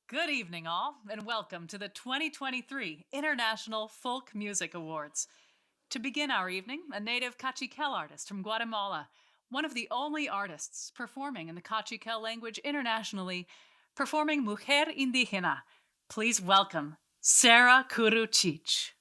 Good evening, all, and welcome to the 2023 International Folk Music Awards. To begin our evening, a native Cachiquel artist from Guatemala, one of the only artists performing in the Cachiquel language internationally, performing Mujer Indígena. Please welcome Sarah Kuruchich.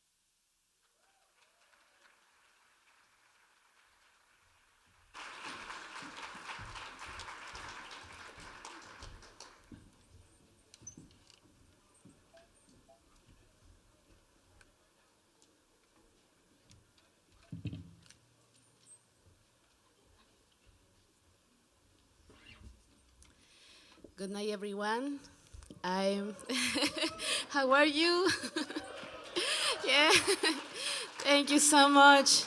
Good night, everyone. How are you? Yeah. Thank you so much.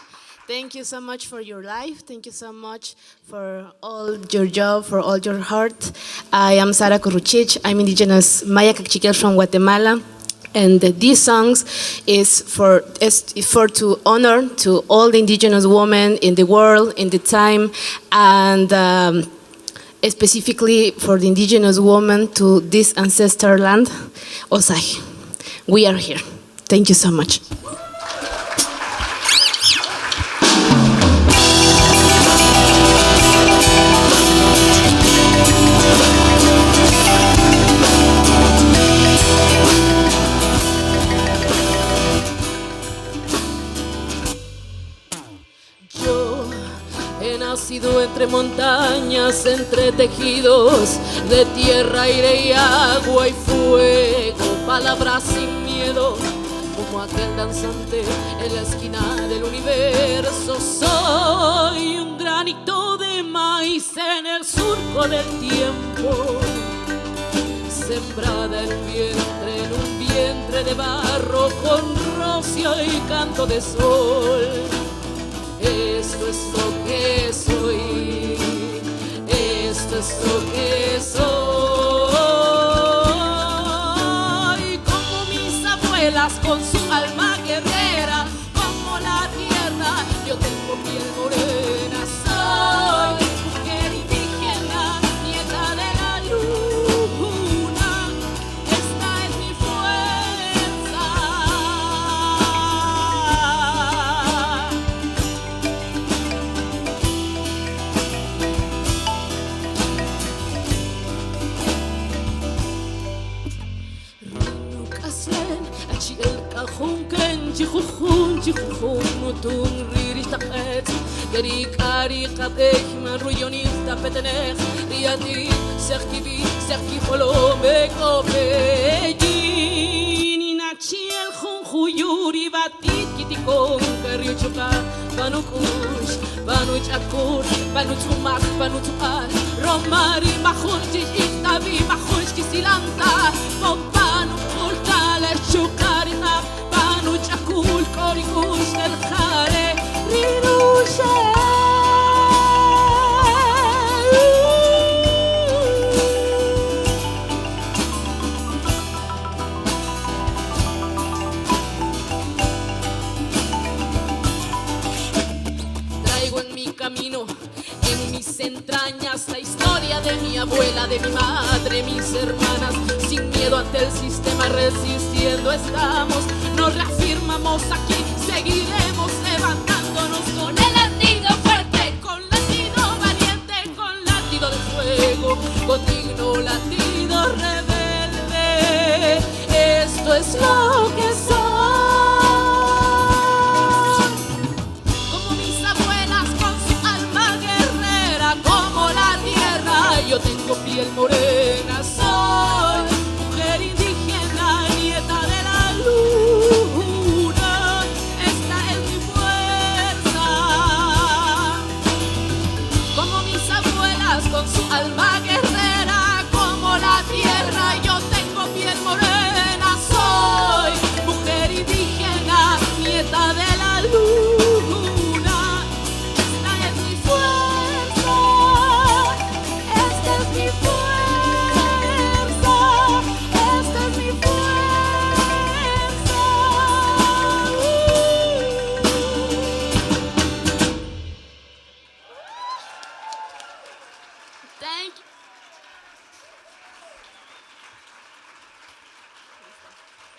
Thank you so much for your life. Thank you so much for all your job, for all your heart. I am Sara Kuruchich. I'm indigenous Maya Cachiquel from Guatemala. And these songs is for to honor to all the indigenous women in the world, in the time, and specifically for the indigenous woman to this ancestral land, Osai. We are here. Thank you so much. He nacido entre montañas, entre tejidos de tierra, aire y agua y fuego, palabras sin miedo, como aquel danzante en la esquina del universo. Soy un granito de maíz en el surco del tiempo, sembrada en un vientre de barro con rocío y canto de sol. Esto es lo que soy, esto es lo que soy. Como mis abuelas con su alma guerrera, como la tierra, yo tengo piel morena. Soy mujer indígena, nieta de la luna, esta es mi fuerza. Jujun nutun riristaqet Geri kari qateh maruyonista petenech Riati serkibi serkifolo mekopeyin Inachiel junjuyuri batit kitikon Kariuchuka banukush banuchakur banuchumak banuchukar Romari mahunchi istabi mahunch kisilanta Mopanu kultale chukarina Chakul korikush del jare rinushe Traigo en mi camino, en mis entrañas la historia de mi abuela, de mi madre, mis hermanas. Sin miedo ante el sistema, resistiendo estamos. Nos reafirmamos aquí, seguiremos levantándonos con el latido fuerte, con latido valiente, con latido de fuego, con digno latido rebelde. Esto es lo que soy. Como mis abuelas con su alma guerrera, como la tierra, yo tengo piel morena. Soy mujer indígena, nieta de la luz.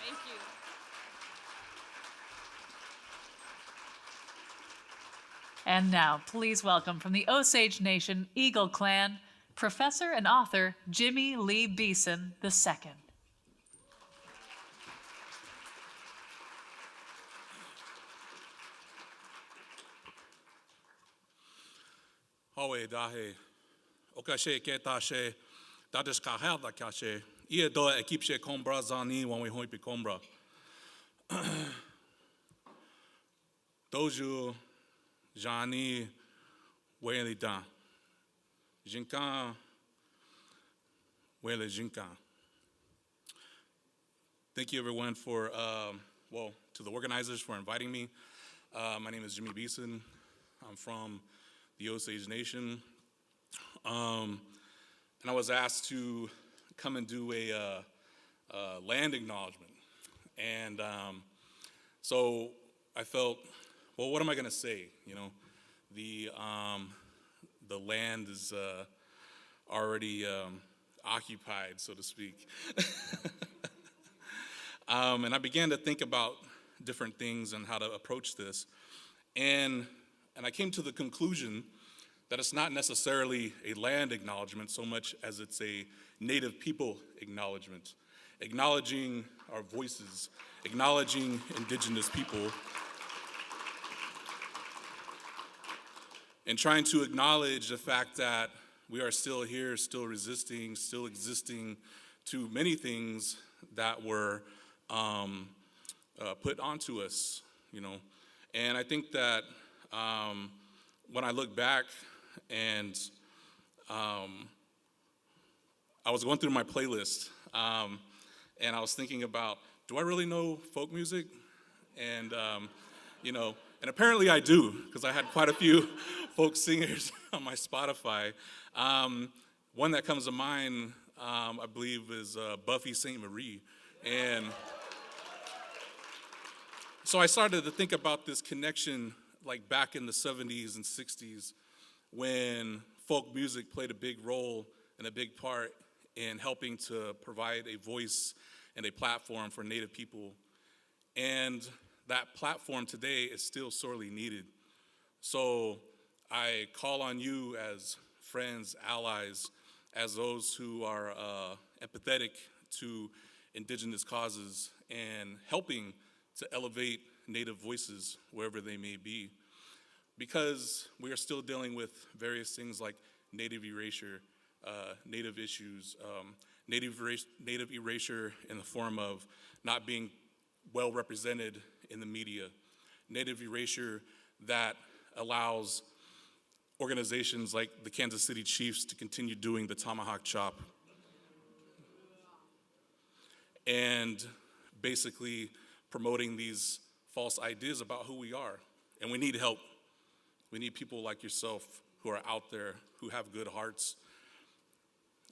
Thank you. And now, please welcome from the Osage Nation Eagle Clan, Professor and author Jimmy Lee Beeson II. Hawe dahe, okashe ketashe, dadish kahel kashe, ia doa ekipshe kombra zani when we hoipi kombra. Doju jani wele dan, jinkan wele jinkan. Thank you everyone for, to the organizers for inviting me. My name is Jimmy Beeson. I'm from the Osage Nation. And I was asked to come and do a land acknowledgement. And so I felt, well, what am I gonna say? You know, the land is already occupied, so to speak. And I began to think about different things and how to approach this. And I came to the conclusion that it's not necessarily a land acknowledgement so much as it's a Native people acknowledgement, acknowledging our voices, acknowledging Indigenous people, and trying to acknowledge the fact that we are still here, still resisting, still existing to many things that were put onto us, you know. And I think that when I look back and I was going through my playlist and I was thinking about, do I really know folk music? And, you know, and apparently I do, because I had quite a few folk singers on my Spotify. One that comes to mind, I believe, is Buffy St. Marie. And so I started to think about this connection like back in the 70s and 60s when folk music played a big role and a big part in helping to provide a voice and a platform for Native people. And that platform today is still sorely needed. So I call on you as friends, allies, as those who are empathetic to Indigenous causes and helping to elevate Native voices wherever they may be. Because we are still dealing with various things like Native erasure, Native issues, Native erasure in the form of not being well represented in the media, Native erasure that allows organizations like the Kansas City Chiefs to continue doing the tomahawk chop, and basically promoting these false ideas about who we are. And we need help. We need people like yourself who are out there, who have good hearts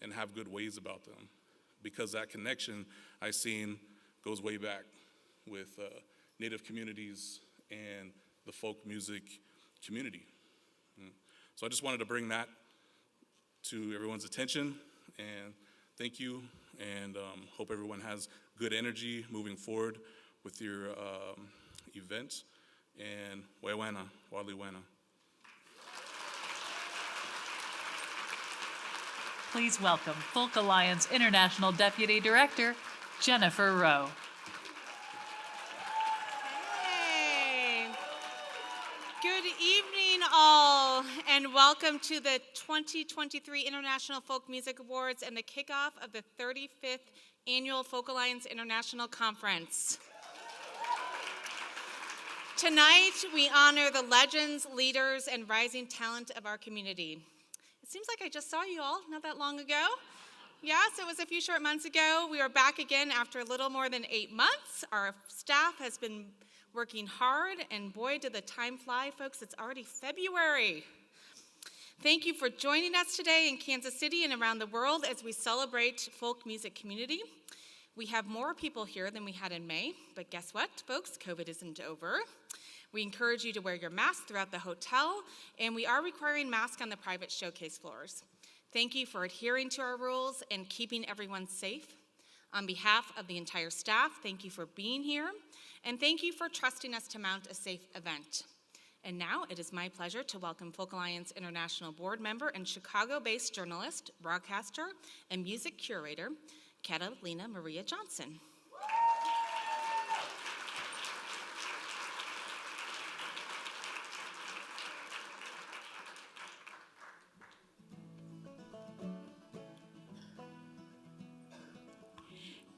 and have good ways about them. Because that connection I've seen goes way back with Native communities and the folk music community. So I just wanted to bring that to everyone's attention, and thank you, and hope everyone has good energy moving forward with your event, and Waiwana, Waliwana. Please welcome Folk Alliance International Deputy Director, Jennifer Rowe. Hey. Good evening, all, and welcome to the 2023 International Folk Music Awards and the kickoff of the 35th Annual Folk Alliance International Conference. Tonight, we honor the legends, leaders, and rising talent of our community. It seems like I just saw you all not that long ago. Yes, it was a few short months ago. We are back again after a little more than 8 months. Our staff has been working hard, and boy, did the time fly, folks. It's already February. Thank you for joining us today in Kansas City and around the world as we celebrate folk music community. We have more people here than we had in May, but guess what, folks? COVID isn't over. We encourage you to wear your mask throughout the hotel, and we are requiring masks on the private showcase floors. Thank you for adhering to our rules and keeping everyone safe. On behalf of the entire staff, thank you for being here, and thank you for trusting us to mount a safe event. And now it is my pleasure to welcome Folk Alliance International Board member and Chicago-based journalist, broadcaster, and music curator, Catalina Maria Johnson.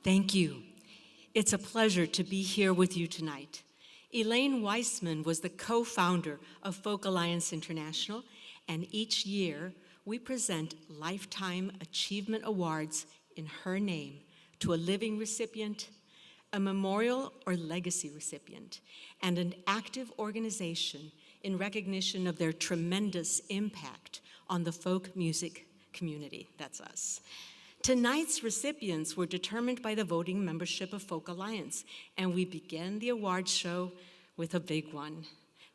Thank you. It's a pleasure to be here with you tonight. Elaine Weissman was the co-founder of Folk Alliance International, and each year we present Lifetime Achievement Awards in her name to a living recipient, a memorial or legacy recipient, and an active organization in recognition of their tremendous impact on the folk music community. That's us. Tonight's recipients were determined by the voting membership of Folk Alliance, and we began the award show with a big one,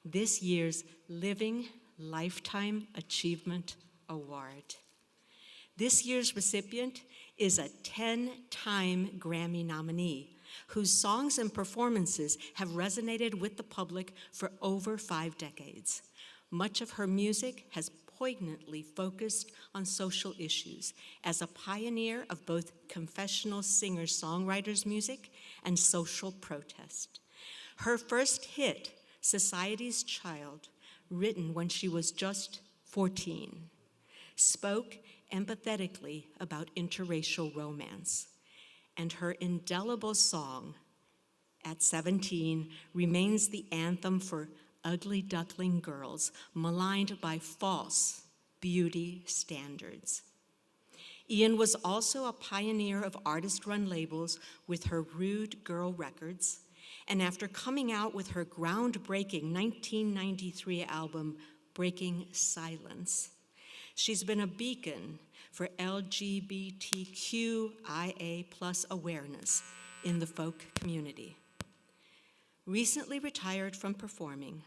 this year's Living Lifetime Achievement Award. This year's recipient is a 10-time Grammy nominee whose songs and performances have resonated with the public for over 5 decades. Much of her music has poignantly focused on social issues as a pioneer of both confessional singer-songwriters music and social protest. Her first hit, Society's Child, written when she was just 14, spoke empathetically about interracial romance. And her indelible song, at 17, remains the anthem for ugly duckling girls maligned by false beauty standards. Ian was also a pioneer of artist-run labels with her Rude Girl Records, and after coming out with her groundbreaking 1993 album, Breaking Silence, she's been a beacon for LGBTQIA+ awareness in the folk community. Recently retired from performing,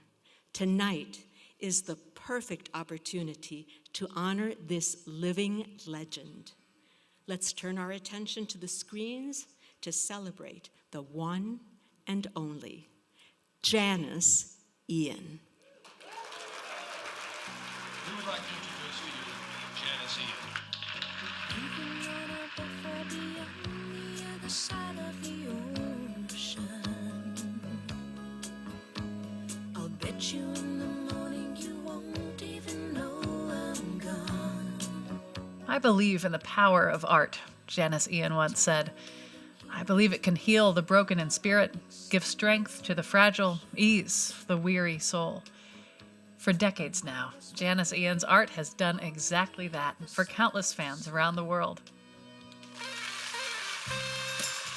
tonight is the perfect opportunity to honor this living legend. Let's turn our attention to the screens to celebrate the one and only Janice Ian. We would like to introduce you to Janice Ian. You in the morning, you won't even know I'm gone. I believe in the power of art, Janice Ian once said. I believe it can heal the broken in spirit, give strength to the fragile, ease the weary soul. For decades now, Janice Ian's art has done exactly that for countless fans around the world.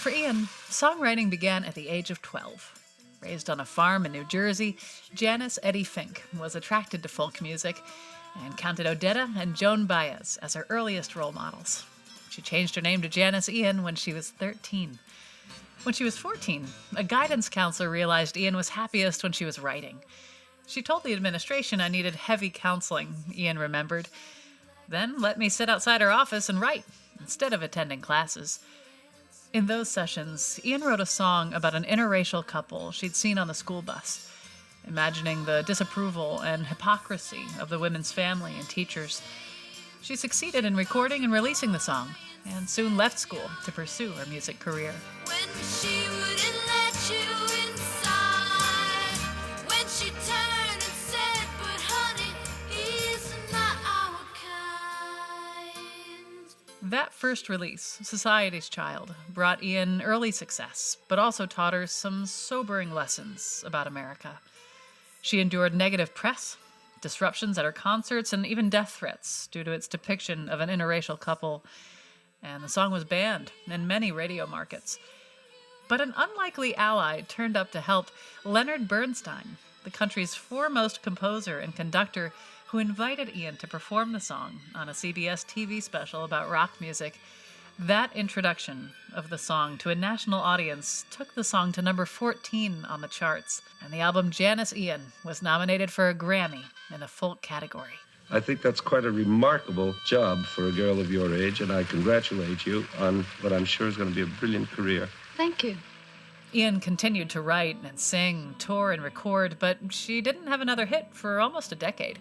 For Ian, songwriting began at the age of 12. Raised on a farm in New Jersey, Janice Eddie Fink was attracted to folk music and counted Odetta and Joan Baez as her earliest role models. She changed her name to Janice Ian when she was 13. When she was 14, a guidance counselor realized Ian was happiest when she was writing. She told the administration I needed heavy counseling, Ian remembered. Then let me sit outside her office and write, instead of attending classes. In those sessions, Ian wrote a song about an interracial couple she'd seen on the school bus, imagining the disapproval and hypocrisy of the women's family and teachers. She succeeded in recording and releasing the song, and soon left school to pursue her music career. When she wouldn't let you inside, when she turned and said, but honey, he's not our kind. That first release, Society's Child, brought Ian early success, but also taught her some sobering lessons about America. She endured negative press, disruptions at her concerts, and even death threats due to its depiction of an interracial couple, and the song was banned in many radio markets. But an unlikely ally turned up to help, Leonard Bernstein, the country's foremost composer and conductor, who invited Ian to perform the song on a CBS TV special about rock music. That introduction of the song to a national audience took the song to number 14 on the charts, and the album Janice Ian was nominated for a Grammy in the folk category. I think that's quite a remarkable job for a girl of your age, and I congratulate you on what I'm sure is going to be a brilliant career. Thank you. Ian continued to write and sing, tour, and record, but she didn't have another hit for almost a decade.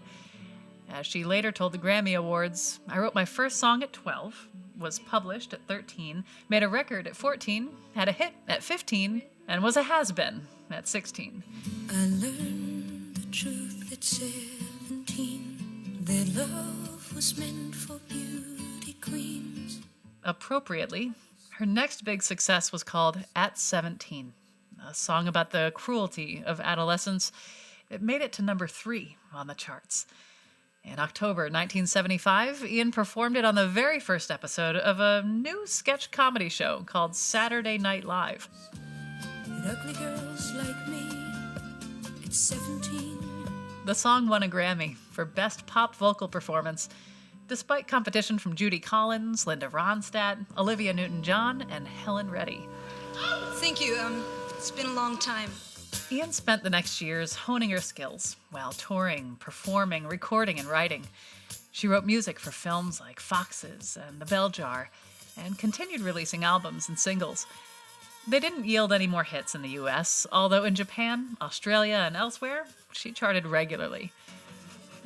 As she later told the Grammy Awards, I wrote my first song at 12, was published at 13, made a record at 14, had a hit at 15, and was a has-been at 16. I learned the truth at 17, that love was meant for beauty queens. Appropriately, her next big success was called At 17, a song about the cruelty of adolescence. It made it to number 3 on the charts. In October 1975, Ian performed it on the very first episode of a new sketch comedy show called Saturday Night Live. But ugly girls like me at 17. The song won a Grammy for Best Pop Vocal Performance, despite competition from Judy Collins, Linda Ronstadt, Olivia Newton-John, and Helen Reddy. Thank you. It's been a long time. Ian spent the next years honing her skills while touring, performing, recording, and writing. She wrote music for films like Foxes and The Bell Jar, and continued releasing albums and singles. They didn't yield any more hits in the US, although in Japan, Australia, and elsewhere, she charted regularly.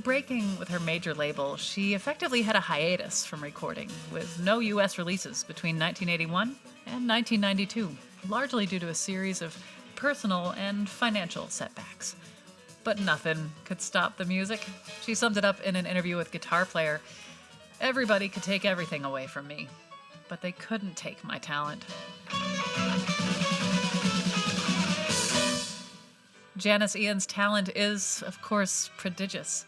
Breaking with her major label, she effectively had a hiatus from recording, with no US releases between 1981 and 1992, largely due to a series of personal and financial setbacks. But nothing could stop the music. She summed it up in an interview with Guitar Player. Everybody could take everything away from me, but they couldn't take my talent. Janis Ian's talent is, of course, prodigious.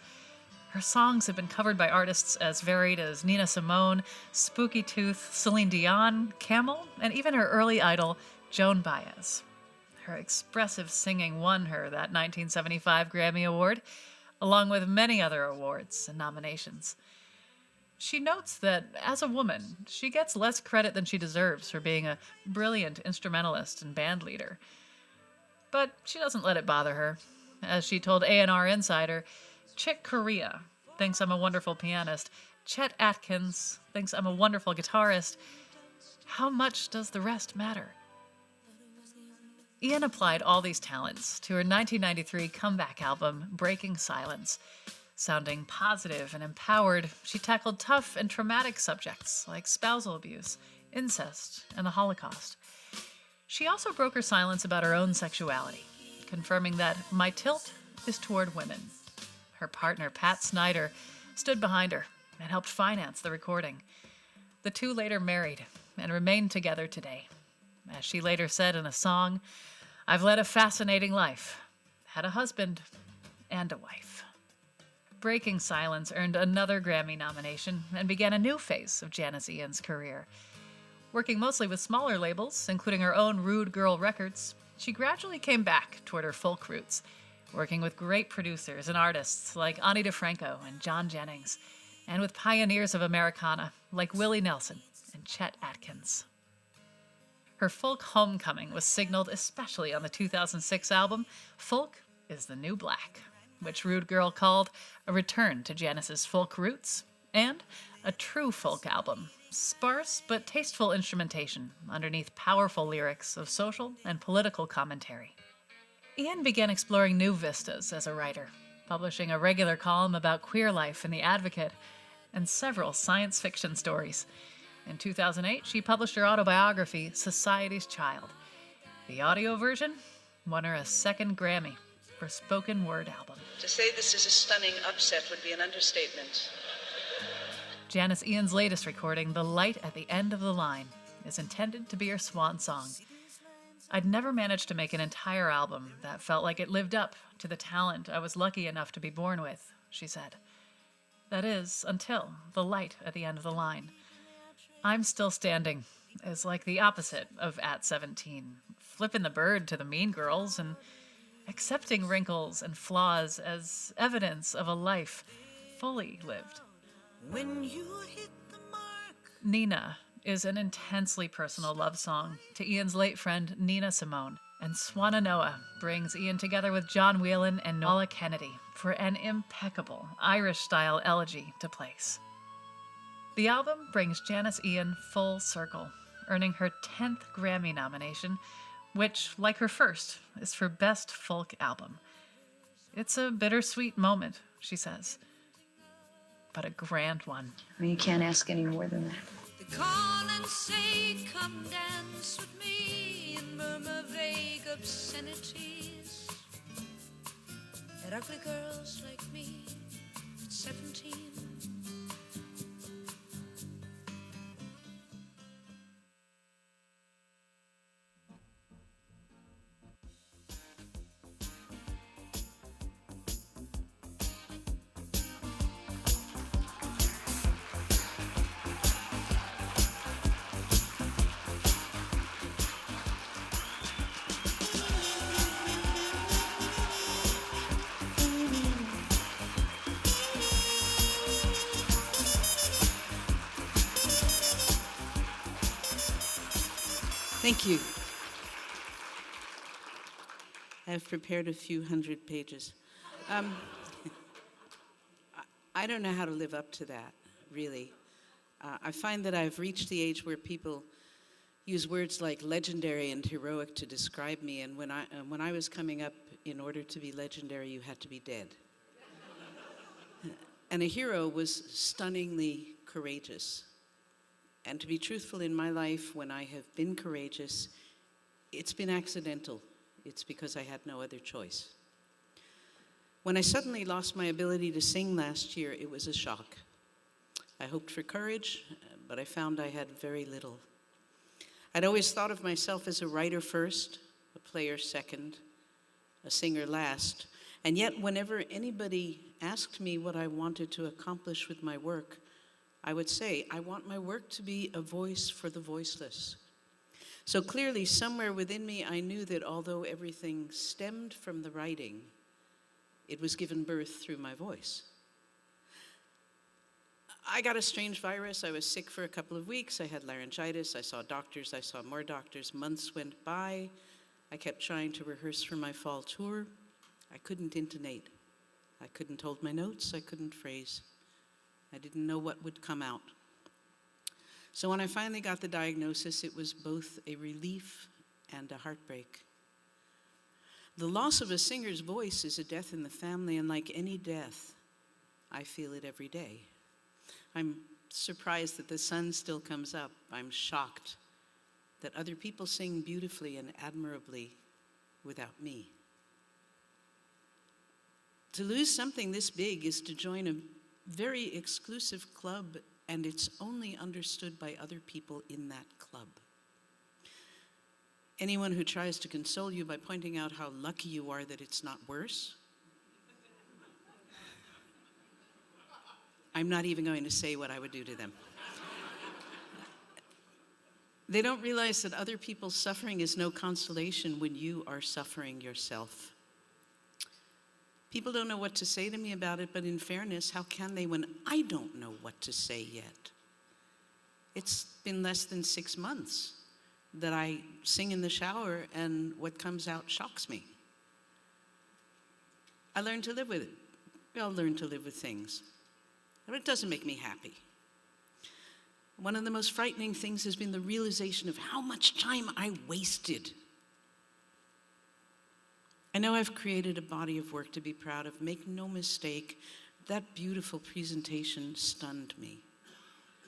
Her songs have been covered by artists as varied as Nina Simone, Spooky Tooth, Celine Dion, Camel, and even her early idol, Joan Baez. Her expressive singing won her that 1975 Grammy Award, along with many other awards and nominations. She notes that, as a woman, she gets less credit than she deserves for being a brilliant instrumentalist and band leader. But she doesn't let it bother her. As she told A&R Insider, Chick Corea thinks I'm a wonderful pianist. Chet Atkins thinks I'm a wonderful guitarist. How much does the rest matter? Ian applied all these talents to her 1993 comeback album, Breaking Silence. Sounding positive and empowered, she tackled tough and traumatic subjects like spousal abuse, incest, and the Holocaust. She also broke her silence about her own sexuality, confirming that my tilt is toward women. Her partner, Pat Snyder, stood behind her and helped finance the recording. The two later married and remain together today. As she later said in a song, I've led a fascinating life, had a husband and a wife. Breaking Silence earned another Grammy nomination and began a new phase of Janis Ian's career. Working mostly with smaller labels, including her own Rude Girl Records, she gradually came back toward her folk roots, working with great producers and artists like Ani DeFranco and John Jennings, and with pioneers of Americana like Willie Nelson and Chet Atkins. Her folk homecoming was signaled especially on the 2006 album, Folk is the New Black, which Rude Girl called a return to Janis's folk roots, and a true folk album, sparse but tasteful instrumentation underneath powerful lyrics of social and political commentary. Ian began exploring new vistas as a writer, publishing a regular column about queer life in The Advocate and several science fiction stories. In 2008, she published her autobiography, Society's Child. The audio version won her a second Grammy for spoken word album. To say this is a stunning upset would be an understatement. Janis Ian's latest recording, The Light at the End of the Line, is intended to be her swan song. I'd never managed to make an entire album that felt like it lived up to the talent I was lucky enough to be born with, she said. That is, until The Light at the End of the Line. I'm Still Standing is like the opposite of At 17, flipping the bird to the mean girls and accepting wrinkles and flaws as evidence of a life fully lived. When you hit the mark. Nina is an intensely personal love song to Ian's late friend Nina Simone. And Swannanoa brings Ian together with John Whelan and Nola Kennedy for an impeccable Irish-style elegy to place. The album brings Janice Ian full circle, earning her 10th Grammy nomination, which, like her first, is for Best Folk Album. It's a bittersweet moment, she says, but a grand one. I mean, you can't ask any more than that. They call and say, come dance with me, and murmur vague obscenities. At ugly girls like me, at 17. Thank you. I've prepared a few hundred pages. I don't know how to live up to that, really. I find that I've reached the age where people use words like legendary and heroic to describe me, and when I was coming up, in order to be legendary, you had to be dead. And a hero was stunningly courageous. And to be truthful, in my life, when I have been courageous, it's been accidental. It's because I had no other choice. When I suddenly lost my ability to sing last year, it was a shock. I hoped for courage, but I found I had very little. I'd always thought of myself as a writer first, a player second, a singer last. And yet, whenever anybody asked me what I wanted to accomplish with my work, I would say, I want my work to be a voice for the voiceless. So clearly, somewhere within me, I knew that although everything stemmed from the writing, it was given birth through my voice. I got a strange virus. I was sick for a couple of weeks. I had laryngitis. I saw doctors. I saw more doctors. Months went by. I kept trying to rehearse for my fall tour. I couldn't intonate. I couldn't hold my notes. I couldn't phrase. I didn't know what would come out. So when I finally got the diagnosis, it was both a relief and a heartbreak. The loss of a singer's voice is a death in the family, and like any death, I feel it every day. I'm surprised that the sun still comes up. I'm shocked that other people sing beautifully and admirably without me. To lose something this big is to join a very exclusive club, and it's only understood by other people in that club. Anyone who tries to console you by pointing out how lucky you are that it's not worse, I'm not even going to say what I would do to them. They don't realize that other people's suffering is no consolation when you are suffering yourself. People don't know what to say to me about it, but in fairness, how can they when I don't know what to say yet? It's been less than 6 months that I sing in the shower, and what comes out shocks me. I learned to live with it. We all learn to live with things, but it doesn't make me happy. One of the most frightening things has been the realization of how much time I wasted. I know I've created a body of work to be proud of. Make no mistake, that beautiful presentation stunned me.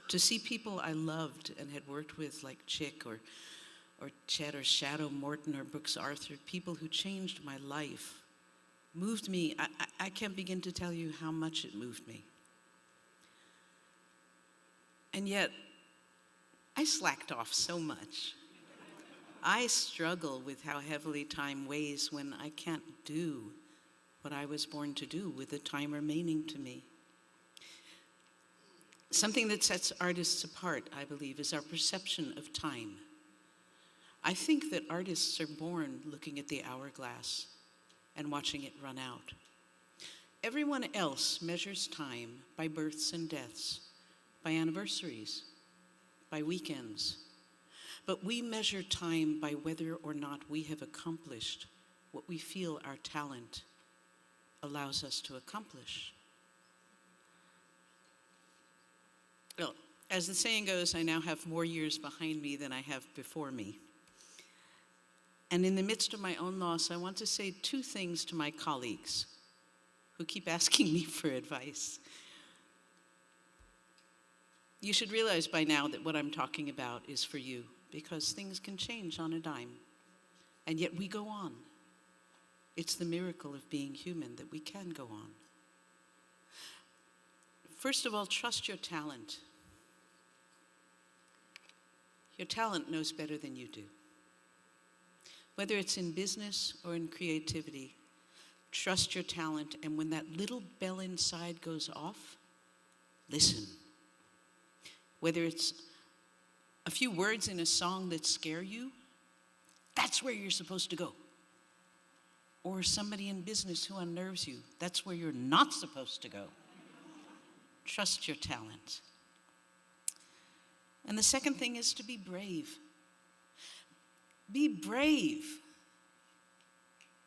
To see people I loved and had worked with, like Chick or Chet or Shadow Morton or Brooks Arthur, people who changed my life, moved me. I can't begin to tell you how much it moved me. And yet, I slacked off so much. I struggle with how heavily time weighs when I can't do what I was born to do with the time remaining to me. Something that sets artists apart, I believe, is our perception of time. I think that artists are born looking at the hourglass and watching it run out. Everyone else measures time by births and deaths, by anniversaries, by weekends. But we measure time by whether or not we have accomplished what we feel our talent allows us to accomplish. Well, as the saying goes, I now have more years behind me than I have before me. And in the midst of my own loss, I want to say two things to my colleagues who keep asking me for advice. You should realize by now that what I'm talking about is for you, because things can change on a dime, and yet we go on. It's the miracle of being human that we can go on. First of all, trust your talent. Your talent knows better than you do. Whether it's in business or in creativity, trust your talent, and when that little bell inside goes off, listen. Whether it's a few words in a song that scare you, that's where you're supposed to go. Or somebody in business who unnerves you, that's where you're not supposed to go. Trust your talent. And the second thing is to be brave. Be brave.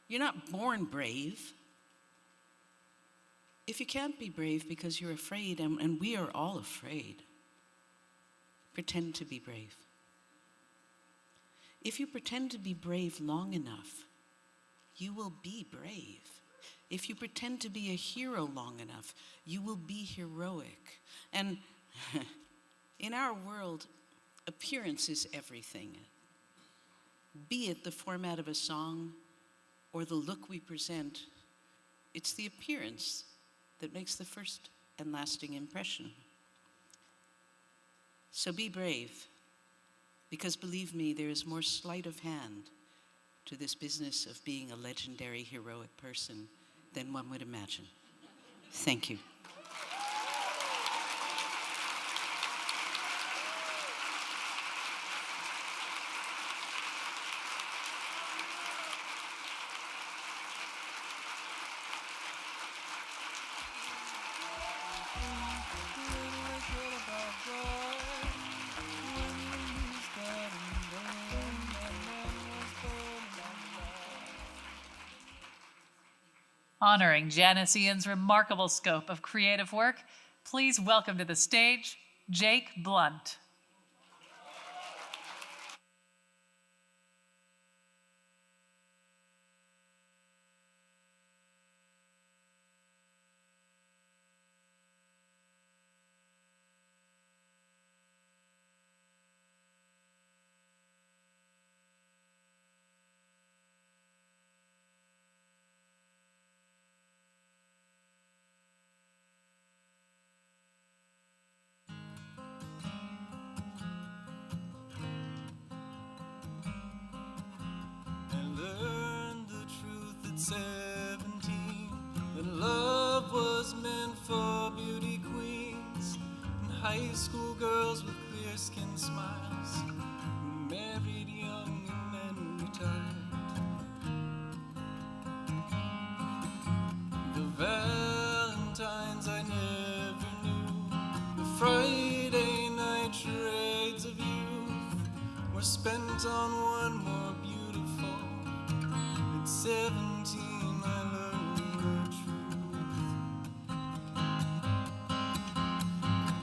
You're not born brave. If you can't be brave because you're afraid, and we are all afraid, pretend to be brave. If you pretend to be brave long enough, you will be brave. If you pretend to be a hero long enough, you will be heroic. And in our world, appearance is everything. Be it the format of a song or the look we present, it's the appearance that makes the first and lasting impression. So be brave, because believe me, there is more sleight of hand to this business of being a legendary, heroic person than one would imagine. Thank you. Honoring Janice Ian's remarkable scope of creative work, please welcome to the stage, Jake Blunt. I learned the truth at 17, that love was meant for beauty queens and high school girls with clear skin smiles who married young and then retired. The Valentines I never knew, the Friday night charades of youth were spent on one more beautiful. At 17 I learned the truth.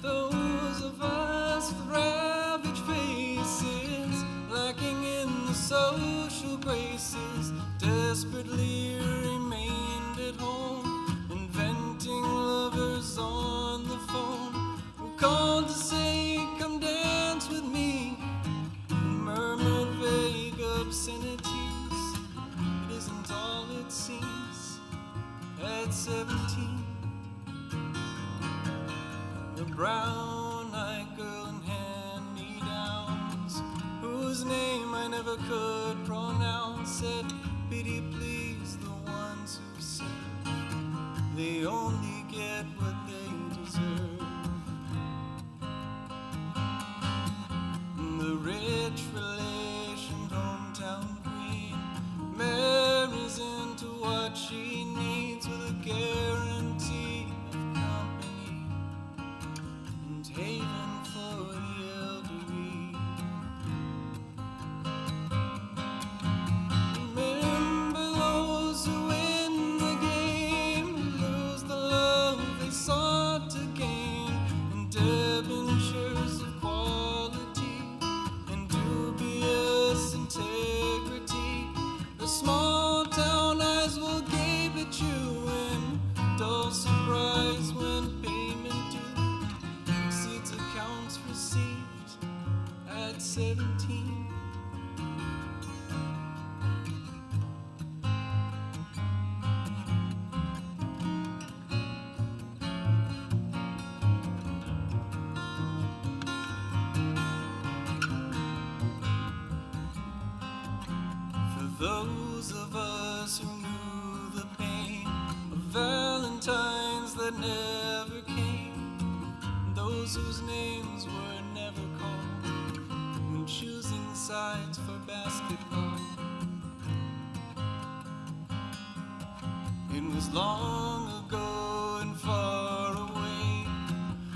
Those of us with ravaged faces, lacking in the social graces, desperately remained at home, inventing lovers on the phone, who called to say, come dance with me, and murmured vague obscenities. It isn't all it seems. At 17, the brown-eyed girl in hand-me-downs, whose name I never could pronounce, said, pity please the ones who serve, they only get what they deserve. The rich relation hometown queen marries into what she needs with a guarantee of company. And those of us who knew the pain of Valentines that never came, those whose names were never called when choosing sides for basketball. It was long ago and far away.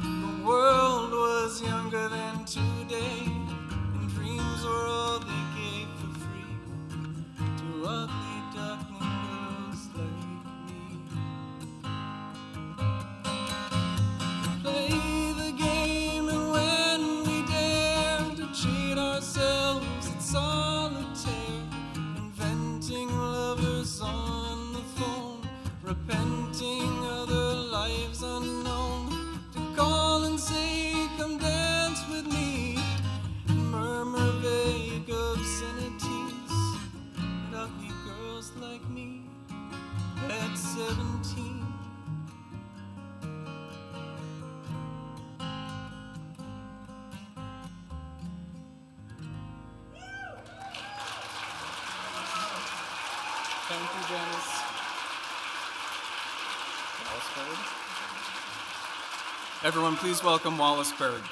The world was younger than today, and dreams were all they gave for free to ugly duckling girls like me. We play the game, and when we dare to cheat ourselves at solitaire, inventing lovers on the phone, repenting other lives unknown, to call and say, come dance with me, murmur vague obscenities at ugly girls like me at 17. Thank you, Janice. Wallace Berg. Everyone, please welcome Wallace Berg.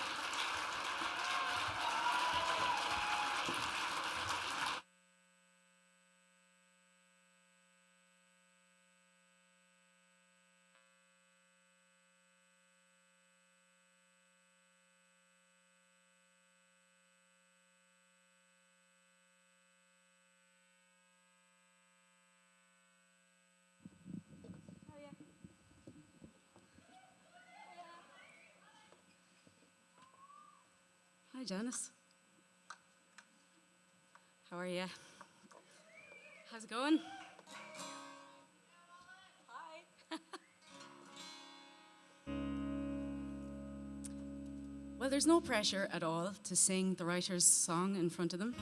Hi, Janice. How are you? How's it going? Hi. Well, there's no pressure at all to sing the writer's song in front of them.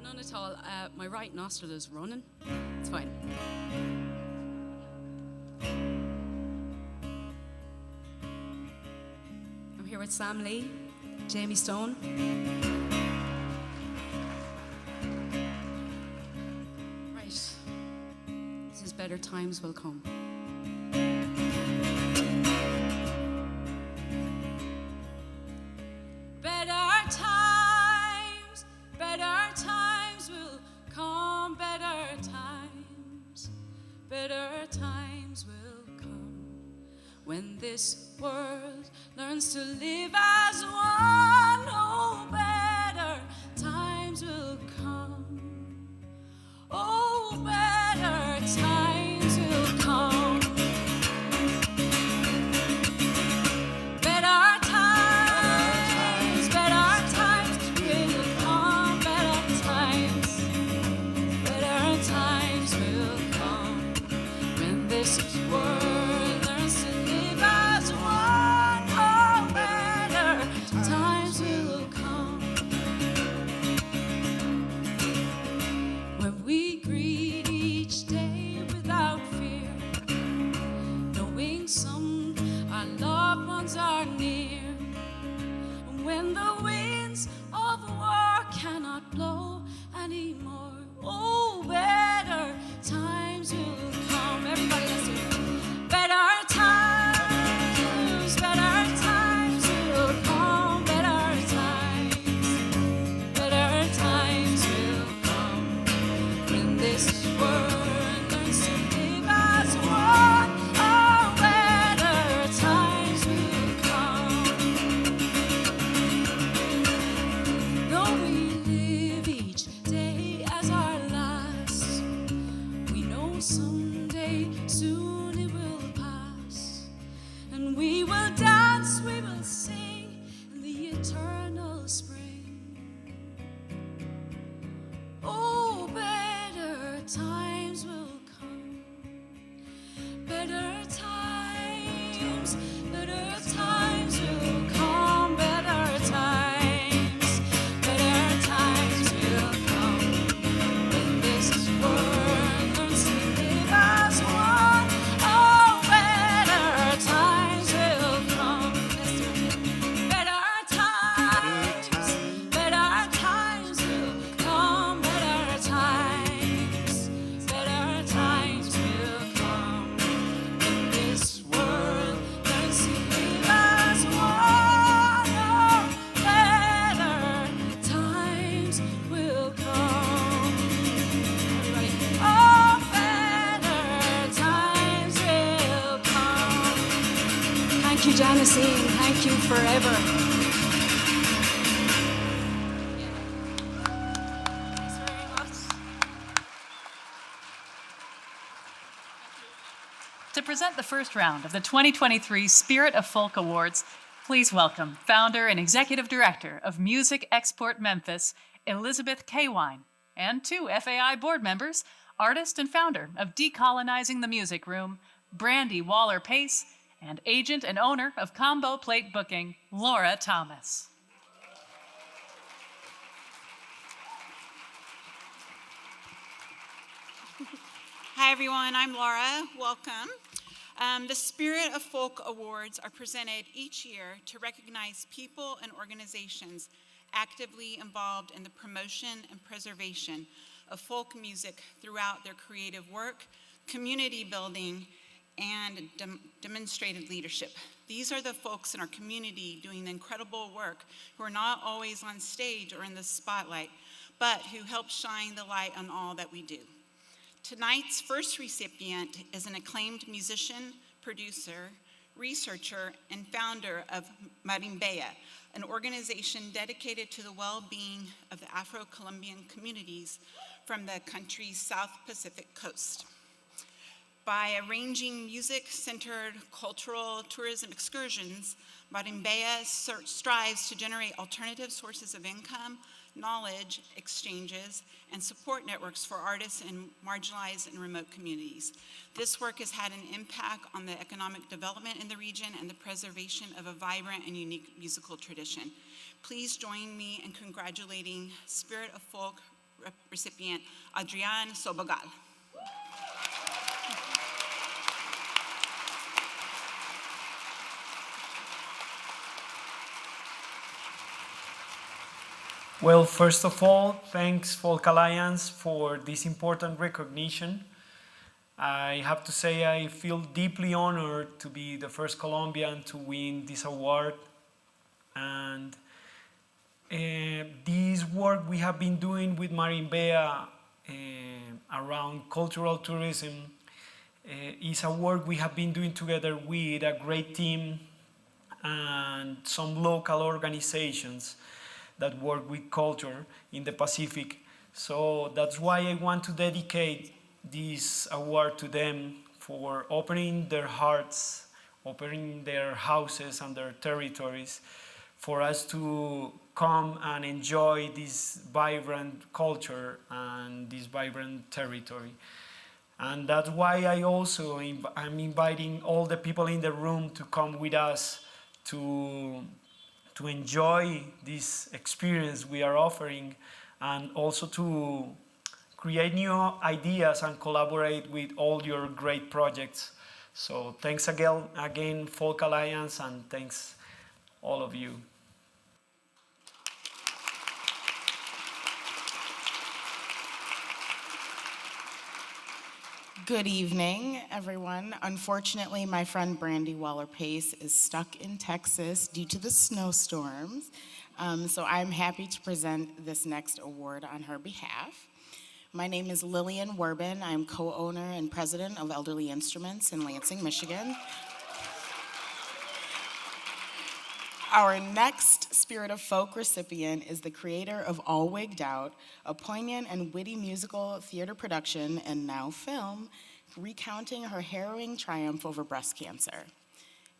None at all. My right nostril is running. It's fine. I'm here with Sam Lee, Jamie Stone. Right. This is Better Times Will Come. Better times will come when this world learns to live as one. Oh, better times will come. Oh, better times will come. Better times will come. Better times will come. This world learns to live as one. Oh, better times will come when we greet each day without fear, knowing some our loved ones are near. When the winds of war cannot blow anymore, oh, better times will come. Everybody, let's do it. Better times will come. Better times will come when this world learns to live as one. Oh, better times will come. Though we live each day as our last, we know someday soon it will pass, and we will dance, we will sing in the eternal spring. Oh, better times will come. Better times will come. Better times will come when this world learns to live as one. Oh, better times will come. Let's do it. Better times will come. Genesee, and thank you forever. To present the first round of the 2023 Spirit of Folk Awards, please welcome founder and executive director of Music Export Memphis, Elizabeth K. Wine, and 2 FAI board members, artist and founder of Decolonizing the Music Room, Brandy Waller-Pace, and agent and owner of Combo Plate Booking, Laura Thomas. Hi everyone, I'm Laura. Welcome. The Spirit of Folk Awards are presented each year to recognize people and organizations actively involved in the promotion and preservation of folk music throughout their creative work, community building, and demonstrated leadership. These are the folks in our community doing the incredible work who are not always on stage or in the spotlight, but who help shine the light on all that we do. Tonight's first recipient is an acclaimed musician, producer, researcher, and founder of Marimbea, an organization dedicated to the well-being of the Afro-Colombian communities from the country's South Pacific coast. By arranging music-centered cultural tourism excursions, Marimbea strives to generate alternative sources of income, knowledge exchanges, and support networks for artists in marginalized and remote communities. This work has had an impact on the economic development in the region and the preservation of a vibrant and unique musical tradition. Please join me in congratulating Spirit of Folk recipient Adrián Sobogal. Well, first of all, thanks Folk Alliance for this important recognition. I have to say I feel deeply honored to be the first Colombian to win this award. And this work we have been doing with Marimbea around cultural tourism is a work we have been doing together with a great team and some local organizations that work with culture in the Pacific. So that's why I want to dedicate this award to them for opening their hearts, opening their houses and their territories for us to come and enjoy this vibrant culture and this vibrant territory. And that's why I'm inviting all the people in the room to come with us to enjoy this experience we are offering, and also to create new ideas and collaborate with all your great projects. So thanks again Folk Alliance, and thanks all of you. Good evening, everyone. Unfortunately, my friend Brandy Waller-Pace is stuck in Texas due to the snowstorms, so I'm happy to present this next award on her behalf. My name is Lillian Werbin. I'm co-owner and president of Elderly Instruments in Lansing, Michigan. Our next Spirit of Folk recipient is the creator of All Wigged Out, a poignant and witty musical theater production and now film, recounting her harrowing triumph over breast cancer.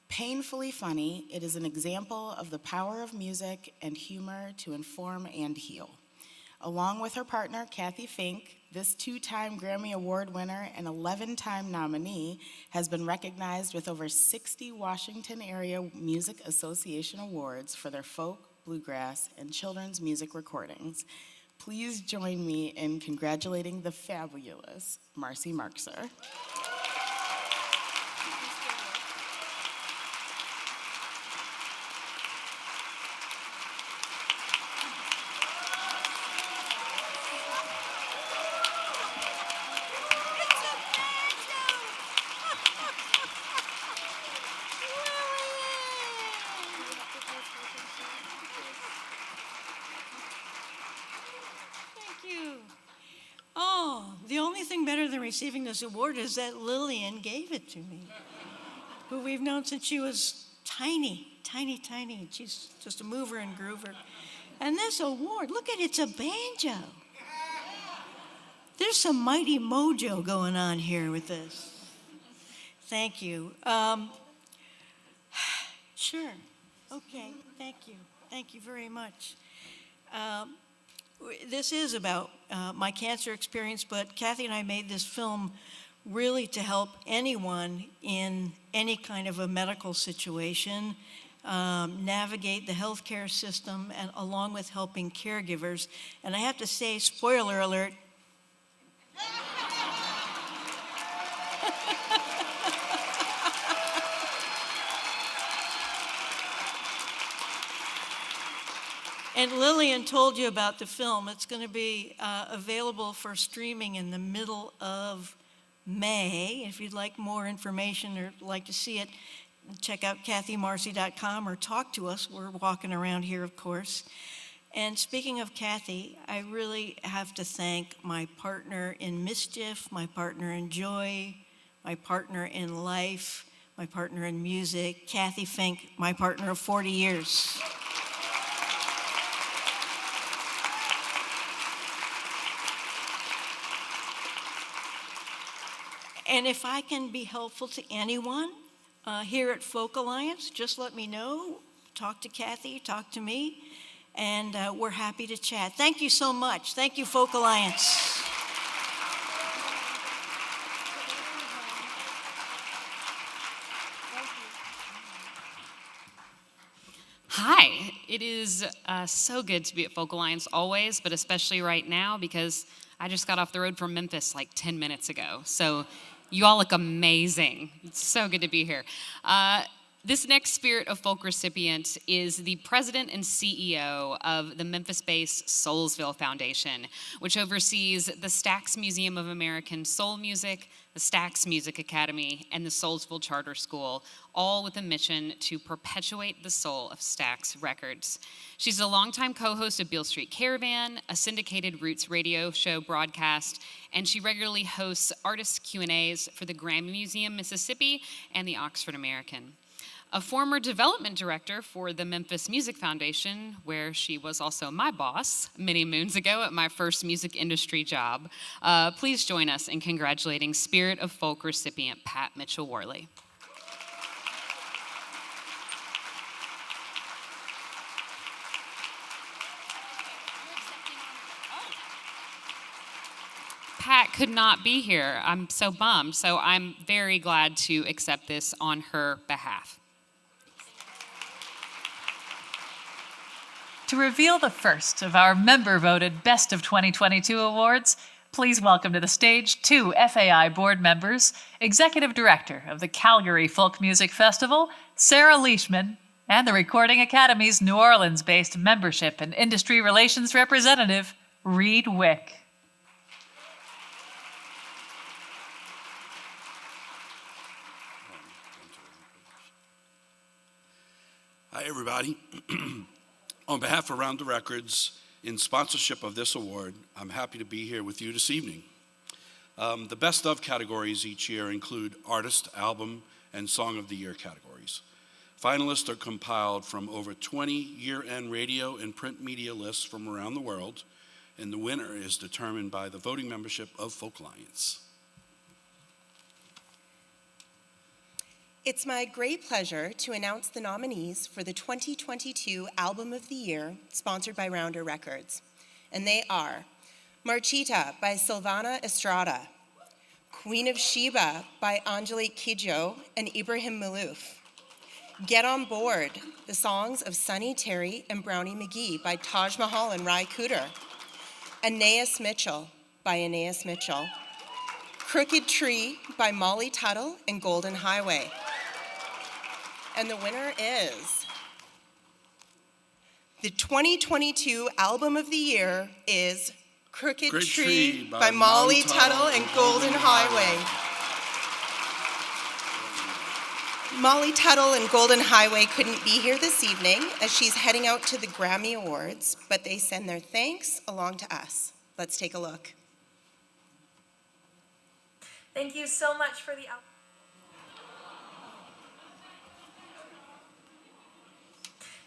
Painfully funny, it is an example of the power of music and humor to inform and heal. Along with her partner, Kathy Fink, this 2-time Grammy Award winner and 11-time nominee has been recognized with over 60 Washington Area Music Association awards for their folk, bluegrass, and children's music recordings. Please join me in congratulating the fabulous Marcy Markser. The only thing better than receiving this award is that Lillian gave it to me, who we've known since she was tiny, tiny, tiny. She's just a mover and groover. And this award, look at it's a banjo. There's some mighty mojo going on here with this. Thank you. Sure. Okay. Thank you. Thank you very much. This is about my cancer experience, but Kathy and I made this film really to help anyone in any kind of a medical situation navigate the healthcare system, and along with helping caregivers. And I have to say, spoiler alert, and Lillian told you about the film. It's going to be available for streaming in the middle of May. If you'd like more information or like to see it, check out kathymarcy.com or talk to us. We're walking around here, of course. And speaking of Kathy, I really have to thank my partner in mischief, my partner in joy, my partner in life, my partner in music, Kathy Fink, my partner of 40 years. And if I can be helpful to anyone here at Folk Alliance, just let me know. Talk to Kathy, talk to me, and we're happy to chat. Thank you so much. Thank you, Folk Alliance. Hi, it is so good to be at Folk Alliance always, but especially right now because I just got off the road from Memphis like 10 minutes ago. So you all look amazing. It's so good to be here. This next Spirit of Folk recipient is the president and CEO of the Memphis-based Soulsville Foundation, which oversees the Stax Museum of American Soul Music, the Stax Music Academy, and the Soulsville Charter School, all with a mission to perpetuate the soul of Stax Records. She's a longtime co-host of Beale Street Caravan, a syndicated Roots radio show broadcast, and she regularly hosts artist Q&As for the Grammy Museum, Mississippi, and the Oxford American. A former development director for the Memphis Music Foundation, where she was also my boss many moons ago at my first music industry job. Please join us in congratulating Spirit of Folk recipient Pat Mitchell-Worley. Pat could not be here. I'm so bummed, so I'm very glad to accept this on her behalf. To reveal the first of our member-voted Best of 2022 awards, please welcome to the stage two FAI board members, Executive Director of the Calgary Folk Music Festival, Sarah Leishman, and the Recording Academy's New Orleans-based Membership and Industry Relations Representative, Reed Wick. Hi, everybody. On behalf of Round the Records, in sponsorship of this award, I'm happy to be here with you this evening. The Best of categories each year include Artist, Album, and Song of the Year categories. Finalists are compiled from over 20 year-end radio and print media lists from around the world, and the winner is determined by the voting membership of Folk Alliance. It's my great pleasure to announce the nominees for the 2022 Album of the Year, sponsored by Rounder Records. And they are Marchita by Silvana Estrada, Queen of Sheba by Angelique Kidjo and Ibrahim Malouf, Get On Board, the songs of Sonny Terry and Brownie McGee by Taj Mahal and Ry Cooder, Aeneas Mitchell by Aeneas Mitchell, Crooked Tree by Molly Tuttle and Golden Highway. And the winner is, the 2022 Album of the Year is Crooked Tree by Molly Tuttle and Golden Highway. Molly Tuttle and Golden Highway couldn't be here this evening as she's heading out to the Grammy Awards, but they send their thanks along to us. Let's take a look. Thank you so much for the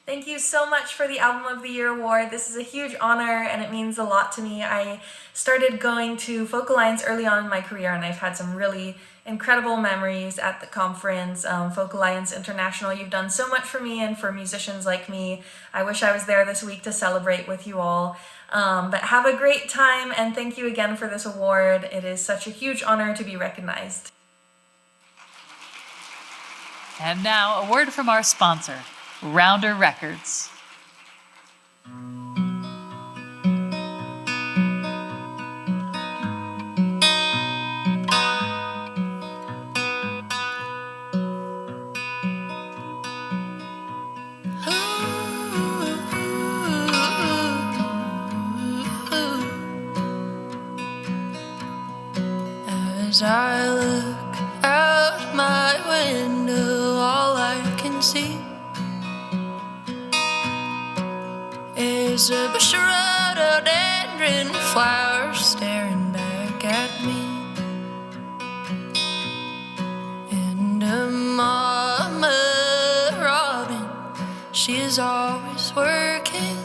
Thank you so much for the Album of the Year award. This is a huge honor and it means a lot to me. I started going to Folk Alliance early on in my career and I've had some really incredible memories at the conference. Folk Alliance International, you've done so much for me and for musicians like me. I wish I was there this week to celebrate with you all. But have a great time and thank you again for this award. It is such a huge honor to be recognized. And now, a word from our sponsor, Rounder Records. As I look out my window, all I can see is a bush of rhododendron flowers staring back at me, and a mama robin, she is always working.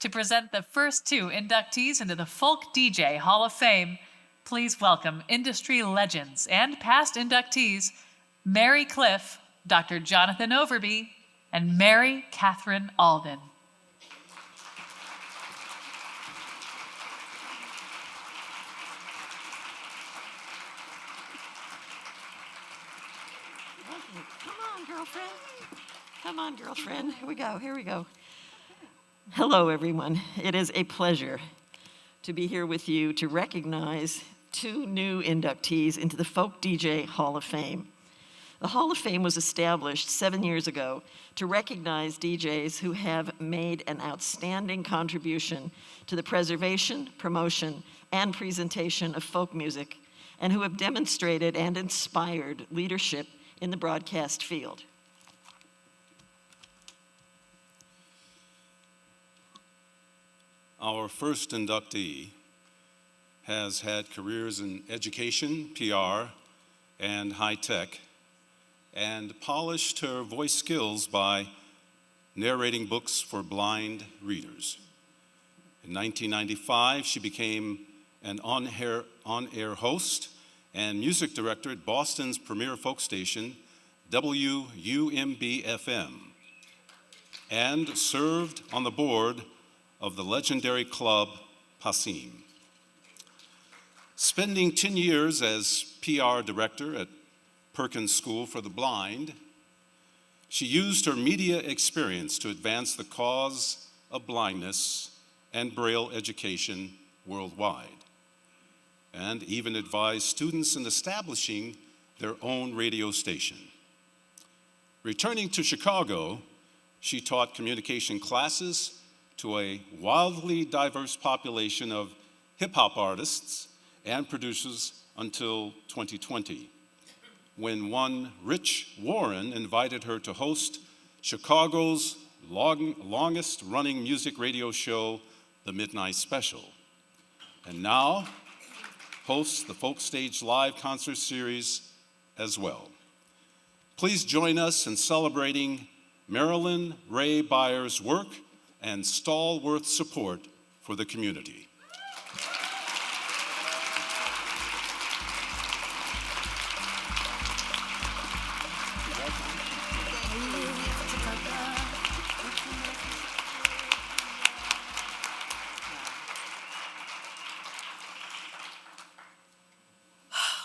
To present the first two inductees into the Folk DJ Hall of Fame, please welcome industry legends and past inductees, Mary Cliff, Dr. Jonathan Overby, and Mary Catherine Alden. Come on, girlfriend. Come on, girlfriend. Here we go. Here we go. Hello, everyone. It is a pleasure to be here with you to recognize two new inductees into the Folk DJ Hall of Fame. The Hall of Fame was established 7 years ago to recognize DJs who have made an outstanding contribution to the preservation, promotion, and presentation of folk music, and who have demonstrated and inspired leadership in the broadcast field. Our first inductee has had careers in education, PR, and high tech, and polished her voice skills by narrating books for blind readers. In 1995, she became an on-air host and music director at Boston's premier folk station, WUMB-FM, and served on the board of the legendary club Passim. Spending 10 years as PR director at Perkins School for the Blind, she used her media experience to advance the cause of blindness and Braille education worldwide, and even advised students in establishing their own radio station. Returning to Chicago, she taught communication classes to a wildly diverse population of hip-hop artists and producers until 2020, when one Rich Warren invited her to host Chicago's longest-running music radio show, The Midnight Special, and now hosts the Folk Stage Live concert series as well. Please join us in celebrating Marilyn Ray Byers' work and stalwart support for the community.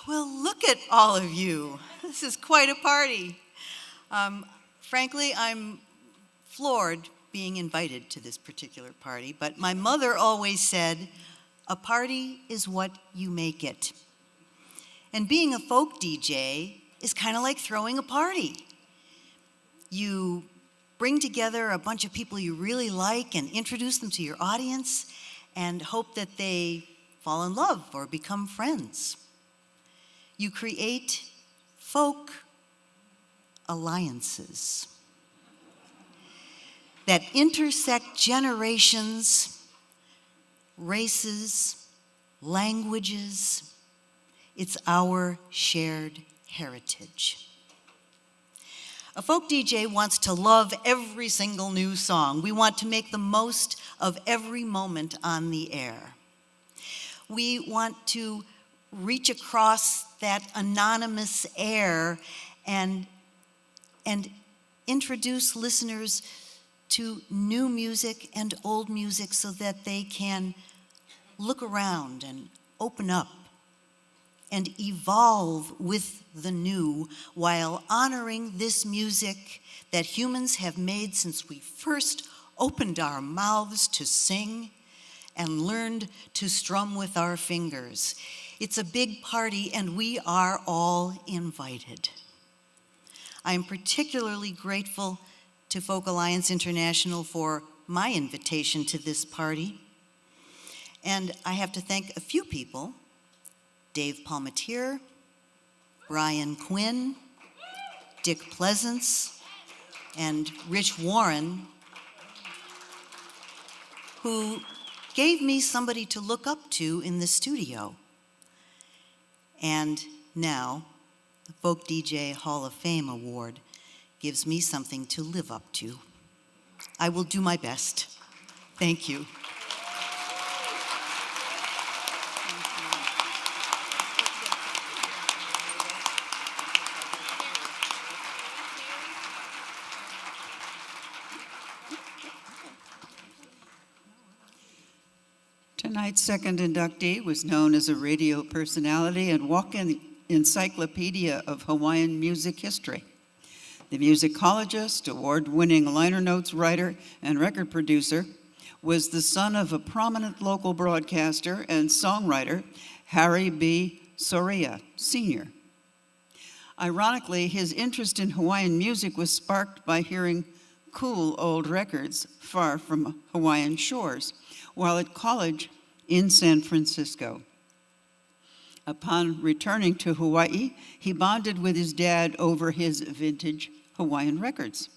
Well, look at all of you. This is quite a party. Frankly, I'm floored being invited to this particular party, but my mother always said, a party is what you make it. And being a folk DJ is kind of like throwing a party. You bring together a bunch of people you really like and introduce them to your audience and hope that they fall in love or become friends. You create folk alliances that intersect generations, races, languages. It's our shared heritage. A folk DJ wants to love every single new song. We want to make the most of every moment on the air. We want to reach across that anonymous air and introduce listeners to new music and old music so that they can look around and open up and evolve with the new while honoring this music that humans have made since we first opened our mouths to sing and learned to strum with our fingers. It's a big party and we are all invited. I am particularly grateful to Folk Alliance International for my invitation to this party. And I have to thank a few people: Dave Palmatier, Brian Quinn, Dick Pleasance, and Rich Warren, who gave me somebody to look up to in the studio. And now, the Folk DJ Hall of Fame Award gives me something to live up to. I will do my best. Thank you. Tonight's second inductee was known as a radio personality and walk-in encyclopedia of Hawaiian music history. The musicologist, award-winning liner notes writer, and record producer was the son of a prominent local broadcaster and songwriter, Harry B. Soria, Sr. Ironically, his interest in Hawaiian music was sparked by hearing cool old records far from Hawaiian shores while at college in San Francisco. Upon returning to Hawaii, he bonded with his dad over his vintage Hawaiian records.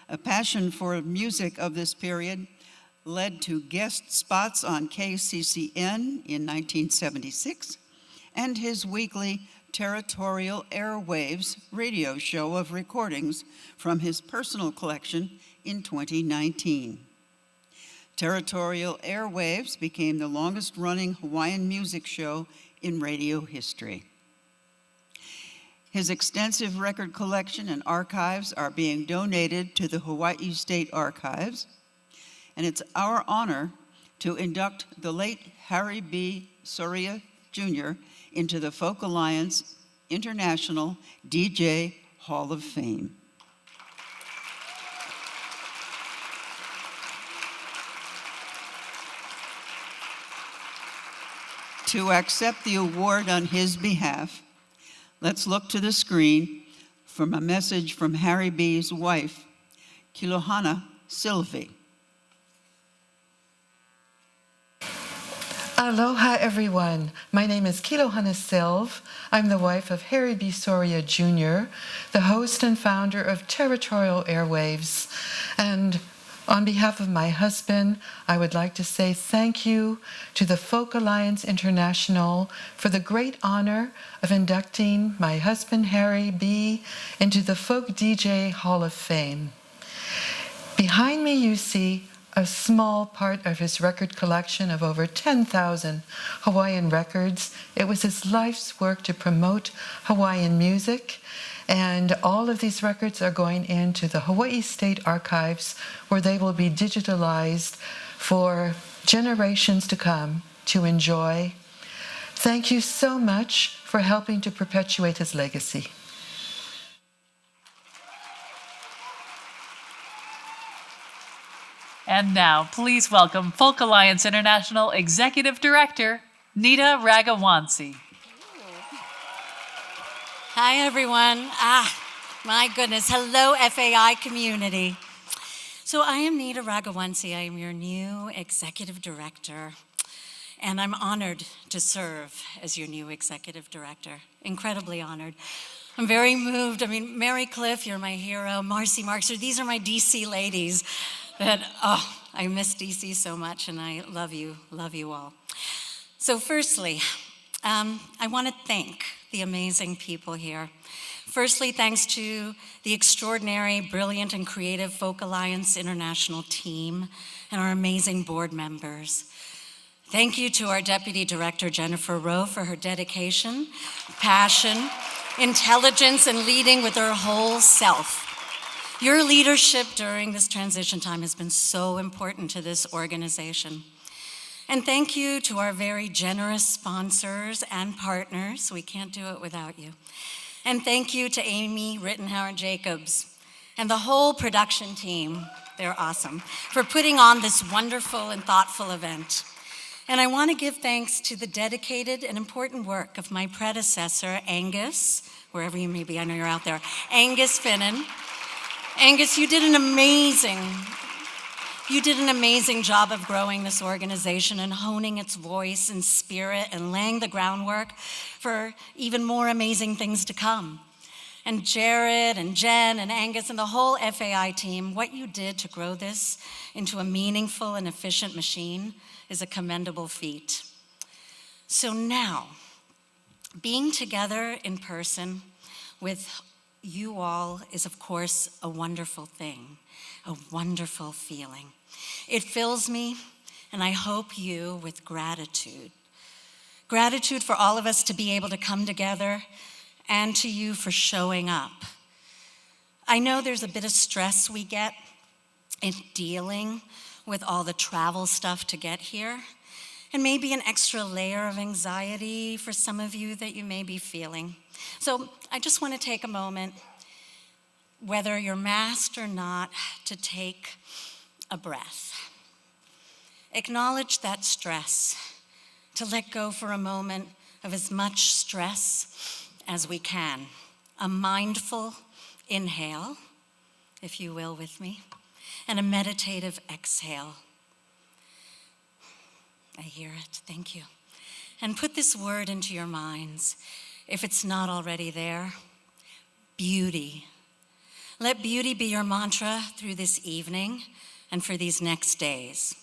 A passion for music of this period led to guest spots on KCCN in 1976 and his weekly Territorial Airwaves radio show of recordings from his personal collection in 2019. Territorial Airwaves became the longest-running Hawaiian music show in radio history. His extensive record collection and archives are being donated to the Hawaii State Archives, and it's our honor to induct the late Harry B. Soria, Jr. into the Folk Alliance International DJ Hall of Fame. To accept the award on his behalf, let's look to the screen from a message from Harry B.'s wife, Kilohana Silvi. Aloha, everyone. My name is Kilohana Silv. I'm the wife of Harry B. Soria Jr., the host and founder of Territorial Airwaves. And on behalf of my husband, I would like to say thank you to the Folk Alliance International for the great honor of inducting my husband, Harry B., into the Folk DJ Hall of Fame. Behind me, you see a small part of his record collection of over 10,000 Hawaiian records. It was his life's work to promote Hawaiian music, and all of these records are going into the Hawaii State Archives, where they will be digitalized for generations to come to enjoy. Thank you so much for helping to perpetuate his legacy. And now, please welcome Folk Alliance International Executive Director, Nita Ragawansi. Hi, everyone. My goodness. Hello, FAI community. So I am Nita Ragawansi. I am your new executive director, and I'm honored to serve as your new executive director. Incredibly honored. I'm very moved. I mean, Mary Cliff, you're my hero. Marcy Markser, these are my DC ladies that, I miss DC so much, and I love you all. So firstly, I want to thank the amazing people here Firstly, thanks to the extraordinary, brilliant, and creative Folk Alliance International team and our amazing board members. Thank you to our Deputy Director, Jennifer Rowe, for her dedication, passion, intelligence, and leading with her whole self. Your leadership during this transition time has been so important to this organization. And thank you to our very generous sponsors and partners. We can't do it without you. And thank you to Amy Rittenhauer-Jacobs and the whole production team, they're awesome, for putting on this wonderful and thoughtful event. And I want to give thanks to the dedicated and important work of my predecessor, Angus, wherever you may be, I know you're out there, Angus Finnan. Angus, you did an amazing job of growing this organization and honing its voice and spirit and laying the groundwork for even more amazing things to come. And Jared and Jen and Angus and the whole FAI team, what you did to grow this into a meaningful and efficient machine is a commendable feat. So now, being together in person with you all is, of course, a wonderful thing, a wonderful feeling. It fills me, and I hope you, with gratitude. Gratitude for all of us to be able to come together, and to you for showing up. I know there's a bit of stress we get in dealing with all the travel stuff to get here, and maybe an extra layer of anxiety for some of you that you may be feeling. So I just want to take a moment, whether you're masked or not, to take a breath. Acknowledge that stress, to let go for a moment of as much stress as we can. A mindful inhale, if you will, with me, and a meditative exhale. I hear it, thank you. And put this word into your minds, if it's not already there, beauty. Let beauty be your mantra through this evening and for these next days.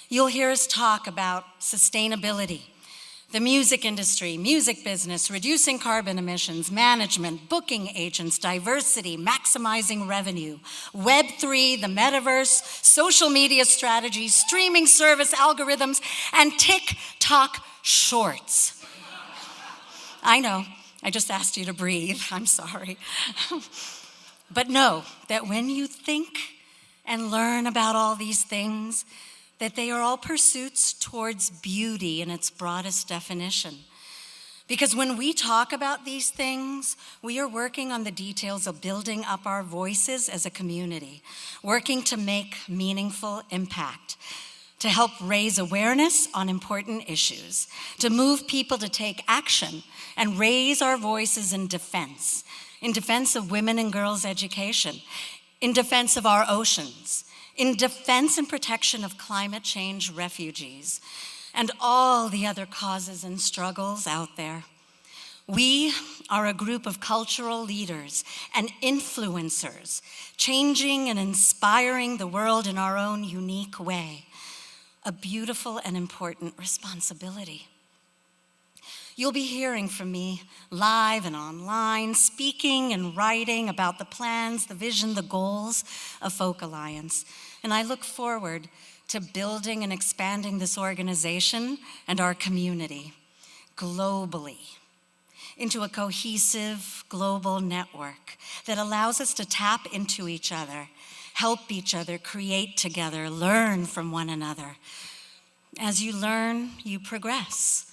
You'll hear us talk about sustainability, the music industry, music business, reducing carbon emissions, management, booking agents, diversity, maximizing revenue, Web3, the metaverse, social media strategies, streaming service algorithms, and TikTok shorts. I know, I just asked you to breathe, I'm sorry. But know that when you think and learn about all these things, that they are all pursuits towards beauty in its broadest definition. Because when we talk about these things, we are working on the details of building up our voices as a community, working to make meaningful impact, to help raise awareness on important issues, to move people to take action and raise our voices in defense of women and girls' education, in defense of our oceans, in defense and protection of climate change refugees, and all the other causes and struggles out there. We are a group of cultural leaders and influencers, changing and inspiring the world in our own unique way, a beautiful and important responsibility. You'll be hearing from me live and online, speaking and writing about the plans, the vision, the goals of Folk Alliance. And I look forward to building and expanding this organization and our community globally into a cohesive global network that allows us to tap into each other, help each other, create together, learn from one another. As you learn, you progress.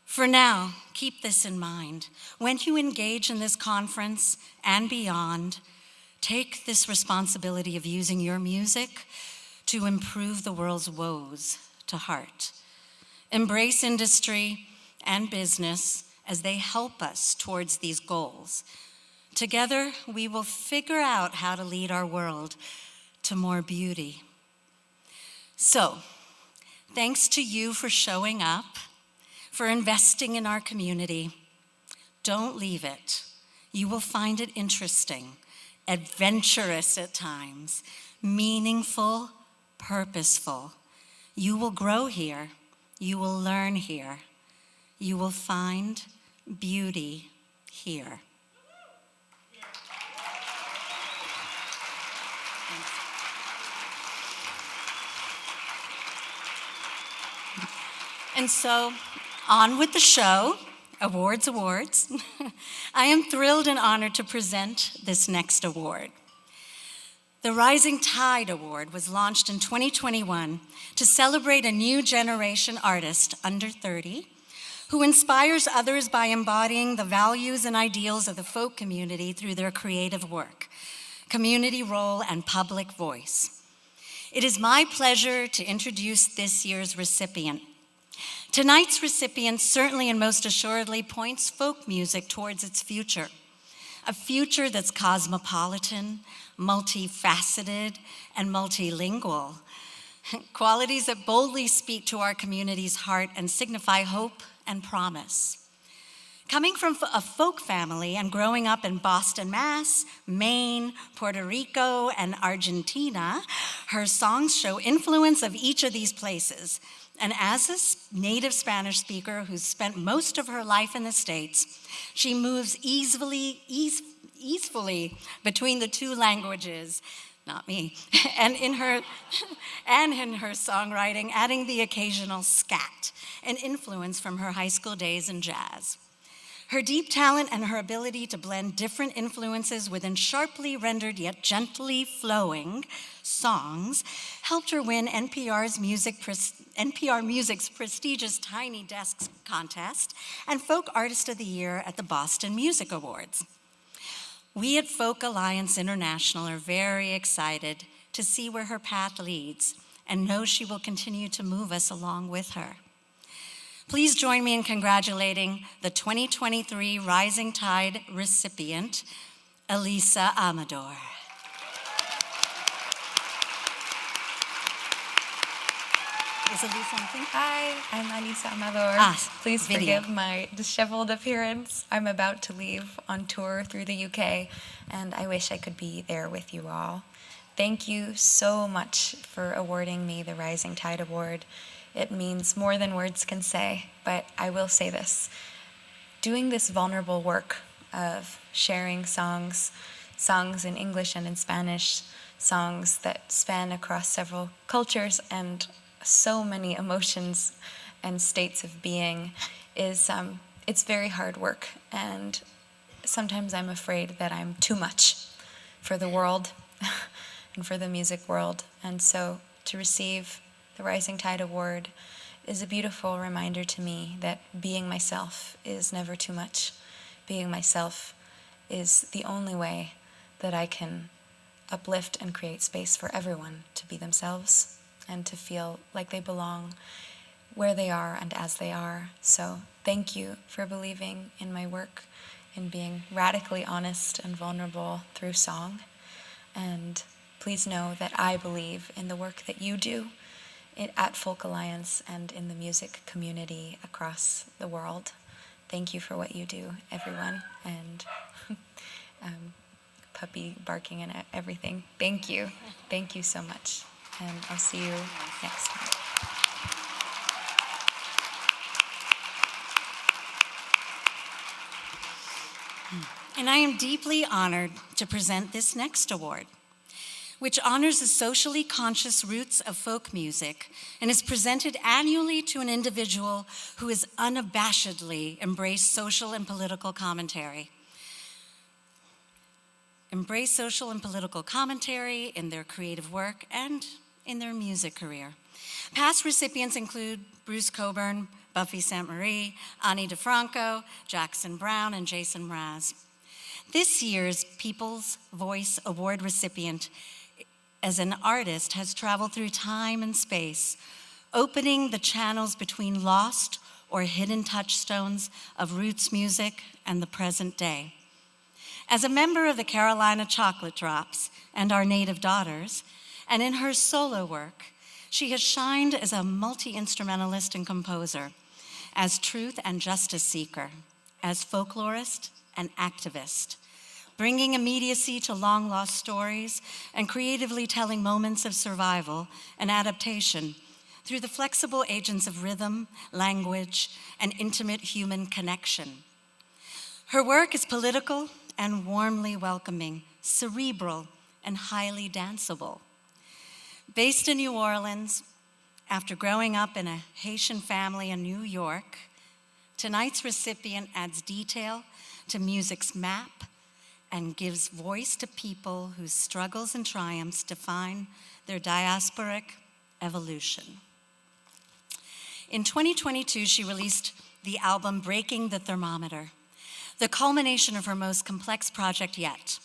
For now, keep this in mind. When you engage in this conference and beyond, take this responsibility of using your music to improve the world's woes to heart. Embrace industry and business as they help us towards these goals. Together, we will figure out how to lead our world to more beauty. So, thanks to you for showing up, for investing in our community. Don't leave it. You will find it interesting, adventurous at times, meaningful, purposeful. You will grow here. You will learn here. You will find beauty here. And so, on with the show. Awards, awards. I am thrilled and honored to present this next award. The Rising Tide Award was launched in 2021 to celebrate a new generation artist under 30 who inspires others by embodying the values and ideals of the folk community through their creative work, community role, and public voice. It is my pleasure to introduce this year's recipient. Tonight's recipient certainly and most assuredly points folk music towards its future, a future that's cosmopolitan, multifaceted, and multilingual, qualities that boldly speak to our community's heart and signify hope and promise. Coming from a folk family and growing up in Boston, Mass., Maine, Puerto Rico, and Argentina, her songs show influence of each of these places. And as a native Spanish speaker who's spent most of her life in the States, she moves easily between the two languages, not me, and in her songwriting, adding the occasional scat, an influence from her high school days in jazz. Her deep talent and her ability to blend different influences within sharply rendered yet gently flowing songs helped her win NPR Music's prestigious Tiny Desks contest and Folk Artist of the Year at the Boston Music Awards. We at Folk Alliance International are very excited to see where her path leads and know she will continue to move us along with her. Please join me in congratulating the 2023 Rising Tide recipient, Elisa Amador. Is Elisa on thing? Hi, I'm Elisa Amador. Please forgive my disheveled appearance. I'm about to leave on tour through the UK, and I wish I could be there with you all. Thank you so much for awarding me the Rising Tide Award. It means more than words can say, but I will say this. Doing this vulnerable work of sharing songs in English and in Spanish, songs that span across several cultures and so many emotions and states of being is, it's very hard work. And sometimes I'm afraid that I'm too much for the world and for the music world. And so to receive the Rising Tide Award is a beautiful reminder to me that being myself is never too much. Being myself is the only way that I can uplift and create space for everyone to be themselves and to feel like they belong where they are and as they are. So thank you for believing in my work, in being radically honest and vulnerable through song. And please know that I believe in the work that you do at Folk Alliance and in the music community across the world. Thank you for what you do, everyone, and puppy barking and everything. Thank you. Thank you so much. And I'll see you next time. And I am deeply honored to present this next award, which honors the socially conscious roots of folk music and is presented annually to an individual who has unabashedly embraced social and political commentary. Embrace social and political commentary in their creative work and in their music career. Past recipients include Bruce Coburn, Buffy Sainte-Marie, Ani DeFranco, Jackson Brown, and Jason Mraz. This year's People's Voice Award recipient as an artist has traveled through time and space, opening the channels between lost or hidden touchstones of roots music and the present day. As a member of the Carolina Chocolate Drops and Our Native Daughters, and in her solo work, she has shined as a multi-instrumentalist and composer, as truth and justice seeker, as folklorist and activist, bringing immediacy to long-lost stories and creatively telling moments of survival and adaptation through the flexible agents of rhythm, language, and intimate human connection. Her work is political and warmly welcoming, cerebral, and highly danceable. Based in New Orleans After growing up in a Haitian family in New York, tonight's recipient adds detail to music's map and gives voice to people whose struggles and triumphs define their diasporic evolution. In 2022, she released the album Breaking the Thermometer, the culmination of her most complex project yet,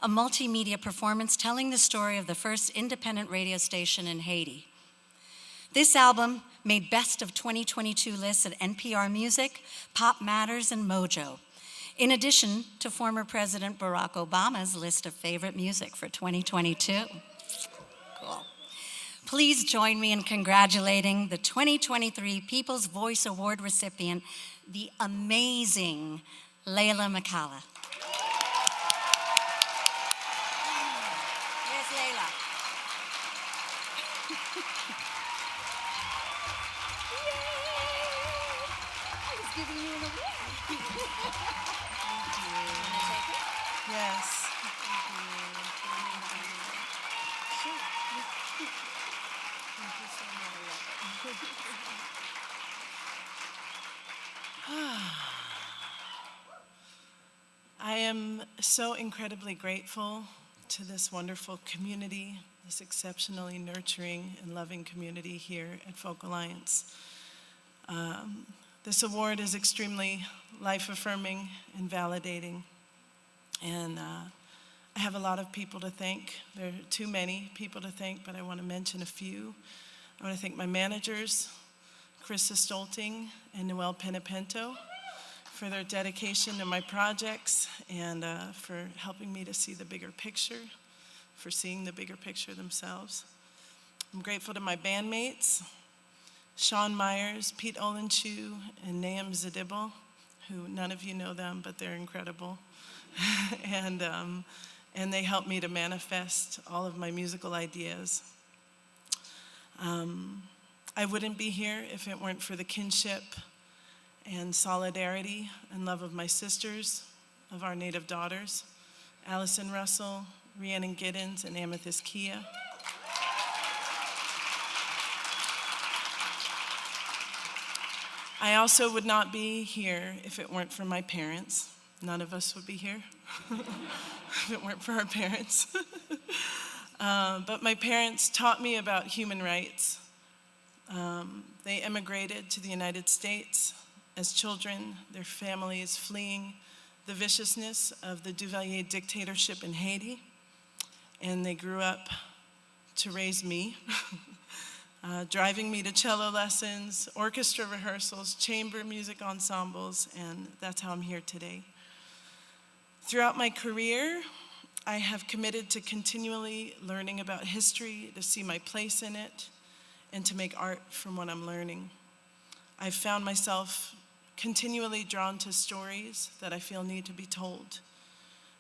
a multimedia performance telling the story of the first independent radio station in Haiti. This album made best of 2022 lists at NPR Music, Pop Matters, and Mojo, in addition to former President Barack Obama's list of favorite music for 2022. Cool. Please join me in congratulating the 2023 People's Voice Award recipient, the amazing Layla McCalla. Where's Layla? I was giving you an award. Yes. I am so incredibly grateful to this wonderful community, this exceptionally nurturing and loving community here at Folk Alliance. This award is extremely life-affirming and validating, and I have a lot of people to thank. There are too many people to thank, but I want to mention a few. I want to thank my managers, Krista Stolting and Noelle Penapento, for their dedication to my projects and for helping me to see the bigger picture, for seeing the bigger picture themselves. I'm grateful to my bandmates, Sean Myers, Pete Olenchu, and Nahum Zadibel, who none of you know them, but they're incredible. And they helped me to manifest all of my musical ideas. I wouldn't be here if it weren't for the kinship and solidarity and love of my sisters, of our native daughters, Allison Russell, Rhiannon Giddens, and Amethyst Kia. I also would not be here if it weren't for my parents. None of us would be here if it weren't for our parents. But my parents taught me about human rights. They immigrated to the United States as children, their families fleeing the viciousness of the Duvalier dictatorship in Haiti. And they grew up to raise me, driving me to cello lessons, orchestra rehearsals, chamber music ensembles, and that's how I'm here today. Throughout my career, I have committed to continually learning about history, to see my place in it, and to make art from what I'm learning. I've found myself continually drawn to stories that I feel need to be told,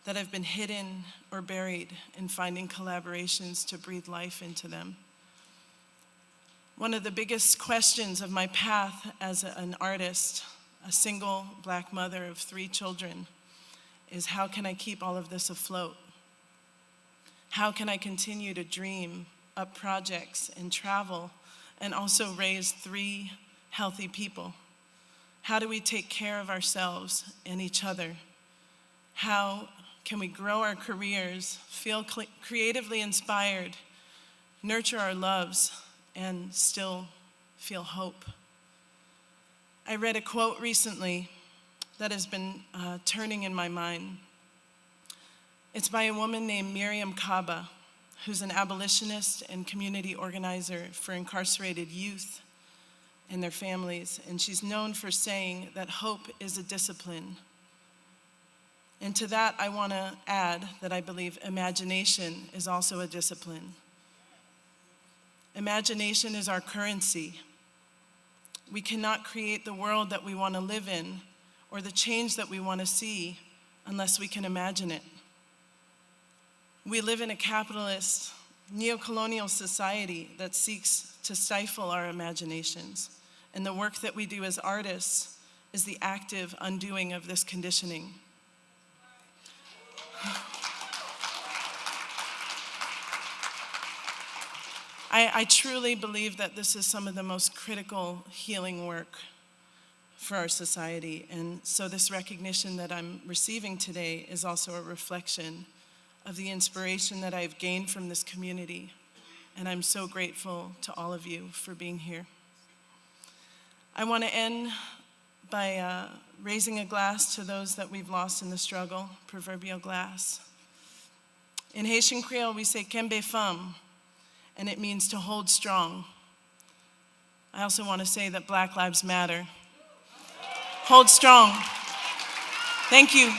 that have been hidden or buried, and finding collaborations to breathe life into them. One of the biggest questions of my path as an artist, a single Black mother of 3 children, is how can I keep all of this afloat? How can I continue to dream up projects and travel and also raise 3 healthy people? How do we take care of ourselves and each other? How can we grow our careers, feel creatively inspired, nurture our loves, and still feel hope? I read a quote recently that has been turning in my mind. It's by a woman named Miriam Kaba, who's an abolitionist and community organizer for incarcerated youth and their families, and she's known for saying that hope is a discipline. And to that, I want to add that I believe imagination is also a discipline. Imagination is our currency. We cannot create the world that we want to live in or the change that we want to see unless we can imagine it. We live in a capitalist, neo-colonial society that seeks to stifle our imaginations, and the work that we do as artists is the active undoing of this conditioning. I truly believe that this is some of the most critical healing work for our society. And so this recognition that I'm receiving today is also a reflection of the inspiration that I've gained from this community. And I'm so grateful to all of you for being here. I want to end by raising a glass to those that we've lost in the struggle, proverbial glass. In Haitian Creole, we say kembe femme, and it means to hold strong. I also want to say that Black Lives Matter. Hold strong. Thank you.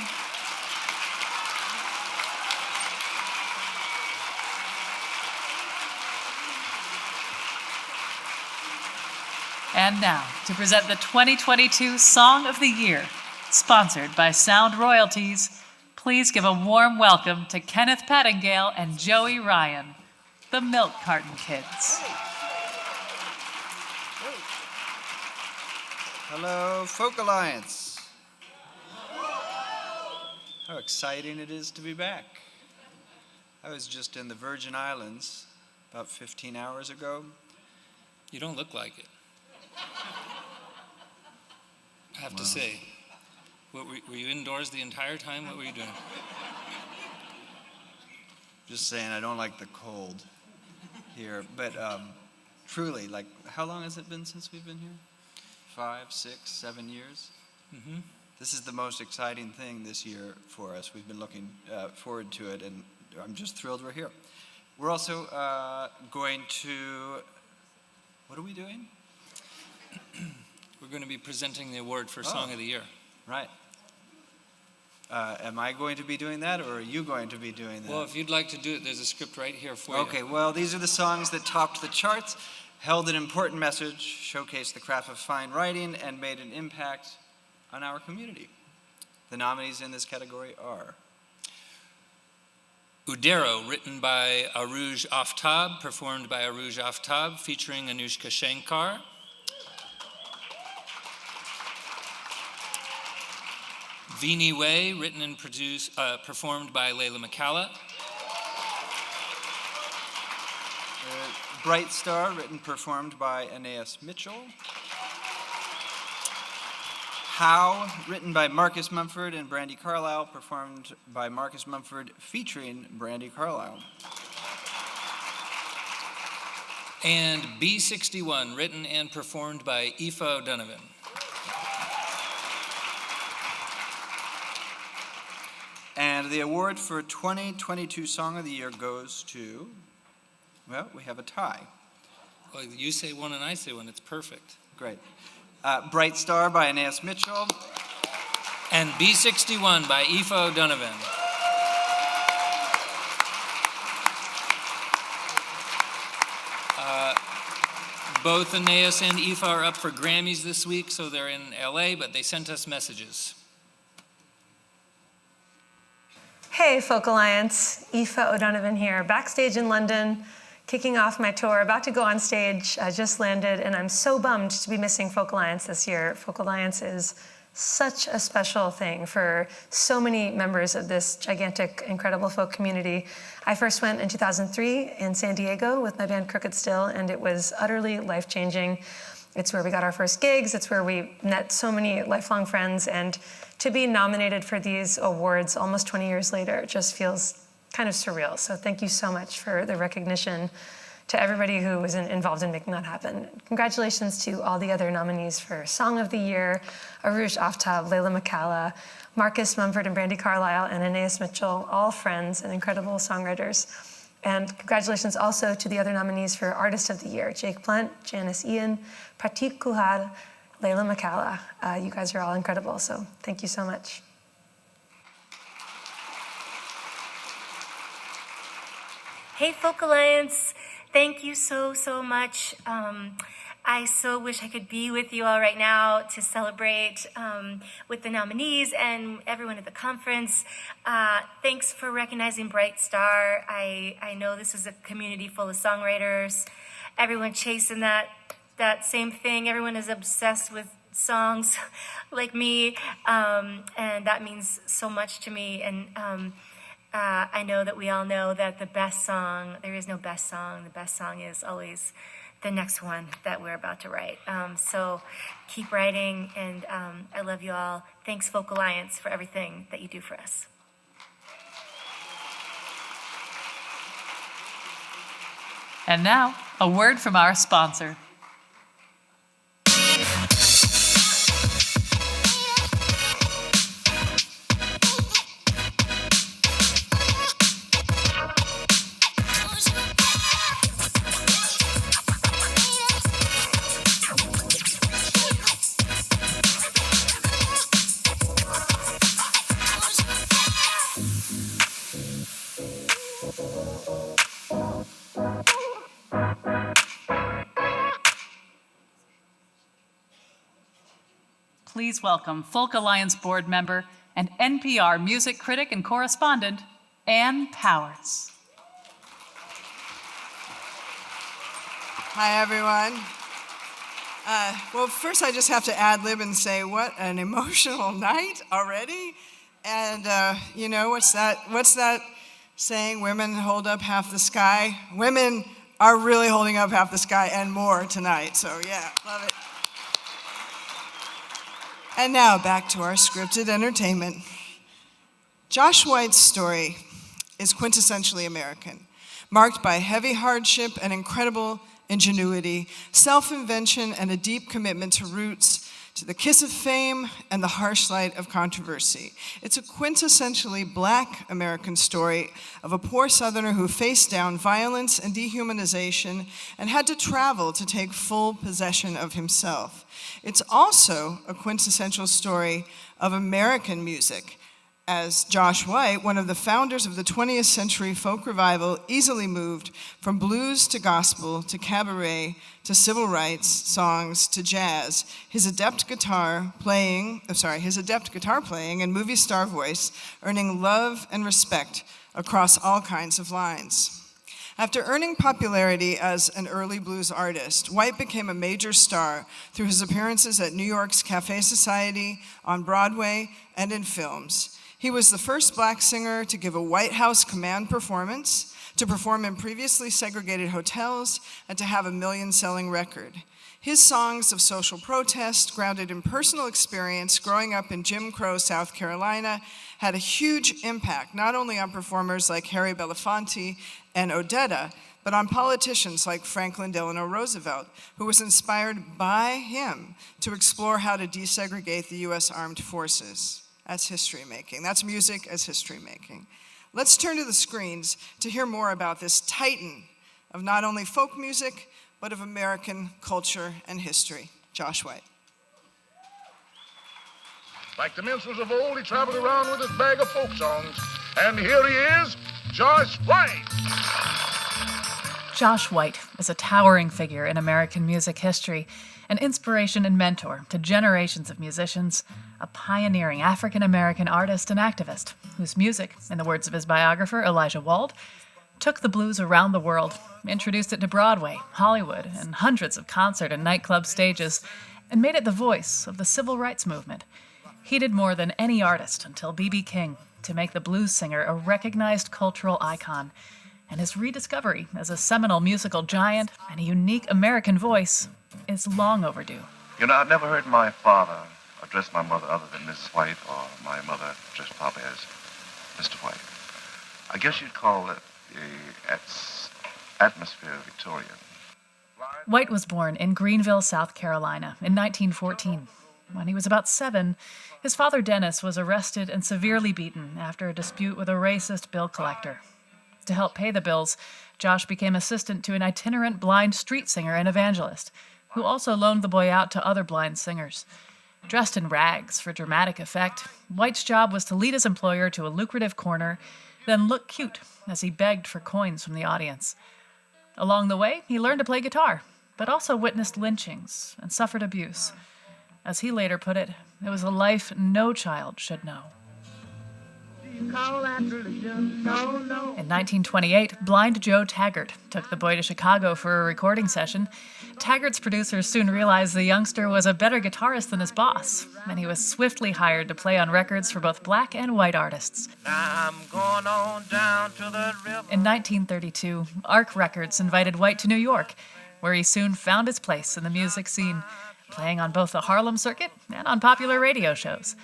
And now, to present the 2022 Song of the Year, sponsored by Sound Royalties, please give a warm welcome to Kenneth Pettingale and Joey Ryan, the Milk Carton Kids. Hello, Folk Alliance. How exciting it is to be back. I was just in the Virgin Islands about 15 hours ago. You don't look like it. I have to say, were you indoors the entire time? What were you doing? Just saying, I don't like the cold here. But truly, like, how long has it been since we've been here? 5, 6, 7 years? Mm-hmm. This is the most exciting thing this year for us. We've been looking forward to it, and I'm just thrilled we're here. We're also going to, what are we doing? We're going to be presenting the award for Song of the Year. Right. Am I going to be doing that, or are you going to be doing that? Well, if you'd like to do it, there's a script right here for you. Okay, well, these are the songs that topped the charts, held an important message, showcased the craft of fine writing, and made an impact on our community. The nominees in this category are Udero, written by Aruj Aftab, performed by Aruj Aftab, featuring Anushka Shankar. Vini Way, written and performed by Layla McCalla. Bright Star, written and performed by Aeneas Mitchell. How, written by Marcus Mumford and Brandy Carlisle, performed by Marcus Mumford, featuring Brandy Carlisle. And B61, written and performed by Aoife O'Donovan. And the award for 2022 Song of the Year goes to, well, we have a tie. Well, you say one and I say one. It's perfect. Great. Bright Star by Aeneas Mitchell. And B61 by Aoife O'Donovan. Both Aeneas and Aoife are up for Grammys this week, so they're in LA, but they sent us messages. Hey, Folk Alliance, Aoife O'Donovan here, backstage in London, kicking off my tour, about to go on stage. I just landed, and I'm so bummed to be missing Folk Alliance this year. Folk Alliance is such a special thing for so many members of this gigantic, incredible folk community. I first went in 2003 in San Diego with my band Crooked Still, and it was utterly life-changing. It's where we got our first gigs. It's where we met so many lifelong friends, and to be nominated for these awards almost 20 years later just feels kind of surreal. So thank you so much for the recognition to everybody who was involved in making that happen. Congratulations to all the other nominees for Song of the Year, Aruj Aftab, Layla McCalla, Marcus Mumford and Brandy Carlisle, and Aeneas Mitchell, all friends and incredible songwriters. And congratulations also to the other nominees for Artist of the Year, Jake Blunt, Janice Ian, Pratik Kuhal, Layla McCalla. You guys are all incredible, so thank you so much. Hey, Folk Alliance. Thank you so much. I so wish I could be with you all right now to celebrate with the nominees and everyone at the conference. Thanks for recognizing Bright Star. I know this is a community full of songwriters. Everyone chasing that same thing. Everyone is obsessed with songs like me, and that means so much to me. And I know that we all know that the best song, there is no best song. The best song is always the next one that we're about to write. So keep writing, and I love you all. Thanks, Folk Alliance, for everything that you do for us. And now, a word from our sponsor. Please welcome Folk Alliance board member and NPR music critic and correspondent, Ann Powers. Hi, everyone. Well, first I just have to ad-lib and say, what an emotional night already. And you know, what's that saying, women hold up half the sky? Women are really holding up half the sky and more tonight, so yeah, love it. And now back to our scripted entertainment. Josh White's story is quintessentially American, marked by heavy hardship and incredible ingenuity, self-invention, and a deep commitment to roots, to the kiss of fame and the harsh light of controversy. It's a quintessentially Black American story of a poor Southerner who faced down violence and dehumanization and had to travel to take full possession of himself. It's also a quintessential story of American music, as Josh White, one of the founders of the 20th century folk revival, easily moved from blues to gospel to cabaret to civil rights songs to jazz. His adept guitar playing and movie star voice earning love and respect across all kinds of lines. After earning popularity as an early blues artist, White became a major star through his appearances at New York's Cafe Society, on Broadway, and in films. He was the first Black singer to give a White House command performance, to perform in previously segregated hotels, and to have a million-selling record. His songs of social protest, grounded in personal experience growing up in Jim Crow, South Carolina, had a huge impact not only on performers like Harry Belafonte and Odetta, but on politicians like Franklin Delano Roosevelt, who was inspired by him to explore how to desegregate the US Armed Forces. That's history making. That's music as history making. Let's turn to the screens to hear more about this titan of not only folk music, but of American culture and history. Josh White. Like the minstrels of old, he traveled around with his bag of folk songs. And here he is, Josh White. Josh White is a towering figure in American music history, an inspiration and mentor to generations of musicians, a pioneering African-American artist and activist whose music, in the words of his biographer, Elijah Wald, took the blues around the world, introduced it to Broadway, Hollywood, and hundreds of concert and nightclub stages, and made it the voice of the civil rights movement. He did more than any artist until B.B. King to make the blues singer a recognized cultural icon, and his rediscovery as a seminal musical giant and a unique American voice is long overdue. You know, I've never heard my father address my mother other than Mrs. White, or my mother address Papa as Mr. White. I guess you'd call it the atmosphere Victorian. White was born in Greenville, South Carolina in 1914. When he was about 7, his father Dennis was arrested and severely beaten after a dispute with a racist bill collector. To help pay the bills, Josh became assistant to an itinerant blind street singer and evangelist, who also loaned the boy out to other blind singers. Dressed in rags for dramatic effect, White's job was to lead his employer to a lucrative corner, then look cute as he begged for coins from the audience. Along the way, he learned to play guitar, but also witnessed lynchings and suffered abuse. As he later put it was a life no child should know. call that religion. No, no. In 1928, blind Joe Taggart took the boy to Chicago for a recording session. Taggart's producers soon realized the youngster was a better guitarist than his boss, and he was swiftly hired to play on records for both black and white artists. Now I'm going on down to the river. In 1932, Arc Records invited White to New York, where he soon found his place in the music scene, playing on both the Harlem circuit and on popular radio shows.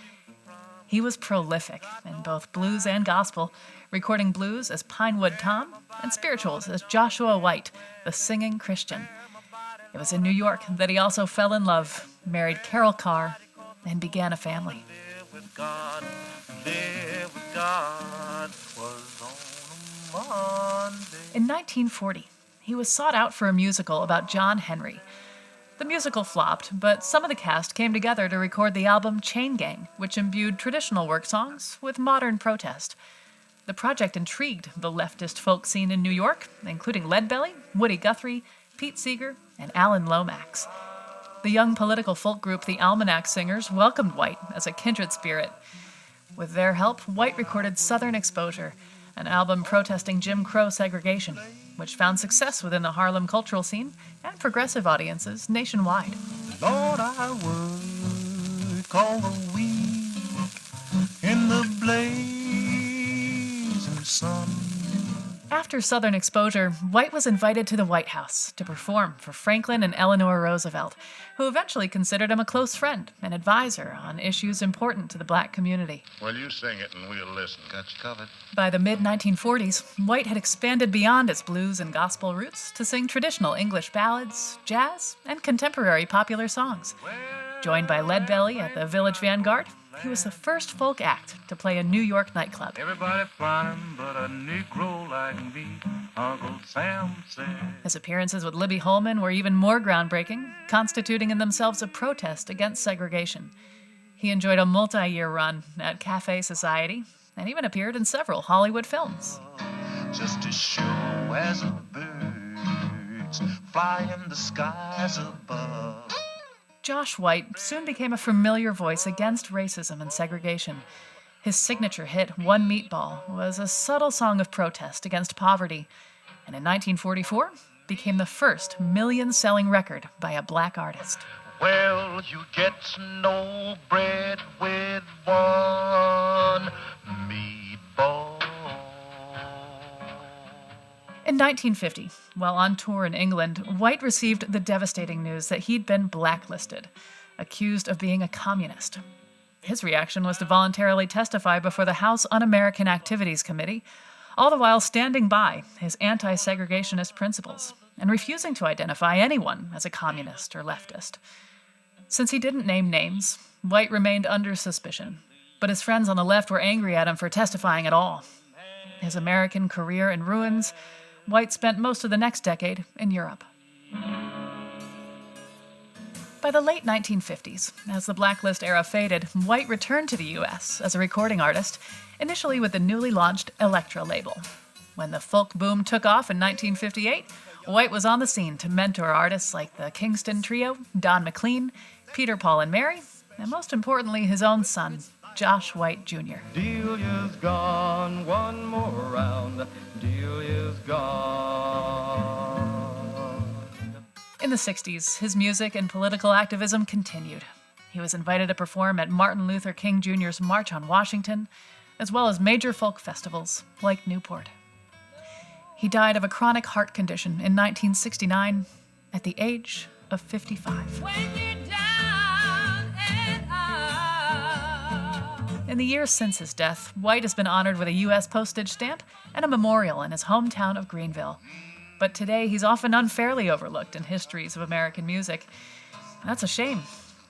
He was prolific in both blues and gospel, recording blues as Pinewood Tom and spirituals as Joshua White, the singing Christian. It was in New York that he also fell in love, married Carol Carr, and began a family. Live with God was on a Monday. In 1940, he was sought out for a musical about John Henry. The musical flopped, but some of the cast came together to record the album Chain Gang, which imbued traditional work songs with modern protest. The project intrigued the leftist folk scene in New York, including Leadbelly, Woody Guthrie, Pete Seeger, and Alan Lomax. The young political folk group the Almanac Singers welcomed White as a kindred spirit. With their help, White recorded Southern Exposure, an album protesting Jim Crow segregation, which found success within the Harlem cultural scene and progressive audiences nationwide. Lord, I would call the week in the blazing sun. After Southern Exposure, White was invited to the White House to perform for Franklin and Eleanor Roosevelt, who eventually considered him a close friend and advisor on issues important to the black community. Well, you sing it and we'll listen. Got you covered. By the mid-1940s, White had expanded beyond its blues and gospel roots to sing traditional English ballads, jazz, and contemporary popular songs. Joined by Leadbelly at the Village Vanguard, he was the first folk act to play a New York nightclub. Everybody flying but a Negro like me, Uncle Sam said. His appearances with Libby Holman were even more groundbreaking, constituting in themselves a protest against segregation. He enjoyed a multi-year run at Cafe Society and even appeared in several Hollywood films. Just as sure as the birds fly in the skies above. Josh White soon became a familiar voice against racism and segregation. His signature hit, One Meatball, was a subtle song of protest against poverty, and in 1944 became the first million-selling record by a black artist. Well, you get no bread with one meatball. In 1950, while on tour in England, White received the devastating news that he'd been blacklisted, accused of being a communist. His reaction was to voluntarily testify before the House Un-American Activities Committee, all the while standing by his anti-segregationist principles and refusing to identify anyone as a communist or leftist. Since he didn't name names, White remained under suspicion, but his friends on the left were angry at him for testifying at all. His American career in ruins, White spent most of the next decade in Europe. By the late 1950s, as the blacklist era faded, White returned to the U.S. as a recording artist, initially with the newly launched Elektra label. When the folk boom took off in 1958, White was on the scene to mentor artists like the Kingston Trio, Don McLean, Peter, Paul, and Mary, and most importantly, his own son, Josh White Jr. Delia's gone, one more round, Delia's gone. In the 60s, his music and political activism continued. He was invited to perform at Martin Luther King Jr.'s March on Washington, as well as major folk festivals like Newport. He died of a chronic heart condition in 1969 at the age of 55. In the years since his death, White has been honored with a U.S. postage stamp and a memorial in his hometown of Greenville. But today, he's often unfairly overlooked in histories of American music. That's a shame,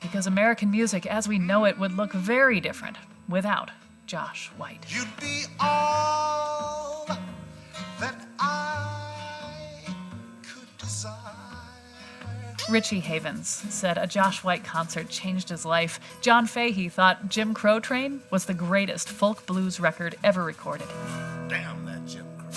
because American music as we know it would look very different without Josh White. You'd be all that I could desire. Richie Havens said a Josh White concert changed his life. John Fahey thought Jim Crow Train was the greatest folk blues record ever recorded. Damn that Jim Crow.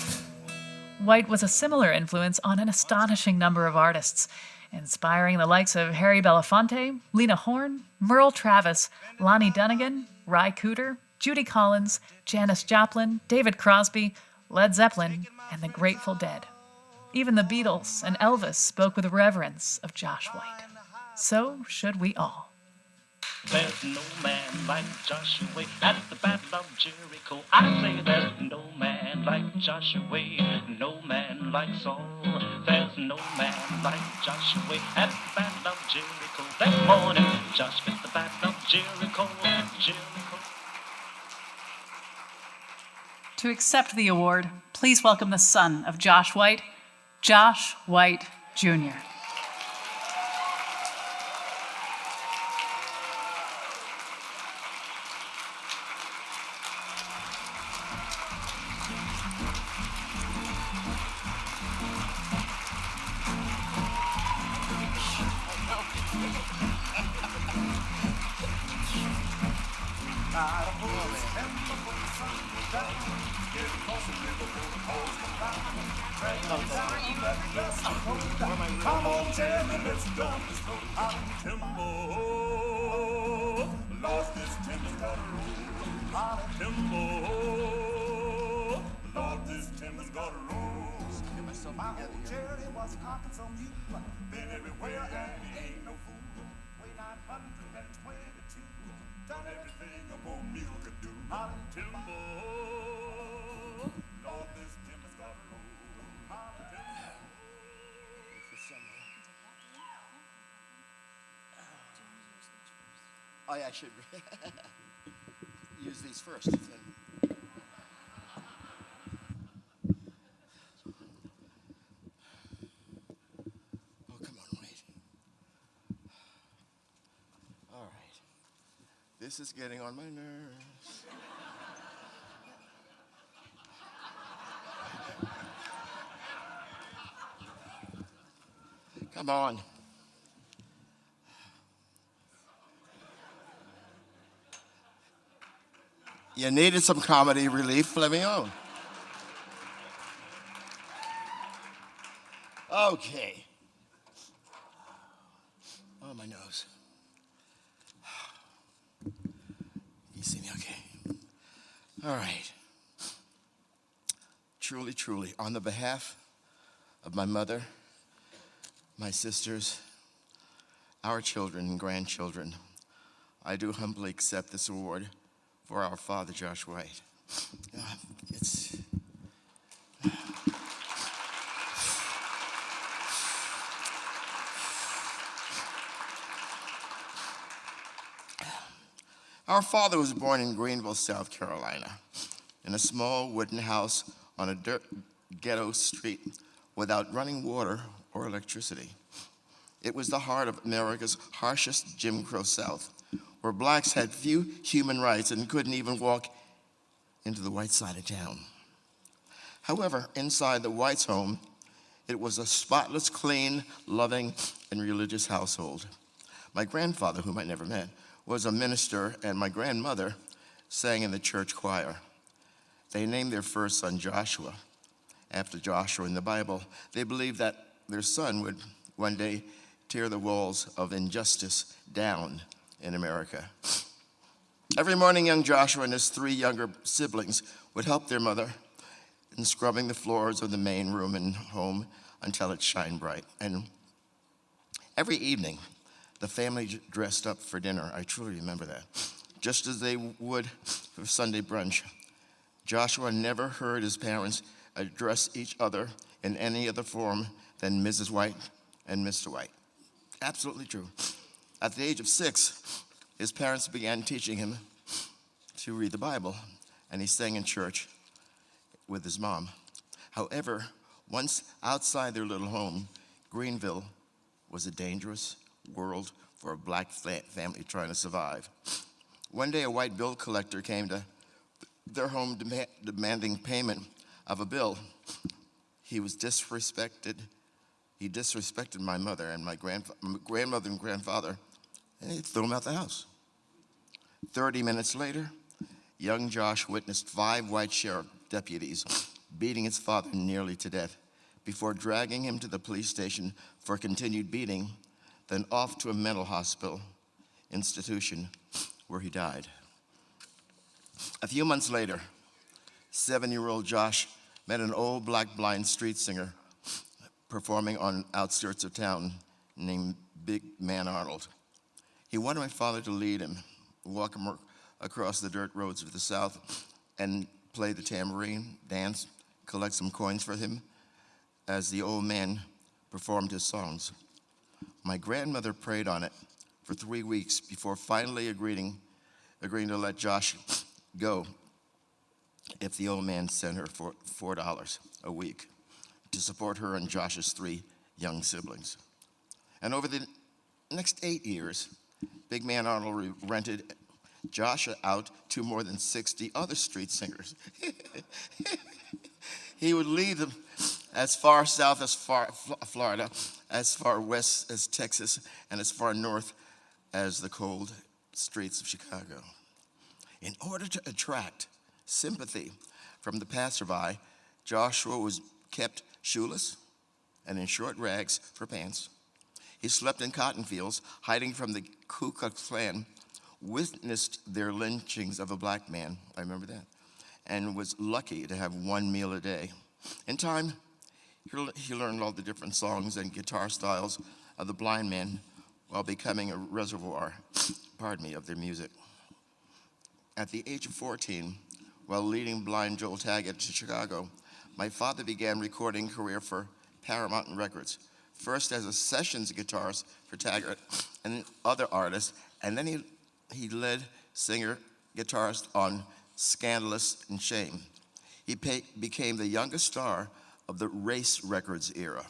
White was a similar influence on an astonishing number of artists, inspiring the likes of Harry Belafonte, Lena Horne, Merle Travis, Lonnie Donegan, Ry Cooder, Judy Collins, Janis Joplin, David Crosby, Led Zeppelin, and the Grateful Dead. Even the Beatles and Elvis spoke with reverence of Josh White. So should we all. There's no man like Joshua at the Battle of Jericho. I say there's no man like Joshua, no man like Saul. There's no man like Joshua at the Battle of Jericho. That morning, Josh at the Battle of Jericho, Jericho. To accept the award, please welcome the son of Josh White, Josh White Jr. Come on, tell me, let's go. I'm Timbo. Lost this Timber's got a roll. I'm Timbo. Lord, this Timber's got a roll. My old Jerry was knocking some you. Been everywhere and he ain't no fool. Way 922. Done everything a poor mule could do. I'm Timbo. Lord, this Timber's got a roll. I'm Timbo. Oh, yeah, I should use these first. Oh, come on, wait. All right. This is getting on my nerves. Come on. You needed some comedy relief, let me know. Okay. Oh, my nose. You see me okay? All right. Truly, truly, on the behalf of my mother, my sisters, our children and grandchildren, I do humbly accept this award for our father, Josh White. It's... Our father was born in Greenville, South Carolina, in a small wooden house on a dirt ghetto street without running water or electricity. It was the heart of America's harshest Jim Crow South, where blacks had few human rights and couldn't even walk into the white side of town. However, inside the whites' home, it was a spotless, clean, loving, and religious household. My grandfather, whom I never met, was a minister, and my grandmother sang in the church choir. They named their first son Joshua, after Joshua in the Bible. They believed that their son would one day tear the walls of injustice down in America. Every morning, young Joshua and his three younger siblings would help their mother in scrubbing the floors of the main room and home until it shined bright. And every evening, the family dressed up for dinner. I truly remember that. Just as they would for Sunday brunch. Joshua never heard his parents address each other in any other form than Mrs. White and Mr. White. Absolutely true. At the age of 6, his parents began teaching him to read the Bible, and he sang in church with his mom. However, once outside their little home, Greenville was a dangerous world for a black family trying to survive. One day, a white bill collector came to their home demanding payment of a bill. He disrespected my mother and my grandmother and grandfather, and he threw him out the house. 30 minutes later, young Josh witnessed 5 white sheriff deputies beating his father nearly to death before dragging him to the police station for continued beating, then off to a mental hospital institution where he died. A few months later, 7-year-old Josh met an old black blind street singer performing on outskirts of town named Big Man Arnold. He wanted my father to lead him, walk him across the dirt roads of the South, and play the tambourine, dance, collect some coins for him as the old man performed his songs. My grandmother prayed on it for 3 weeks before finally agreeing to let Josh go if the old man sent her $4 a week to support her and Josh's 3 young siblings. And over the next 8 years, Big Man Arnold rented Josh out to more than 60 other street singers. He would lead them as far south as Florida, as far west as Texas, and as far north as the cold streets of Chicago. In order to attract sympathy from the passerby, Joshua was kept shoeless and in short rags for pants. He slept in cotton fields, hiding from the Ku Klux Klan, witnessed their lynchings of a black man, I remember that, and was lucky to have 1 meal a day. In time, he learned all the different songs and guitar styles of the blind man while becoming a reservoir, of their music. At the age of 14, while leading blind Joel Taggart to Chicago, my father began recording career for Paramount Records, first as a sessions guitarist for Taggart and other artists, and then he led singer-guitarist on Scandalous and Shame. He became the youngest star of the Race Records era,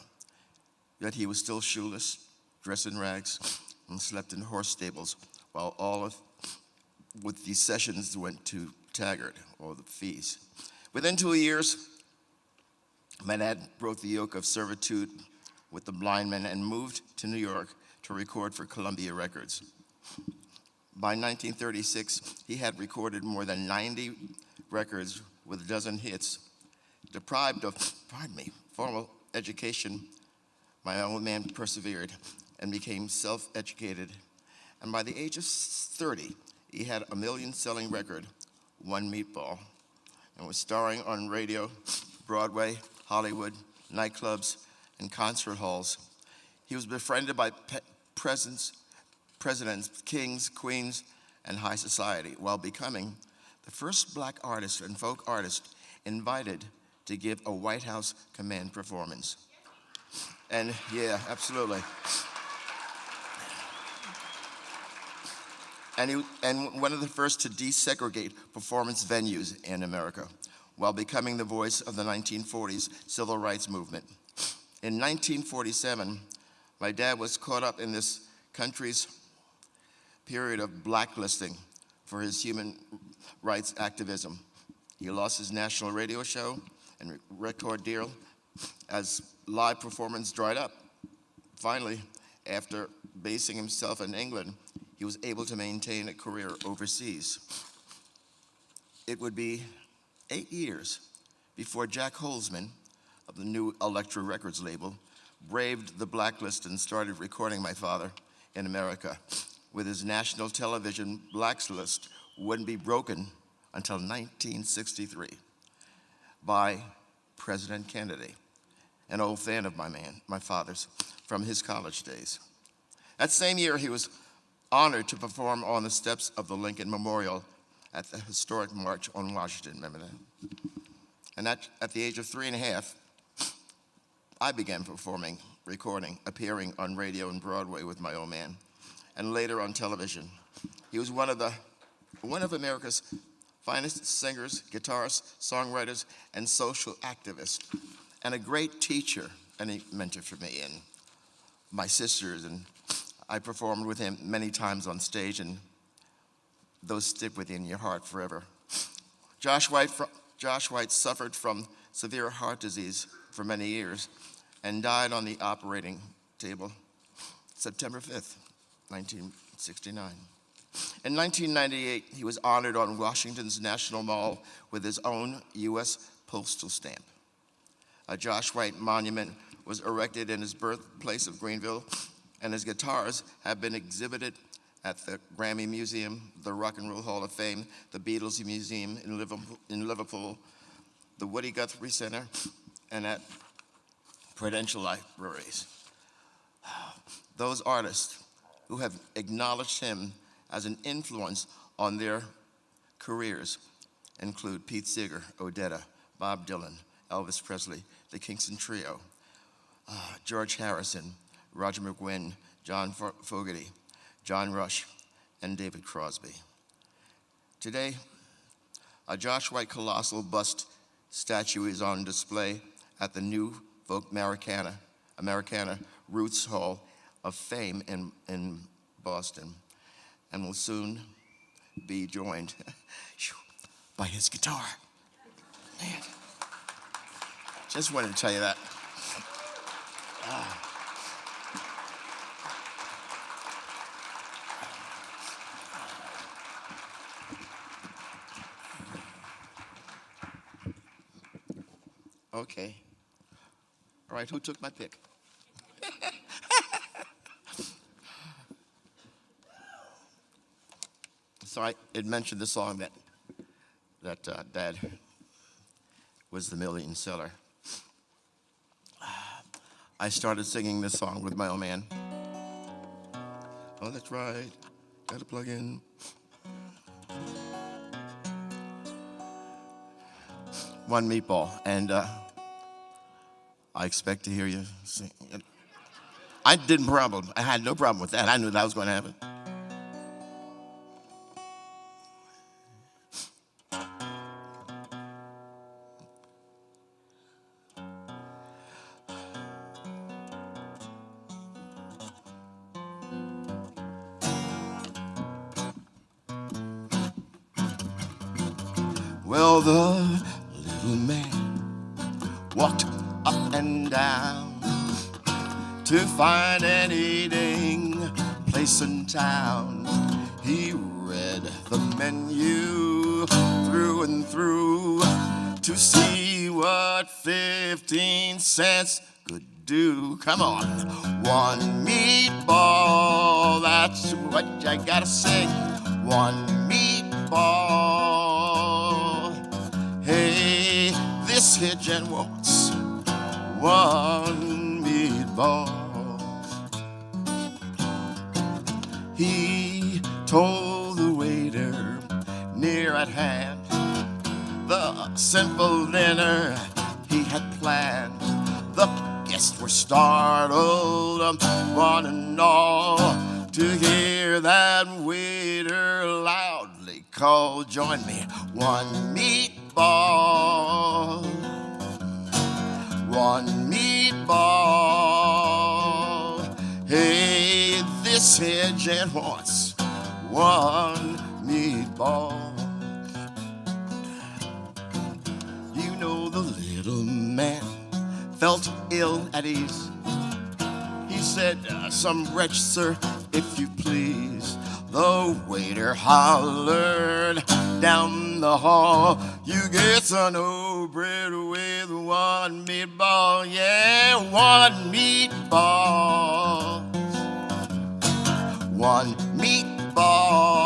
yet he was still shoeless, dressed in rags, and slept in horse stables, while with these sessions went to Taggart, or the fees. Within 2 years, my dad broke the yoke of servitude with the blind men and moved to New York to record for Columbia Records. By 1936, he had recorded more than 90 records with a dozen hits. Deprived of, formal education, my old man persevered and became self-educated. And by the age of 30, he had a million-selling record, One Meatball, and was starring on radio, Broadway, Hollywood, nightclubs, and concert halls. He was befriended by presidents, kings, queens, and high society, while becoming the first black artist and folk artist invited to give a White House command performance. And yeah, absolutely. And one of the first to desegregate performance venues in America, while becoming the voice of the 1940s civil rights movement. In 1947, my dad was caught up in this country's period of blacklisting for his human rights activism. He lost his national radio show and record deal as live performance dried up. Finally, after basing himself in England, he was able to maintain a career overseas. It would be 8 years before Jack Holzman of the new Elektra Records label braved the blacklist and started recording my father in America. With his national television blacklist wouldn't be broken until 1963 by President Kennedy, an old fan of my father's, from his college days. That same year, he was honored to perform on the steps of the Lincoln Memorial at the historic March on Washington, remember that? And at the age of 3.5, I began performing, recording, appearing on radio and Broadway with my old man, and later on television. He was one of America's finest singers, guitarists, songwriters, and social activists, and a great teacher and a mentor for me and my sisters, and I performed with him many times on stage, and those stick within your heart forever. Josh White suffered from severe heart disease for many years and died on the operating table September 5th, 1969. In 1998, he was honored on Washington's National Mall with his own U.S. postal stamp. A Josh White monument was erected in his birthplace of Greenville, and his guitars have been exhibited at the Grammy Museum, the Rock and Roll Hall of Fame, the Beatles Museum in Liverpool, the Woody Guthrie Center, and at Prudential Libraries. Those artists who have acknowledged him as an influence on their careers include Pete Seeger, Odetta, Bob Dylan, Elvis Presley, the Kingston Trio, George Harrison, Roger McGuinn, John Fogerty, John Rush, and David Crosby. Today, a Josh White colossal bust statue is on display at the new Folk Americana Roots Hall of Fame in Boston, and will soon be joined by his guitar. Man, just wanted to tell you that. Okay. All right, who took my pick? So I had mentioned the song that Dad was the million seller. I started singing this song with my old man. Oh, that's right. Gotta plug in. One meatball, and I expect to hear you sing. I had no problem with that. I knew that was going to happen. Well, the little man walked up and down to find an eating place in town. He read the menu through and through to see what 15 cents could do. Come on, one meatball, that's what I gotta sing. One meatball. Hey, this here gent wants one meatball. He told the waiter near at hand the simple dinner he had planned. The guests were startled, one and all, to hear that waiter loudly call, join me, one meatball, one meatball. Hey, this here gent wants one meatball. You know the little man felt ill at ease. He said, some wretch, sir, if you please. The waiter hollered down the hall, you get some old bread with one meatball. Yeah, one meatball. One meatball.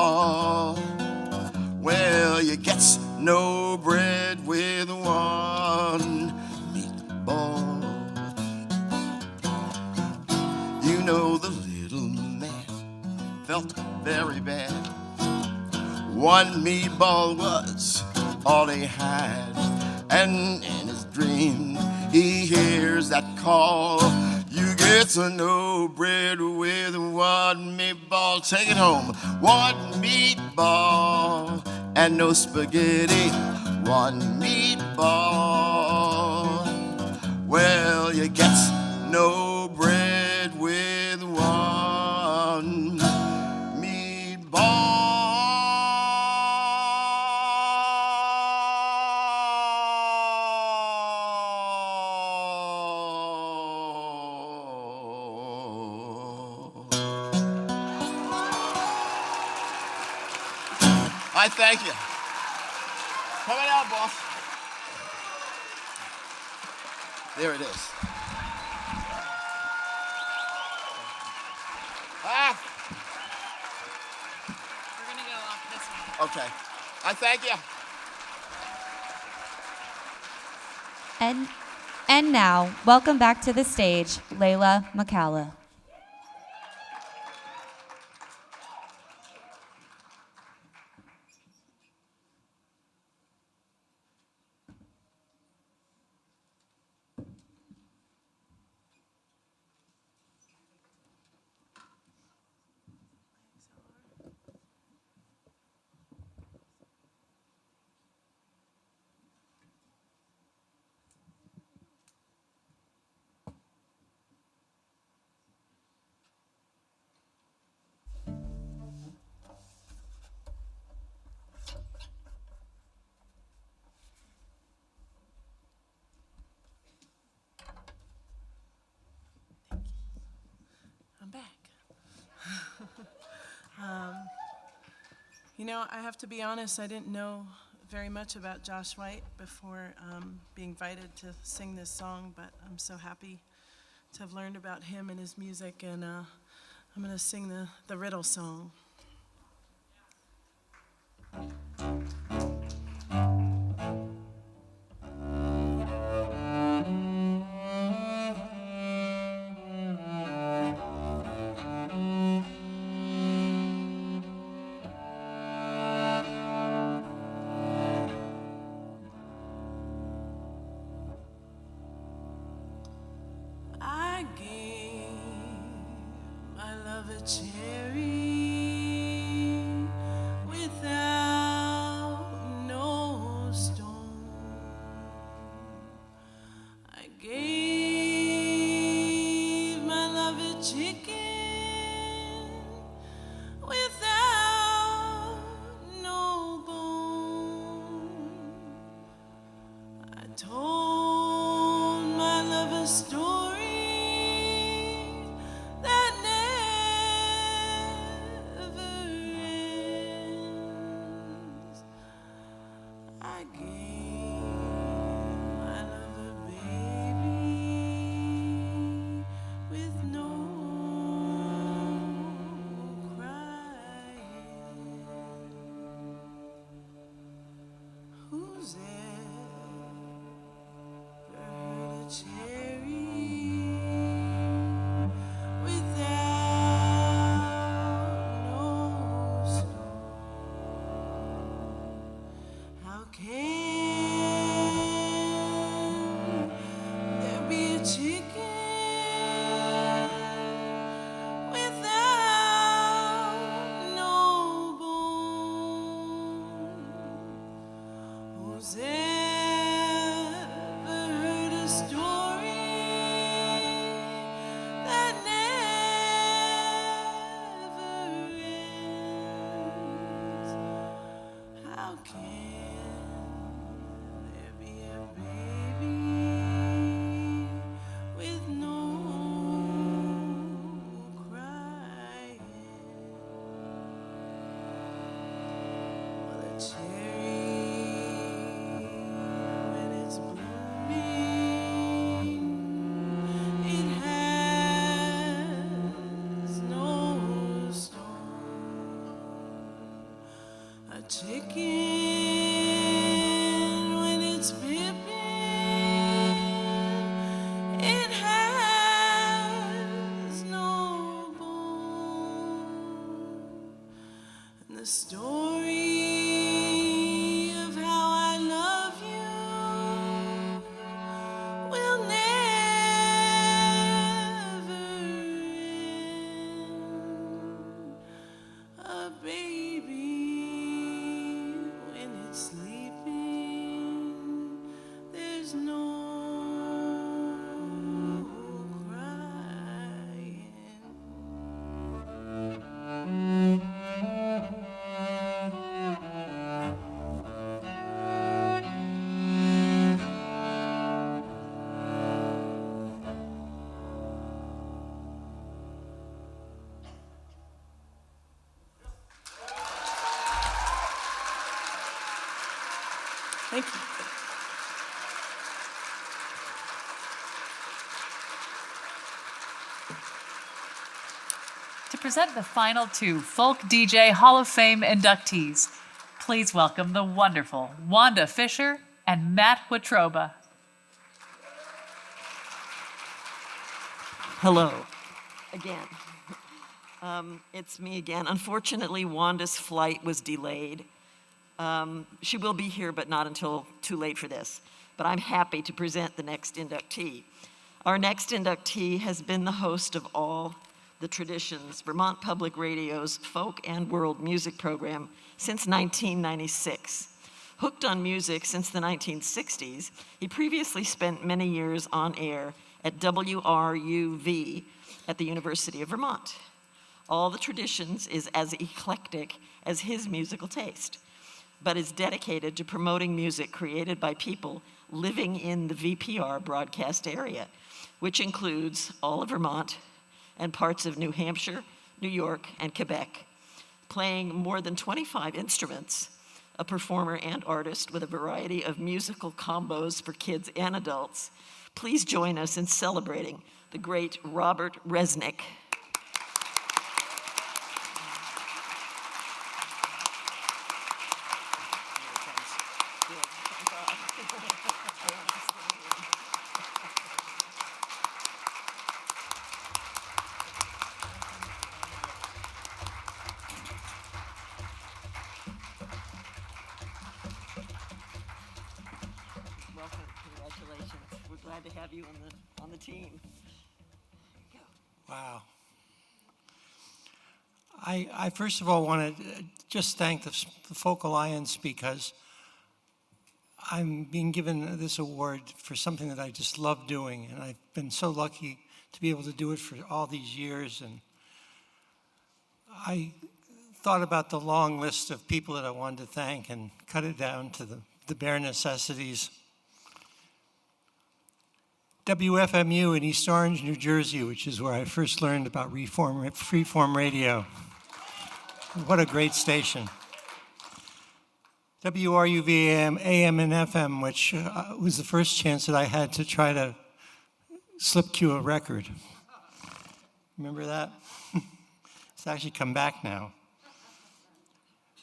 Well, you get no bread with one meatball. You know the little man felt very bad. One meatball was all he had, and in his dream he hears that call, you get no bread with one meatball. Take it home. One meatball and no spaghetti. One meatball. Well, you get no bread with one meatball. I thank you. Coming out, boss. There it is. Okay. I thank you. And now, welcome back to the stage, Layla McCalla. I'm back. You know, I have to be honest, I didn't know very much about Josh White before being invited to sing this song, but I'm so happy to have learned about him and his music, and I'm going to sing the riddle song. I gave my love a cherry without no stone. I gave my love a chicken without no bone. I told my love a story that never ends. I gave my love a baby with no crying. Who's ever heard a cherry without no stone? How can there be a chicken without no bone? Who's ever heard a story that never ends? How can there be a baby with no crying? Well, a cherry, when it's blooming, it has no stone. A chicken, when it's pippin', it has no bone. And the story of how I love you will never end. A baby, when it's sleeping, there's no crying. Thank you. To present the final two Folk DJ Hall of Fame inductees, Please welcome the wonderful Wanda Fisher and Matt Watroba. Hello, again. It's me again. Unfortunately, Wanda's flight was delayed. She will be here, but not until too late for this. But I'm happy to present the next inductee. Our next inductee has been the host of all the traditions, Vermont Public Radio's folk and world music program since 1996. Hooked on music since the 1960s, he previously spent many years on air at WRUV at the University of Vermont. All the Traditions is as eclectic as his musical taste, but is dedicated to promoting music created by people living in the VPR broadcast area, which includes all of Vermont and parts of New Hampshire, New York, and Quebec, playing more than 25 instruments, a performer and artist with a variety of musical combos for kids and adults. Please join us in celebrating the great Robert Resnick. Welcome, congratulations. We're glad to have you on the team. Wow. I first of all want to just thank the Folk Alliance because I'm being given this award for something that I just love doing, and I've been so lucky to be able to do it for all these years. And I thought about the long list of people that I wanted to thank and cut it down to the bare necessities. WFMU in East Orange, New Jersey, which is where I first learned about freeform radio. What a great station. WRUV AM and FM, which was the first chance that I had to try to slip cue a record. Remember that? It's actually come back now.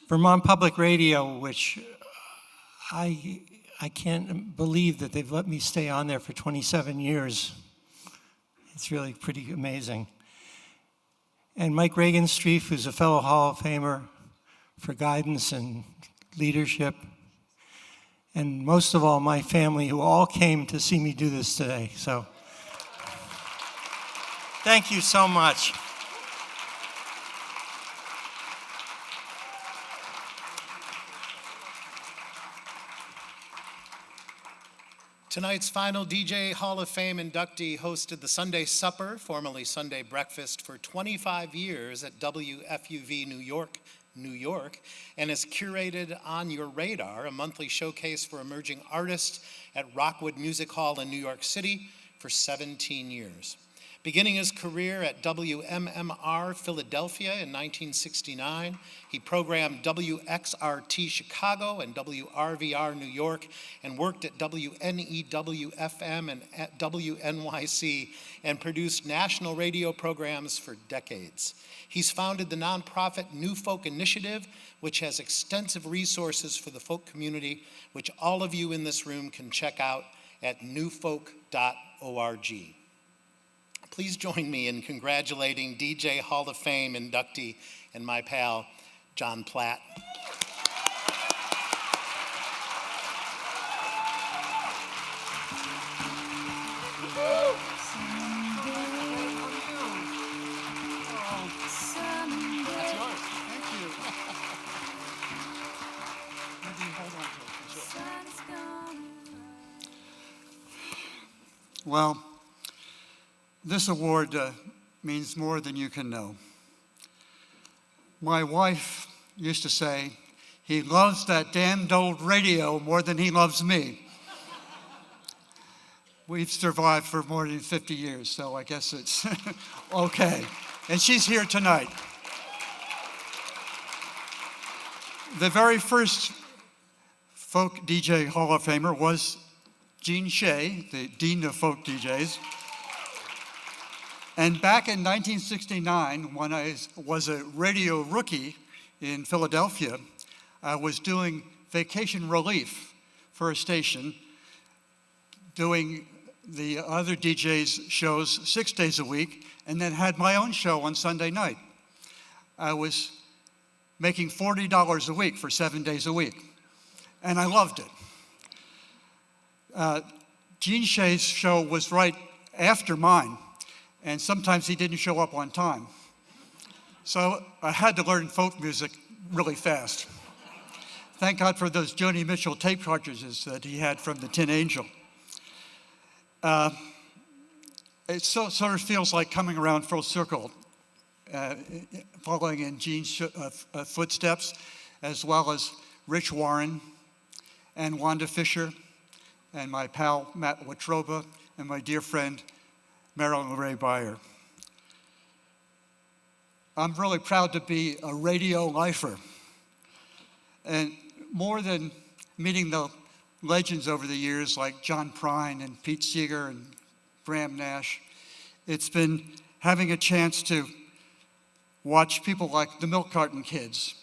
Vermont Public Radio, which I can't believe that they've let me stay on there for 27 years. It's really pretty amazing. And Mike Reagan-Streif, who's a fellow Hall of Famer, for guidance and leadership. And most of all, my family, who all came to see me do this today. So thank you so much. Tonight's final DJ Hall of Fame inductee hosted the Sunday Supper, formerly Sunday Breakfast, for 25 years at WFUV New York, and has curated On Your Radar, a monthly showcase for emerging artists at Rockwood Music Hall in New York City for 17 years. Beginning his career at WMMR Philadelphia in 1969, he programmed WXRT Chicago and WRVR New York and worked at WNEW-FM and at WNYC and produced national radio programs for decades. He's founded the nonprofit New Folk Initiative, which has extensive resources for the folk community, which all of you in this room can check out at newfolk.org. Please join me in congratulating DJ Hall of Fame inductee and my pal, John Platt. Well, this award means more than you can know. My wife used to say, he loves that damned old radio more than he loves me. We've survived for more than 50 years, so I guess it's okay. And she's here tonight. The very first Folk DJ Hall of Famer was Gene Shea, the Dean of Folk DJs. And back in 1969, when I was a radio rookie in Philadelphia, I was doing vacation relief for a station, doing the other DJ's shows 6 days a week, and then had my own show on Sunday night. I was making $40 a week for 7 days a week, and I loved it. Gene Shea's show was right after mine, and sometimes he didn't show up on time. So I had to learn folk music really fast. Thank God for those Joni Mitchell tape cartridges that he had from the Tin Angel. It sort of feels like coming around full circle, following in Gene's footsteps, as well as Rich Warren and Wanda Fisher and my pal Matt Watroba and my dear friend Marilyn Ray Beyer. I'm really proud to be a radio lifer. And more than meeting the legends over the years like John Prine and Pete Seeger and Graham Nash, it's been having a chance to watch people like the Milk Carton Kids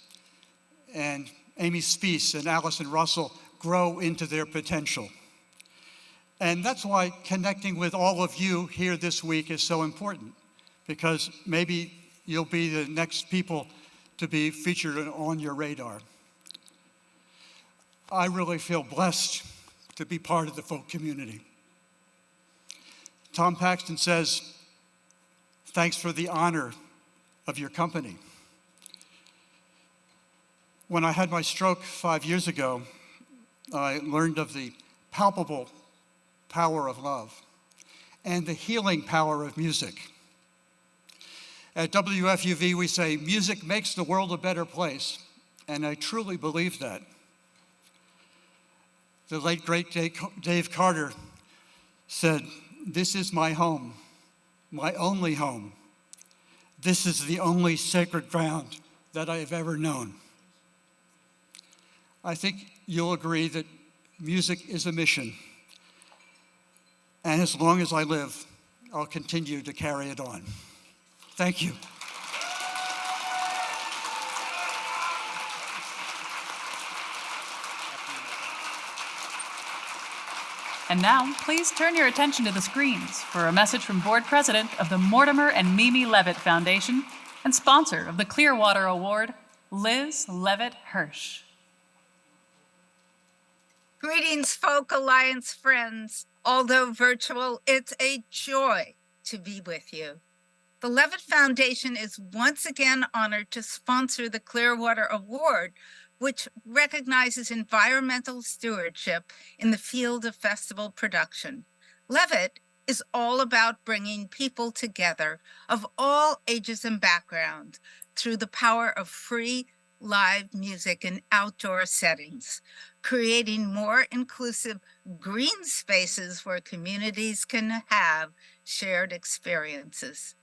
and Amy Speece and Allison Russell grow into their potential. And that's why connecting with all of you here this week is so important, because maybe you'll be the next people to be featured on your radar. I really feel blessed to be part of the folk community. Tom Paxton says, "Thanks for the honor of your company." When I had my stroke 5 years ago, I learned of the palpable power of love and the healing power of music. At WFUV, we say, music makes the world a better place, and I truly believe that. The late, great Dave Carter said, "This is my home, my only home. This is the only sacred ground that I have ever known." I think you'll agree that music is a mission. And as long as I live, I'll continue to carry it on. Thank you. And now, please turn your attention to the screens for a message from Board President of the Mortimer and Mimi Levitt Foundation and sponsor of the Clearwater Award, Liz Levitt Hirsch. Greetings, Folk Alliance friends. Although virtual, it's a joy to be with you. The Levitt Foundation is once again honored to sponsor the Clearwater Award, which recognizes environmental stewardship in the field of festival production. Levitt is all about bringing people together of all ages and backgrounds through the power of free live music in outdoor settings, creating more inclusive green spaces where communities can have shared experiences.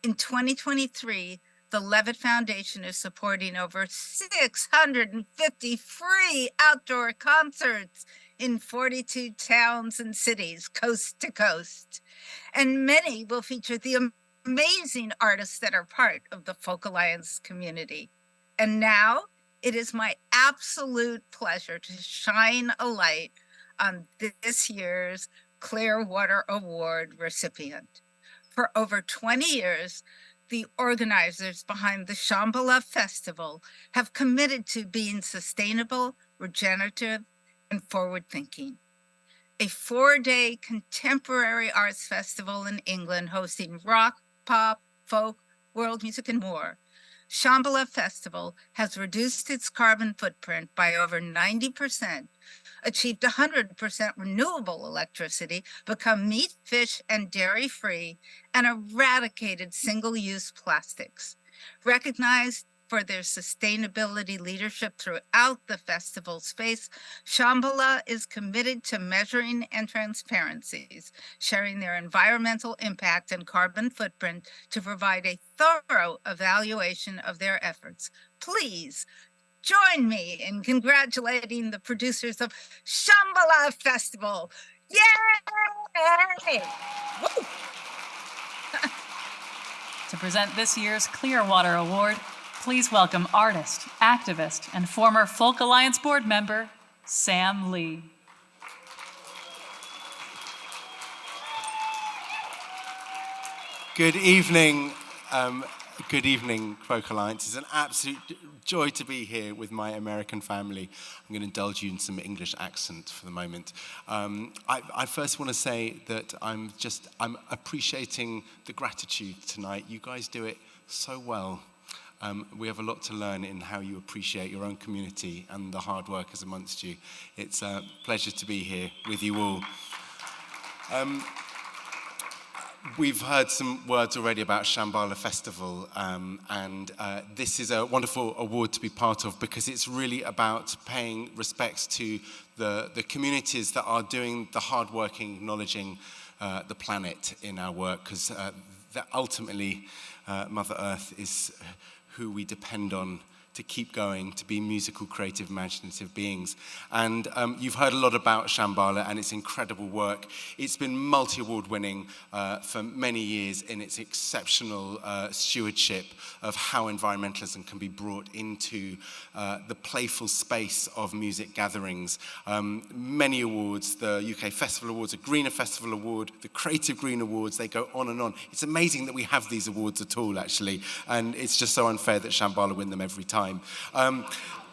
In 2023, the Levitt Foundation is supporting over 650 free outdoor concerts in 42 towns and cities, coast to coast. And many will feature the amazing artists that are part of the Folk Alliance community. And now, it is my absolute pleasure to shine a light on this year's Clearwater Award recipient. For over 20 years, the organizers behind the Shambhala Festival have committed to being sustainable, regenerative, and forward-thinking. A 4-day contemporary arts festival in England hosting rock, pop, folk, world music, and more. Shambhala Festival has reduced its carbon footprint by over 90%, achieved 100% renewable electricity, become meat, fish, and dairy-free, and eradicated single-use plastics. Recognized for their sustainability leadership throughout the festival space, Shambhala is committed to measuring and transparencies, sharing their environmental impact and carbon footprint to provide a thorough evaluation of their efforts. Please join me in congratulating the producers of Shambhala Festival. Yay! Woo! To present this year's Clearwater Award, please welcome artist, activist, and former Folk Alliance board member, Sam Lee. Good evening, Folk Alliance. It's an absolute joy to be here with my American family. I'm going to indulge you in some English accent for the moment. I first want to say that I'm appreciating the gratitude tonight. You guys do it so well. We have a lot to learn in how you appreciate your own community and the hard workers amongst you. It's a pleasure to be here with you all. We've heard some words already about Shambhala Festival, and this is a wonderful award to be part of because it's really about paying respects to the communities that are doing the hard working, acknowledging the planet in our work, because that ultimately Mother Earth is who we depend on to keep going, to be musical, creative, imaginative beings. And you've heard a lot about Shambhala and its incredible work. It's been multi-award winning for many years in its exceptional stewardship of how environmentalism can be brought into the playful space of music gatherings. Many awards, the UK Festival Awards, the Greener Festival Award, the Creative Green Awards, they go on and on. It's amazing that we have these awards at all, actually, and it's just so unfair that Shambhala win them every time.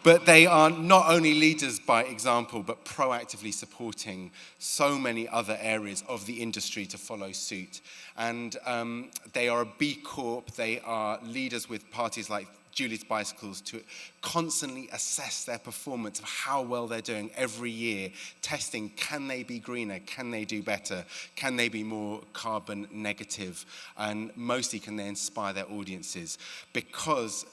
But they are not only leaders by example, but proactively supporting so many other areas of the industry to follow suit. And they are a B Corp, they are leaders with parties like Julie's Bicycles to constantly assess their performance of how well they're doing every year, testing, can they be greener, can they do better, can they be more carbon negative, and mostly can they inspire their audiences, because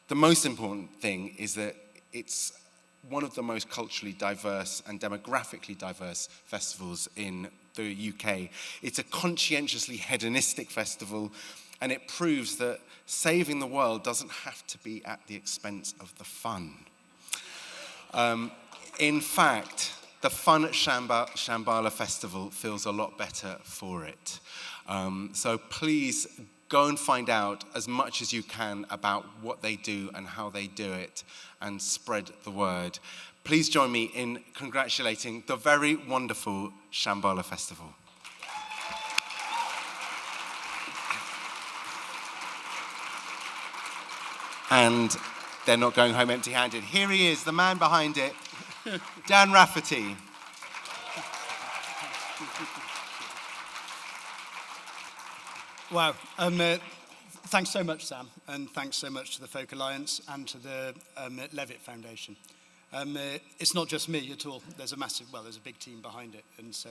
the most important thing is that it's one of the most culturally diverse and demographically diverse festivals in the UK. It's a conscientiously hedonistic festival, and it proves that saving the world doesn't have to be at the expense of the fun. In fact, the fun at Shambhala Festival feels a lot better for it. So please go and find out as much as you can about what they do and how they do it, and spread the word. Please join me in congratulating the very wonderful Shambhala Festival. And they're not going home empty-handed. Here he is, the man behind it, Dan Rafferty. Wow. Thanks so much, Sam, and thanks so much to the Folk Alliance and to the Levitt Foundation. It's not just me at all. There's a big team behind it, and so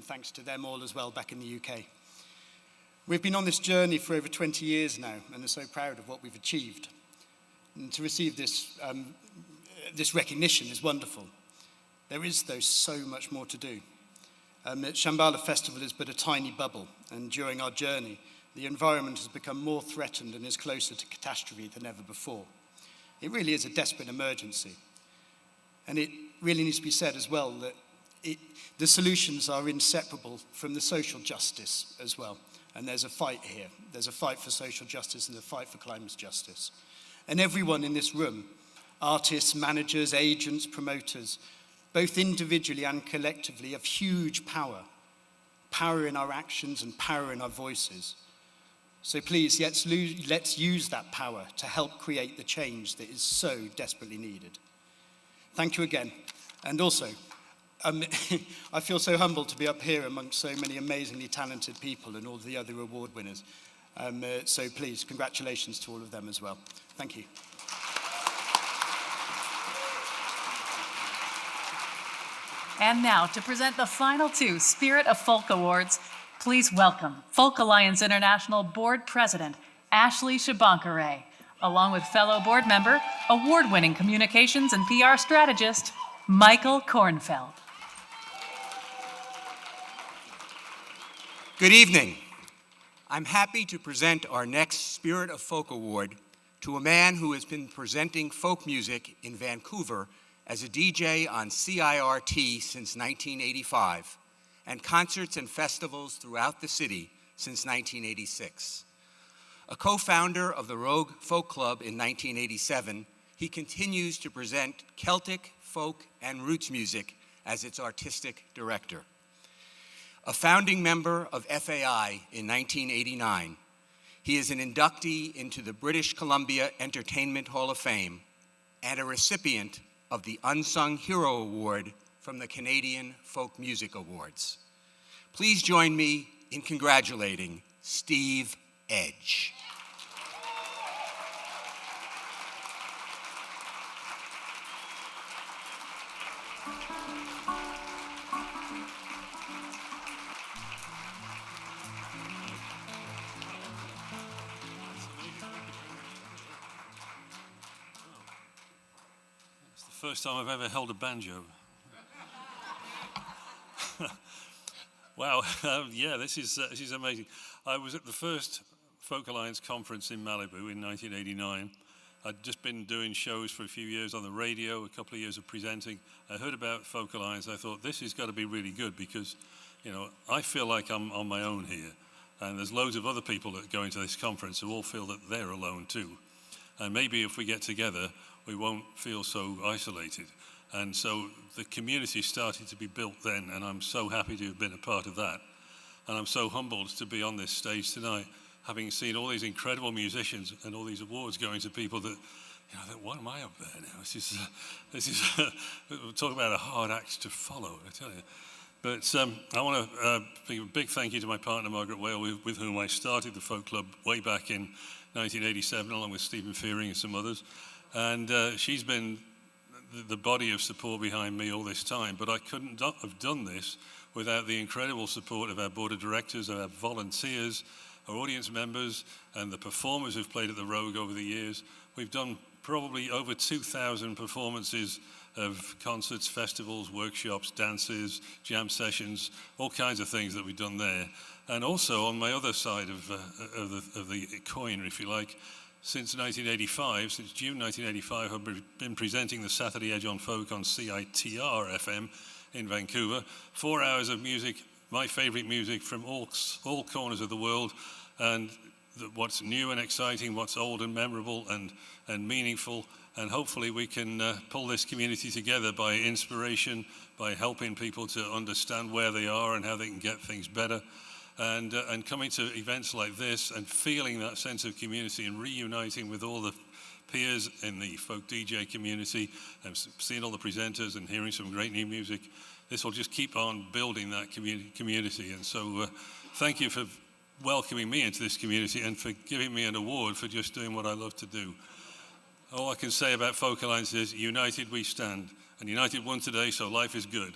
thanks to them all as well back in the UK. We've been on this journey for over 20 years now, and are so proud of what we've achieved. And to receive this recognition is wonderful. There is, though, so much more to do. Shambhala Festival is but a tiny bubble, and during our journey, the environment has become more threatened and is closer to catastrophe than ever before. It really is a desperate emergency. And it really needs to be said as well that the solutions are inseparable from the social justice as well. And there's a fight here. There's a fight for social justice and a fight for climate justice. And everyone in this room, artists, managers, agents, promoters, both individually and collectively, have huge power. Power in our actions and power in our voices. So please, let's use that power to help create the change that is so desperately needed. Thank you again. And also, I feel so humbled to be up here amongst so many amazingly talented people and all the other award winners. So please, congratulations to all of them as well. Thank you. And now, to present the final two Spirit of Folk Awards, please welcome Folk Alliance International Board President Ashley Shabankare, along with fellow board member, award-winning communications and PR strategist, Michael Kornfeld. Good evening. I'm happy to present our next Spirit of Folk Award to a man who has been presenting folk music in Vancouver as a DJ on CIRT since 1985, and concerts and festivals throughout the city since 1986. A co-founder of the Rogue Folk Club in 1987, he continues to present Celtic, folk, and roots music as its artistic director. A founding member of FAI in 1989, he is an inductee into the British Columbia Entertainment Hall of Fame and a recipient of the Unsung Hero Award from the Canadian Folk Music Awards. Please join me in congratulating Steve Edge. It's the first time I've ever held a banjo. Wow, yeah, this is amazing. I was at the first Folk Alliance conference in Malibu in 1989. I'd just been doing shows for a few years on the radio, a couple of years of presenting. I heard about Folk Alliance. I thought, this has got to be really good because, you know, I feel like I'm on my own here. And there's loads of other people that go into this conference who all feel that they're alone too. And maybe if we get together, we won't feel so isolated. And so the community started to be built then, and I'm so happy to have been a part of that. And I'm so humbled to be on this stage tonight, having seen all these incredible musicians and all these awards going to people that, you know, that, what am I up there now? This is talk about a hard act to follow, I tell you. But I want to give a big thank you to my partner, Margaret Whale, with whom I started the Folk Club way back in 1987, along with Stephen Fearing and some others. And she's been the body of support behind me all this time, but I couldn't have done this without the incredible support of our board of directors, our volunteers, our audience members, and the performers who've played at the Rogue over the years. We've done probably over 2,000 performances of concerts, festivals, workshops, dances, jam sessions, all kinds of things that we've done there. And also on my other side of the coin, if you like, since 1985, since June 1985, I've been presenting the Saturday Edge on Folk on CITR FM in Vancouver. 4 hours of music, my favorite music from all corners of the world, and what's new and exciting, what's old and memorable and meaningful. And hopefully we can pull this community together by inspiration, by helping people to understand where they are and how they can get things better. And coming to events like this and feeling that sense of community and reuniting with all the peers in the folk DJ community and seeing all the presenters and hearing some great new music, this will just keep on building that community. And so thank you for welcoming me into this community and for giving me an award for just doing what I love to do. All I can say about Folk Alliance is, united we stand. And united won today, so life is good.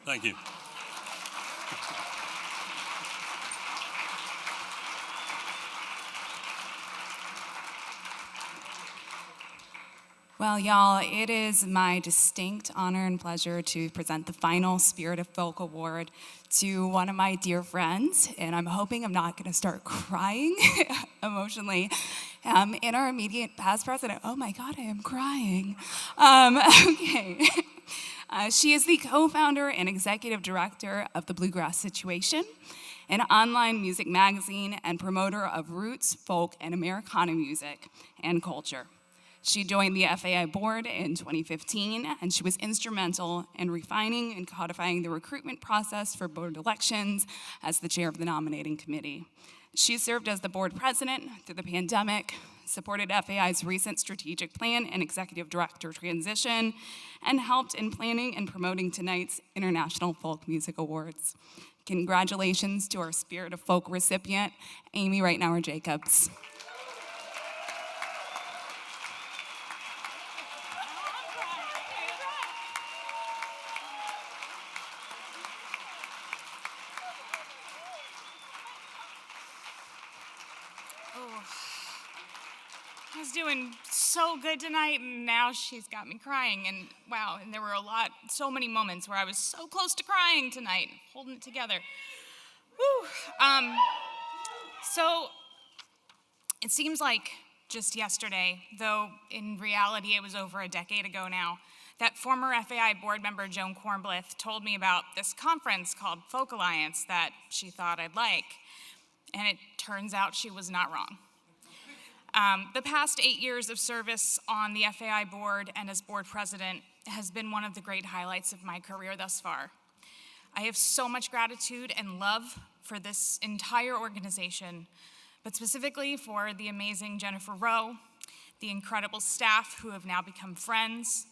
Thank you. Well, y'all, it is my distinct honor and pleasure to present the final Spirit of Folk Award to one of my dear friends, and I'm hoping I'm not going to start crying emotionally. In our immediate past president, oh my God, I am crying. Okay. She is the co-founder and executive director of The Bluegrass Situation, an online music magazine and promoter of roots, folk, and Americana music and culture. She joined the FAI board in 2015, and she was instrumental in refining and codifying the recruitment process for board elections as the chair of the nominating committee. She served as the board president through the pandemic, supported FAI's recent strategic plan and executive director transition, and helped in planning and promoting tonight's International Folk Music Awards. Congratulations to our Spirit of Folk recipient, Amy Reitnauer Jacobs. I was doing so good tonight, and now she's got me crying. And wow, and there were so many moments where I was so close to crying tonight, holding it together. Whew. So it seems like just yesterday, though in reality it was over a decade ago now, that former FAI board member Joan Kornblith told me about this conference called Folk Alliance that she thought I'd like. And it turns out she was not wrong. The past 8 years of service on the FAI board and as board president has been one of the great highlights of my career thus far. I have so much gratitude and love for this entire organization, but specifically for the amazing Jennifer Rowe, the incredible staff who have now become friends,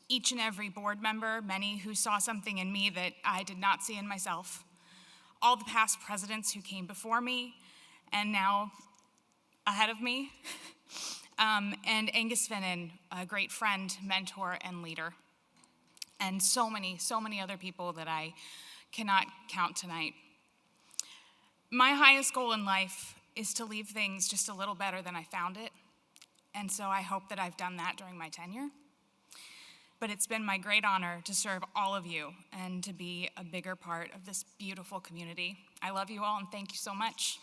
each and every board member, many who saw something in me that I did not see in myself, all the past presidents who came before me and now ahead of me, and Angus Finnan, a great friend, mentor, and leader, and so many other people that I cannot count tonight. My highest goal in life is to leave things just a little better than I found it, and so I hope that I've done that during my tenure. But it's been my great honor to serve all of you and to be a bigger part of this beautiful community. I love you all and thank you so much.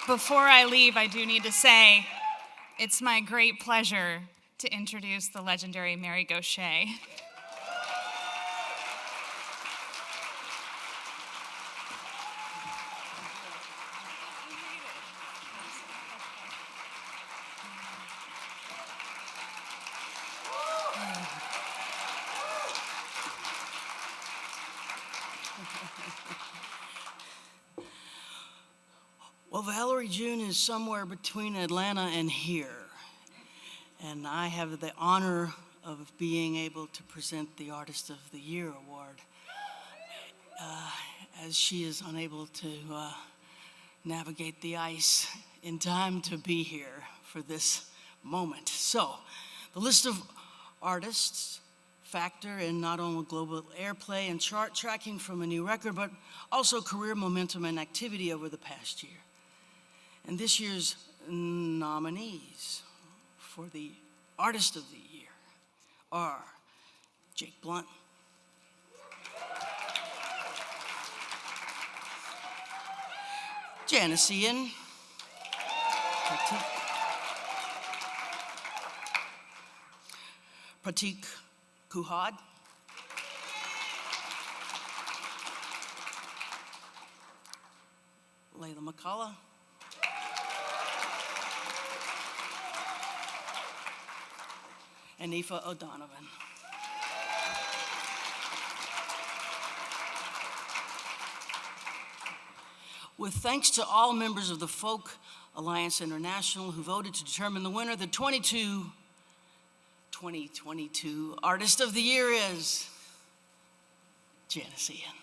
Before I leave, I do need to say it's my great pleasure to introduce the legendary Mary Gaucher. Well, Valerie June is somewhere between Atlanta and here. And I have the honor of being able to present the Artist of the Year award as she is unable to navigate the ice in time to be here for this moment. So, the list of artists factor in not only global airplay and chart tracking from a new record, but also career momentum and activity over the past year. And this year's nominees for the Artist of the Year are Jake Blunt, Janice Ian, Pratik Kuhad, Layla McCullough, and Aoife O'Donovan. With thanks to all members of the Folk Alliance International who voted to determine the winner, the 2022 Artist of the Year is Janice Ian.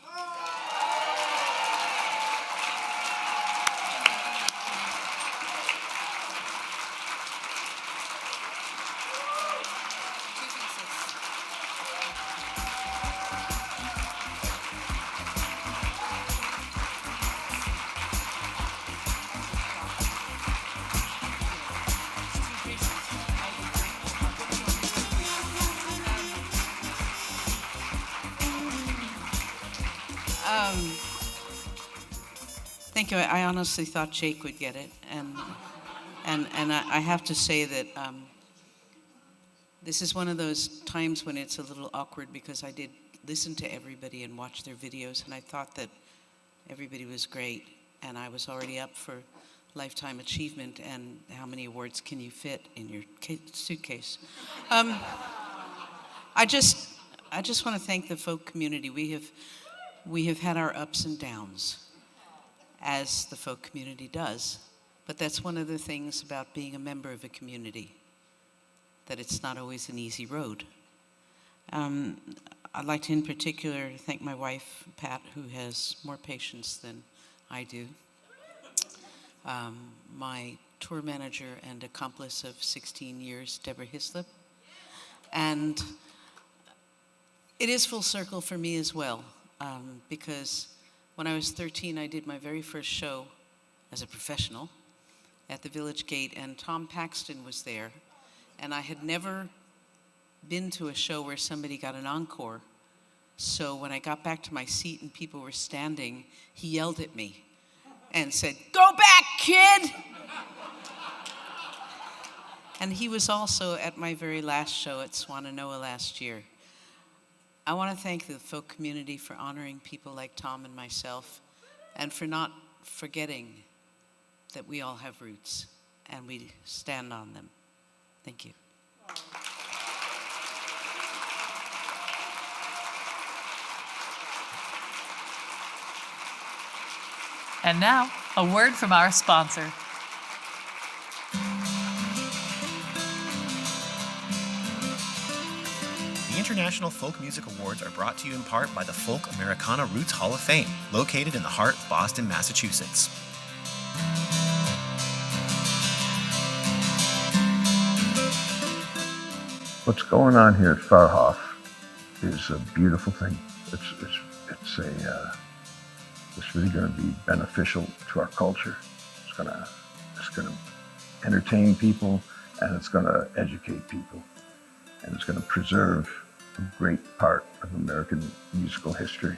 Thank you. I honestly thought Jake would get it, and I have to say that this is one of those times when it's a little awkward because I did listen to everybody and watch their videos, and I thought that everybody was great, and I was already up for Lifetime Achievement, and how many awards can you fit in your suitcase? I just want to thank the folk community. We have had our ups and downs, as the folk community does. But that's one of the things about being a member of a community, that it's not always an easy road. I'd like to in particular thank my wife, Pat, who has more patience than I do. My tour manager and accomplice of 16 years, Deborah Hislop. And it is full circle for me as well, because when I was 13, I did my very first show as a professional at the Village Gate, and Tom Paxton was there. And I had never been to a show where somebody got an encore. So when I got back to my seat and people were standing, he yelled at me and said, "Go back, kid!" And he was also at my very last show at Swannanoa last year. I want to thank the folk community for honoring people like Tom and myself, and for not forgetting that we all have roots and we stand on them. Thank you. And now, a word from our sponsor. The International Folk Music Awards are brought to you in part by the Folk Americana Roots Hall of Fame, located in the heart of Boston, Massachusetts. What's going on here at Farhoff is a beautiful thing. It's really going to be beneficial to our culture. It's going to entertain people, and it's going to educate people, and it's going to preserve a great part of American musical history.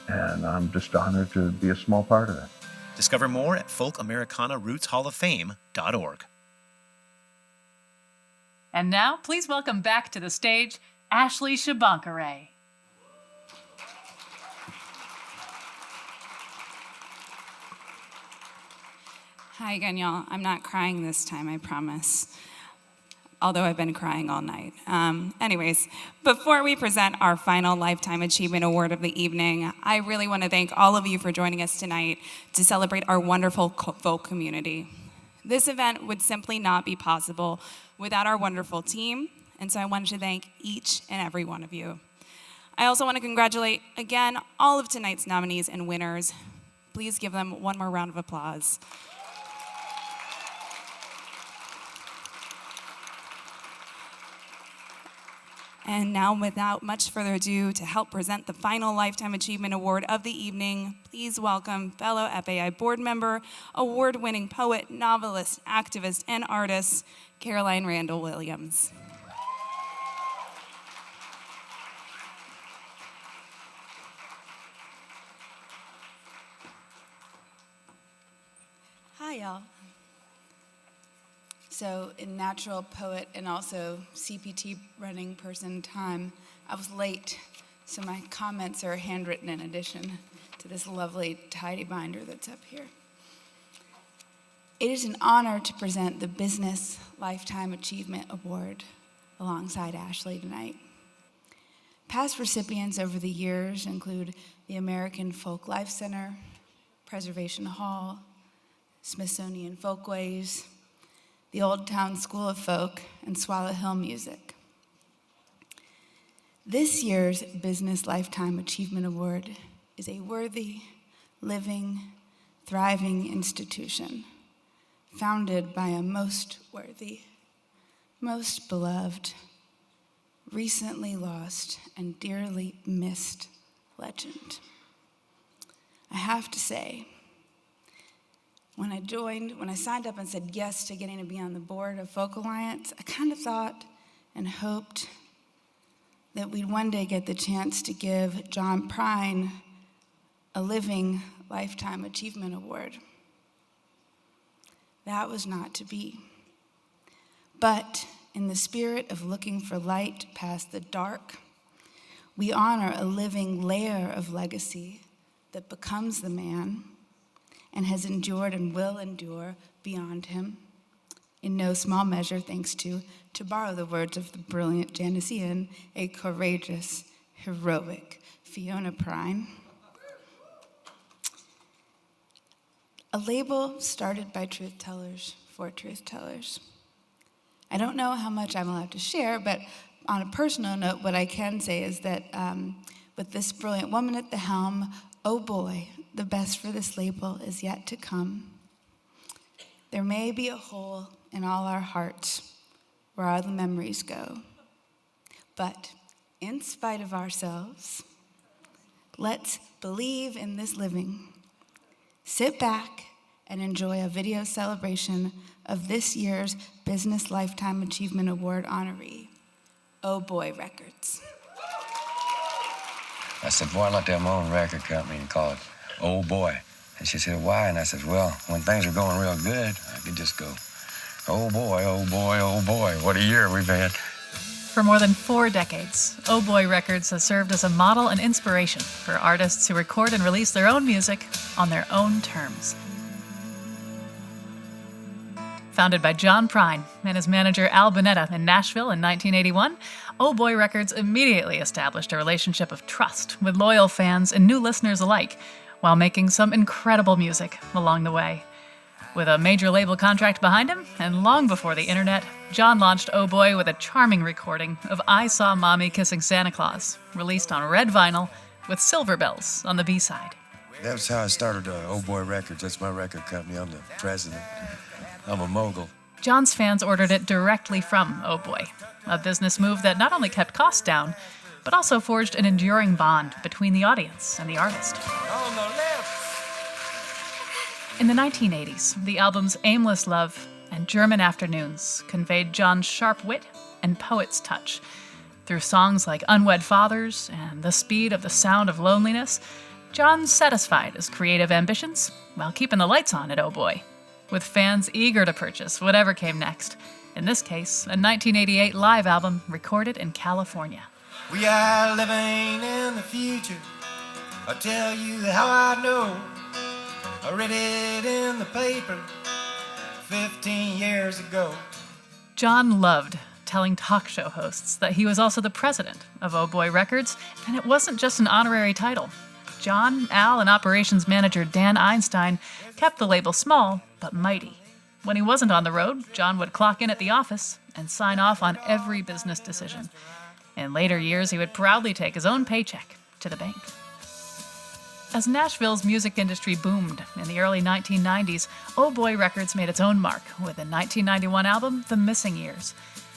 And I'm just honored to be a small part of it. Discover more at folkamericanarootshallofFame.org. And now, please welcome back to the stage, Ashley Shabankare. Hi again, y'all. I'm not crying this time, I promise. Although I've been crying all night. Anyways, before we present our final Lifetime Achievement Award of the evening, I really want to thank all of you for joining us tonight to celebrate our wonderful folk community. This event would simply not be possible without our wonderful team, and so I wanted to thank each and every one of you. I also want to congratulate, again, all of tonight's nominees and winners. Please give them one more round of applause. And now, without much further ado, to help present the final Lifetime Achievement Award of the evening, please welcome fellow FAI board member, award-winning poet, novelist, activist, and artist, Caroline Randall Williams. Hi, y'all. So in natural poet and also CPT running person time, I was late, so my comments are handwritten in addition to this lovely tidy binder that's up here. It is an honor to present the Business Lifetime Achievement Award alongside Ashley tonight. Past recipients over the years include the American Folk Life Center, Preservation Hall, Smithsonian Folkways, the Old Town School of Folk, and Swallow Hill Music. This year's Business Lifetime Achievement Award is a worthy, living, thriving institution founded by a most worthy, most beloved, recently lost, and dearly missed legend. I have to say, when I signed up and said yes to getting to be on the board of Folk Alliance, I kind of thought and hoped that we'd one day get the chance to give John Prine a living Lifetime Achievement Award. That was not to be. But in the spirit of looking for light past the dark, we honor a living layer of legacy that becomes the man and has endured and will endure beyond him, in no small measure thanks to borrow the words of the brilliant Janice Ian, a courageous, heroic Fiona Prine. A label started by truth tellers for truth tellers. I don't know how much I'm allowed to share, but on a personal note, what I can say is that with this brilliant woman at the helm, oh boy, the best for this label is yet to come. There may be a hole in all our hearts where all the memories go. But in spite of ourselves, let's believe in this living. Sit back and enjoy a video celebration of this year's Business Lifetime Achievement Award honoree, Oh Boy Records. I said, boy, I'd like to have my own record company and call it Oh Boy. And she said, why? And I said, well, when things are going real good, I could just go, oh boy, oh boy, oh boy, what a year we've had. For more than 4 decades, Oh Boy Records has served as a model and inspiration for artists who record and release their own music on their own terms. Founded by John Prine and his manager Al Bonetta in Nashville in 1981, Oh Boy Records immediately established a relationship of trust with loyal fans and new listeners alike, while making some incredible music along the way. With a major label contract behind him, and long before the internet, John launched Oh Boy with a charming recording of I Saw Mommy Kissing Santa Claus, released on red vinyl with Silver Bells on the B-side. That's how I started Oh Boy Records. That's my record company. I'm the president. I'm a mogul. John's fans ordered it directly from Oh Boy, a business move that not only kept costs down, but also forged an enduring bond between the audience and the artist. On the left. In the 1980s, the albums Aimless Love and German Afternoons conveyed John's sharp wit and poet's touch. Through songs like Unwed Fathers and The Speed of the Sound of Loneliness, John satisfied his creative ambitions while keeping the lights on at Oh Boy, with fans eager to purchase whatever came next. In this case, a 1988 live album recorded in California. We are living in the future. I'll tell you how I know. I read it in the paper 15 years ago. John loved telling talk show hosts that he was also the president of Oh Boy Records, and it wasn't just an honorary title. John, Al, and operations manager Dan Einstein kept the label small but mighty. When he wasn't on the road, John would clock in at the office and sign off on every business decision. In later years, he would proudly take his own paycheck to the bank. As Nashville's music industry boomed in the early 1990s, Oh Boy Records made its own mark with the 1991 album The Missing Years.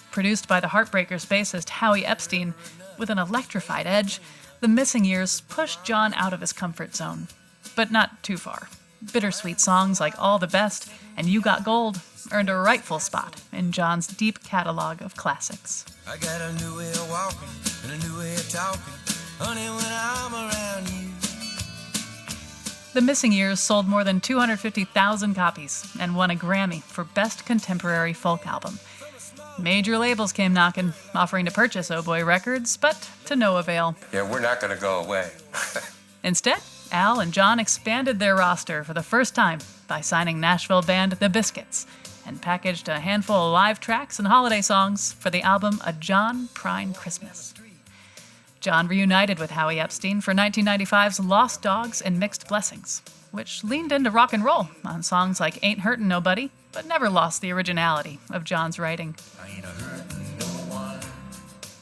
Produced by the Heartbreakers bassist Howie Epstein, with an electrified edge, The Missing Years pushed John out of his comfort zone, but not too far. Bittersweet songs like All the Best and You Got Gold earned a rightful spot in John's deep catalog of classics. I got a new way of walking and a new way of talking, honey, when I'm around you. The Missing Years sold more than 250,000 copies and won a Grammy for Best Contemporary Folk Album. Major labels came knocking, offering to purchase Oh Boy Records, but to no avail. Yeah, we're not going to go away. Instead, Al and John expanded their roster for the first time by signing Nashville band The Biscuits and packaged a handful of live tracks and holiday songs for the album A John Prine Christmas. John reunited with Howie Epstein for 1995's Lost Dogs and Mixed Blessings, which leaned into rock and roll on songs like Ain't Hurtin' Nobody, but never lost the originality of John's writing.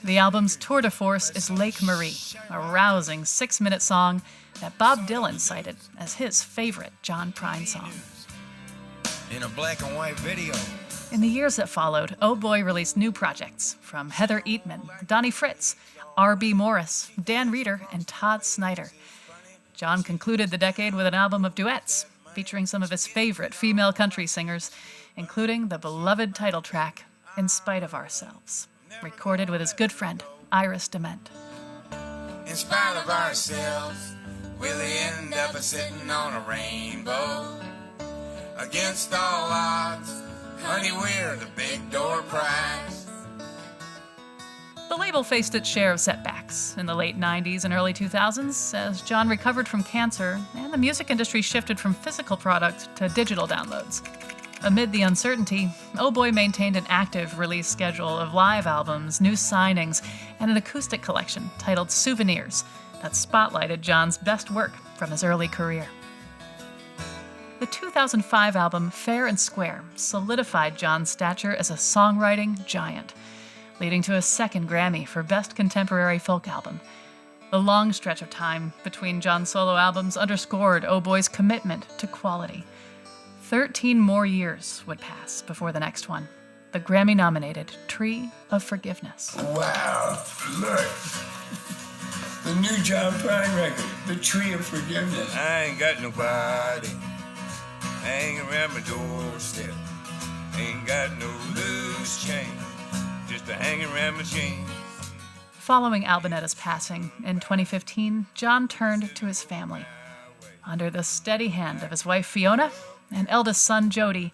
The album's tour de force is Lake Marie, a rousing 6-minute song that Bob Dylan cited as his favorite John Prine song. In a black and white video. In the years that followed, Oh Boy released new projects from Heather Eatman, Donnie Fritz, R.B. Morris, Dan Reeder, and Todd Snyder. John concluded the decade with an album of duets featuring some of his favorite female country singers, including the beloved title track, In Spite of Ourselves, recorded with his good friend, Iris Dement. In spite of ourselves, we'll end up sitting on a rainbow. Against all odds, honey, we're the big door prize. The label faced its share of setbacks in the late 90s and early 2000s as John recovered from cancer and the music industry shifted from physical product to digital downloads. Amid the uncertainty, Oh Boy maintained an active release schedule of live albums, new signings, and an acoustic collection titled Souvenirs that spotlighted John's best work from his early career. The 2005 album Fair and Square solidified John's stature as a songwriting giant, leading to a second Grammy for Best Contemporary Folk Album. The long stretch of time between John's solo albums underscored Oh Boy's commitment to quality. 13 more years would pass before the next one, the Grammy-nominated Tree of Forgiveness. Wow, look. The new John Prine record, The Tree of Forgiveness. I ain't got nobody hanging around my doorstep. Ain't got no loose change, just a hanging around my chain. Following Al Bonetta's passing in 2015, John turned to his family. Under the steady hand of his wife Fiona and eldest son Jody,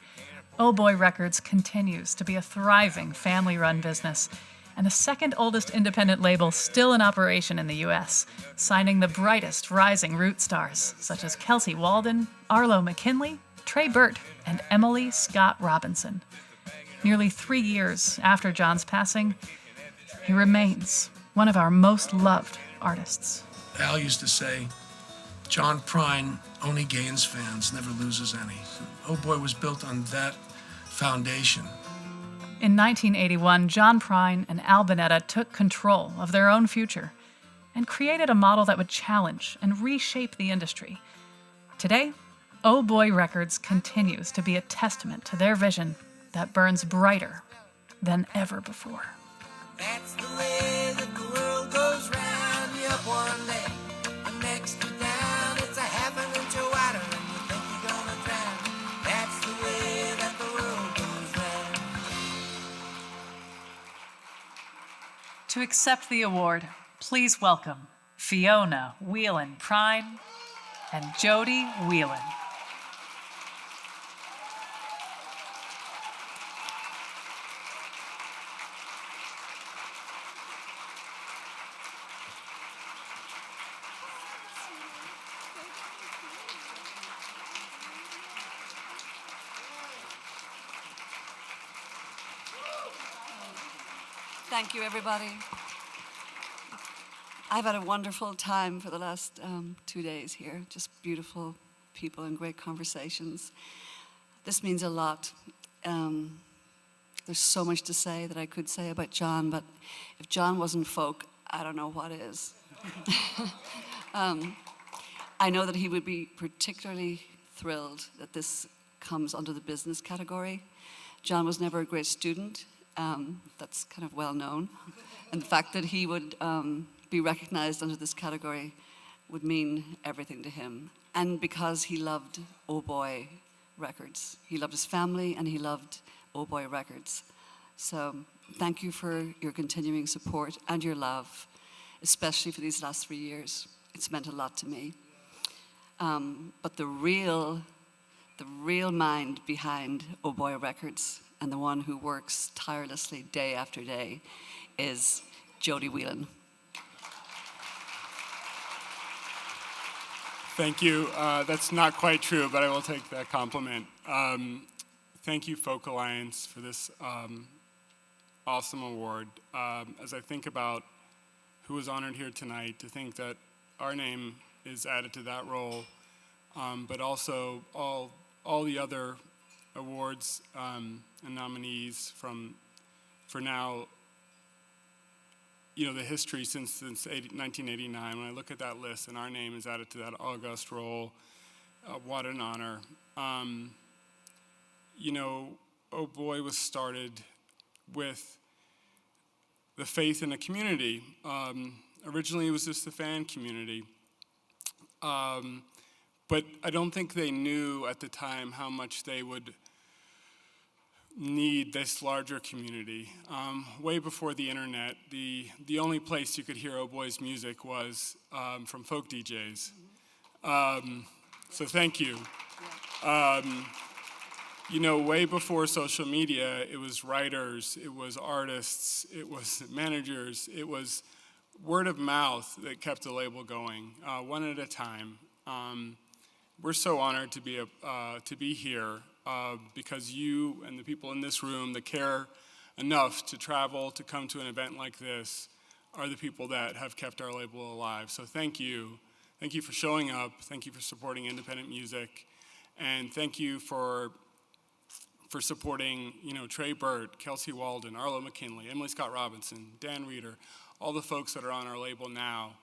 Oh Boy Records continues to be a thriving family-run business, and the second oldest independent label still in operation in the US, signing the brightest rising root stars such as Kelsey Walden, Arlo McKinley, Trey Burt, and Emily Scott Robinson. Nearly 3 years after John's passing, he remains one of our most loved artists. Al used to say, John Prine only gains fans, never loses any. Oh Boy was built on that foundation. In 1981, John Prine and Al Bonetta took control of their own future and created a model that would challenge and reshape the industry. Today, Oh Boy Records continues to be a testament to their vision that burns brighter than ever before. That's the way that the world goes round. You up one leg, the next you're down. It's a half an inch wider and you think you're gonna drown. That's the way that the world goes round. To accept the award, please welcome Fiona Whelan Prine and Jody Whelan. Thank you, everybody. I've had a wonderful time for the last 2 days here. Just beautiful people and great conversations. This means a lot. There's so much to say that I could say about John, but if John wasn't folk, I don't know what is. I know that he would be particularly thrilled that this comes under the business category. John was never a great student. That's kind of well known. And the fact that he would be recognized under this category would mean everything to him. And because he loved Oh Boy Records. He loved his family and he loved Oh Boy Records. So thank you for your continuing support and your love, especially for these last 3 years. It's meant a lot to me. But the real mind behind Oh Boy Records and the one who works tirelessly day after day is Jody Whelan. Thank you. That's not quite true, but I will take that compliment. Thank you, Folk Alliance, for this awesome award. As I think about who was honored here tonight, to think that our name is added to that role, but also all the other awards and nominees for now, you know, the history since 1989. When I look at that list and our name is added to that august role, what an honor. You know, Oh Boy was started with the faith in a community. Originally it was just the fan community. But I don't think they knew at the time how much they would need this larger community. Way before the internet, the only place you could hear Oh Boy's music was from folk DJs. So thank you. You know, way before social media, it was writers, it was artists, it was managers, it was word of mouth that kept the label going, one at a time. We're so honored to be here because you and the people in this room that care enough to travel to come to an event like this are the people that have kept our label alive. So thank you. Thank you for showing up. Thank you for supporting independent music. And thank you for supporting, you know, Trey Burt, Kelsey Walden, Arlo McKinley, Emily Scott Robinson, Dan Reeder, all the folks that are on our label now.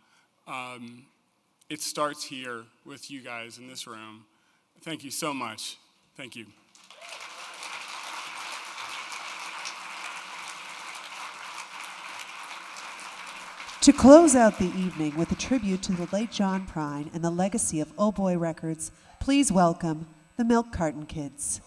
It starts here with you guys in this room. Thank you so much. Thank you. To close out the evening with a tribute to the late John Prine and the legacy of Oh Boy Records, please welcome the Milk Carton Kids.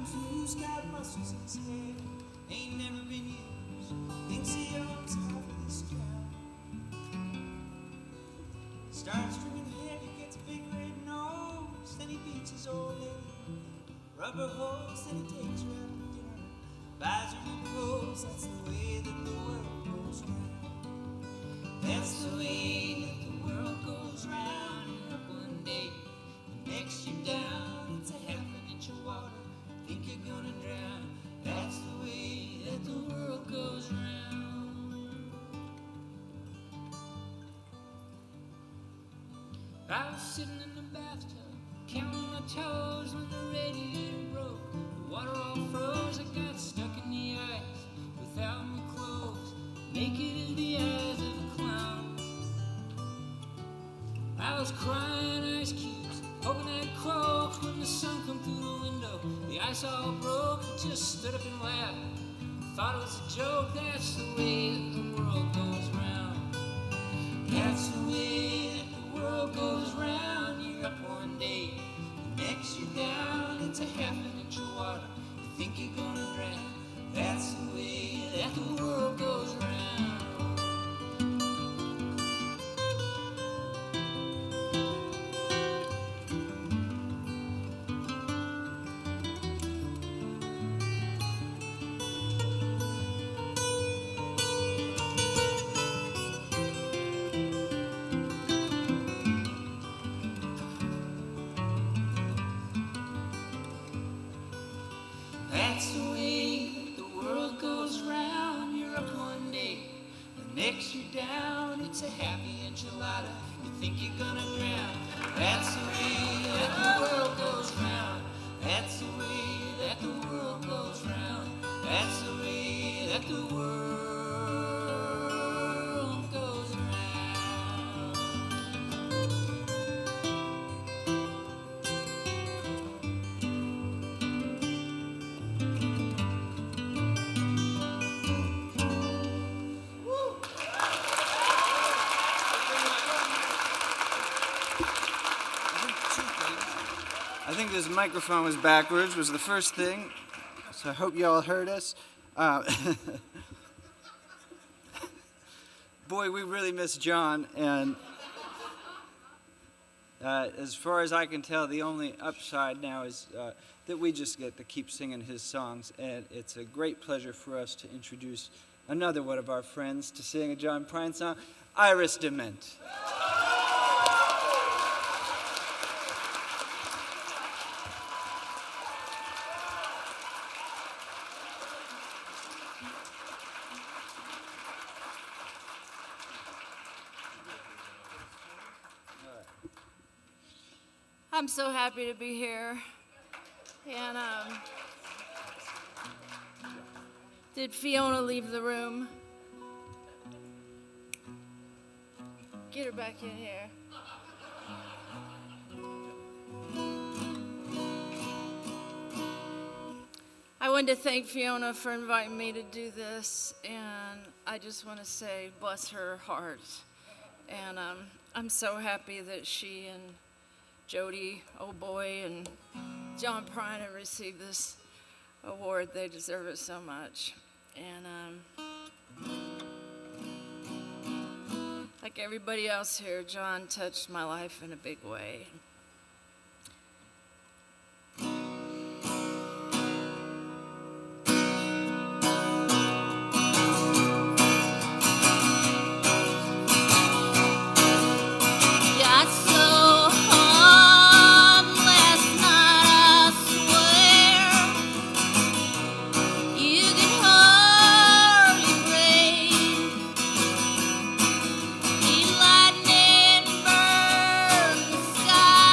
Times who's got muscles in his head, ain't never been used, thinks he owns half of this town. Starts drinking heavy, gets a big red nose, then he beats his old lady, rubber hose, then he takes her out to dinner, buys her new clothes. That's the way that the world goes round. That's the way that the world goes round. You're up one day, the next you're down. It's a half an inch of water, think you're gonna drown. That's the way that the world goes round. I was sitting in the bathtub, counting my toes when the radiator broke. The water all froze, I got stuck in the ice without my clothes, naked in the eyes of a clown. I was crying ice cubes, hoping I'd croak when the sun come through the window. The ice all broke, I just stood up and laughed. Thought it was a joke. That's the way that the world goes round. That's the way that the world goes round. You're up one day, the next you're down. It's a half an inch of water, you think you're gonna drown. That's the way that the world goes round. That's the way the world goes round. You're up one day, the next you're down. It's a happy enchilada, you think you're gonna drown. That's the way that the world goes round. That's the way that the world goes round. That's the way that the world goes round. I think this microphone was backwards, was the first thing, so I hope you all heard us. Boy, we really miss John, and as far as I can tell, the only upside now is that we just get to keep singing his songs, and it's a great pleasure for us to introduce another one of our friends to sing a John Prine song, Iris Dement. I'm so happy to be here. And did Fiona leave the room? Get her back in here. I wanted to thank Fiona for inviting me to do this, and I just want to say bless her heart. And I'm so happy that she and Jody, oh boy, and John Prine have received this award. They deserve it so much. And like everybody else here, John touched my life in a big way. Sky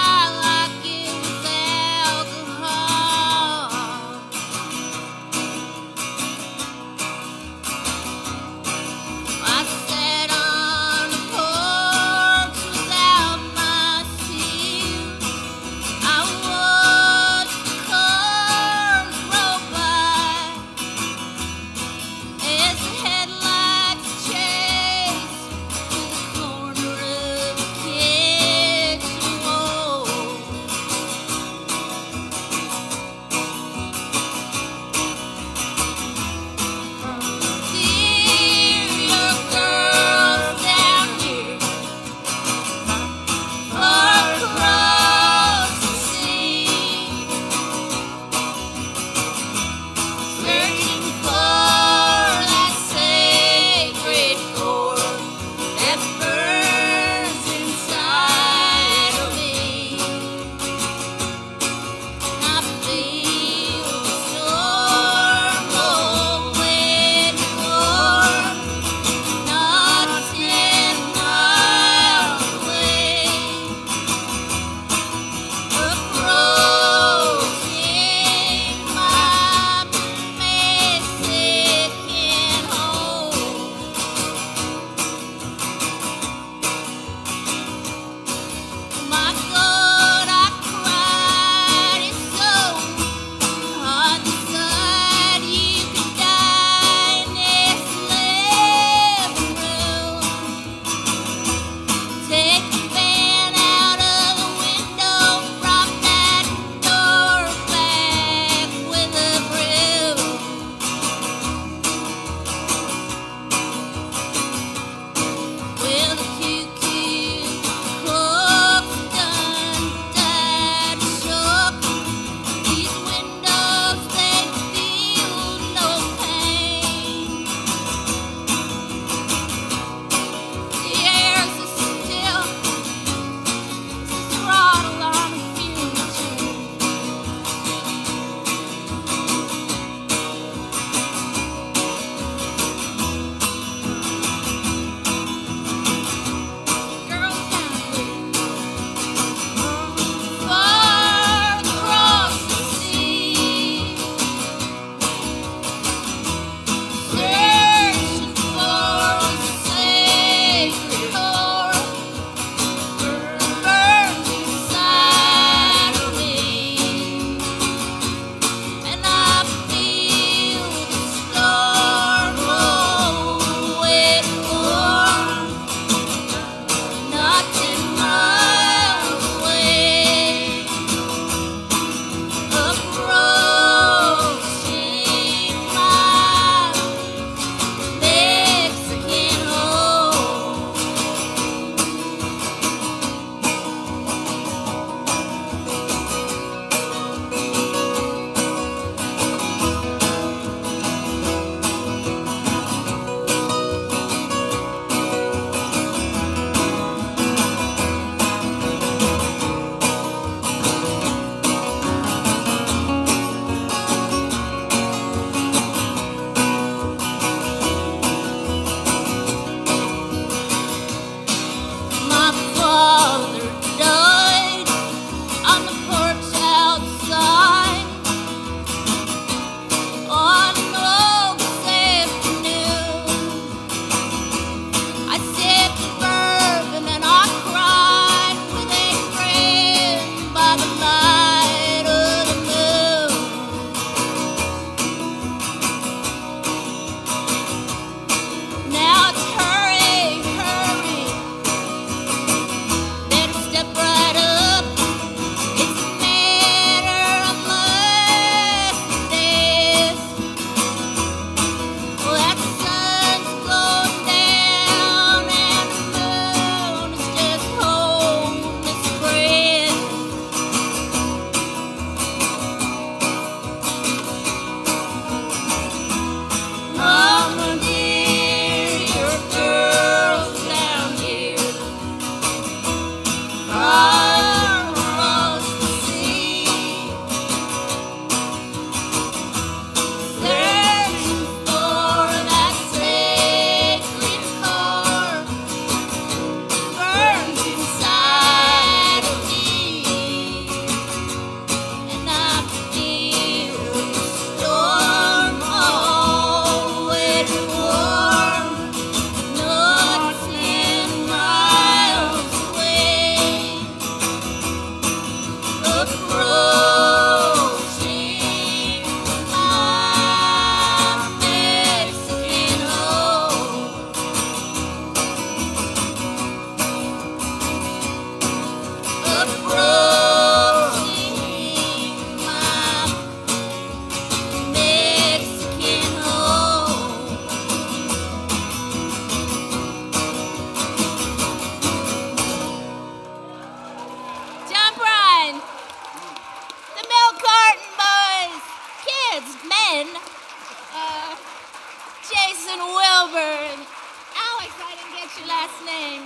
last name.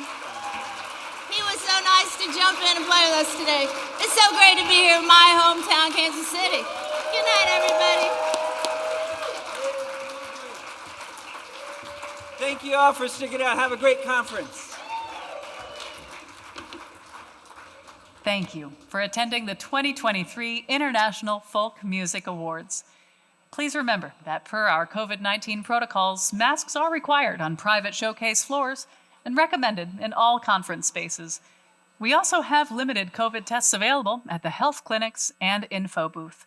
He was so nice to jump in and play with us today. It's so great to be here in my hometown, Kansas City. Good night, everybody. Thank you all for sticking out. Have a great conference. Thank you for attending the 2023 International Folk Music Awards. Please remember that per our COVID-19 protocols, masks are required on private showcase floors and recommended in all conference spaces. We also have limited COVID tests available at the health clinics and info booth.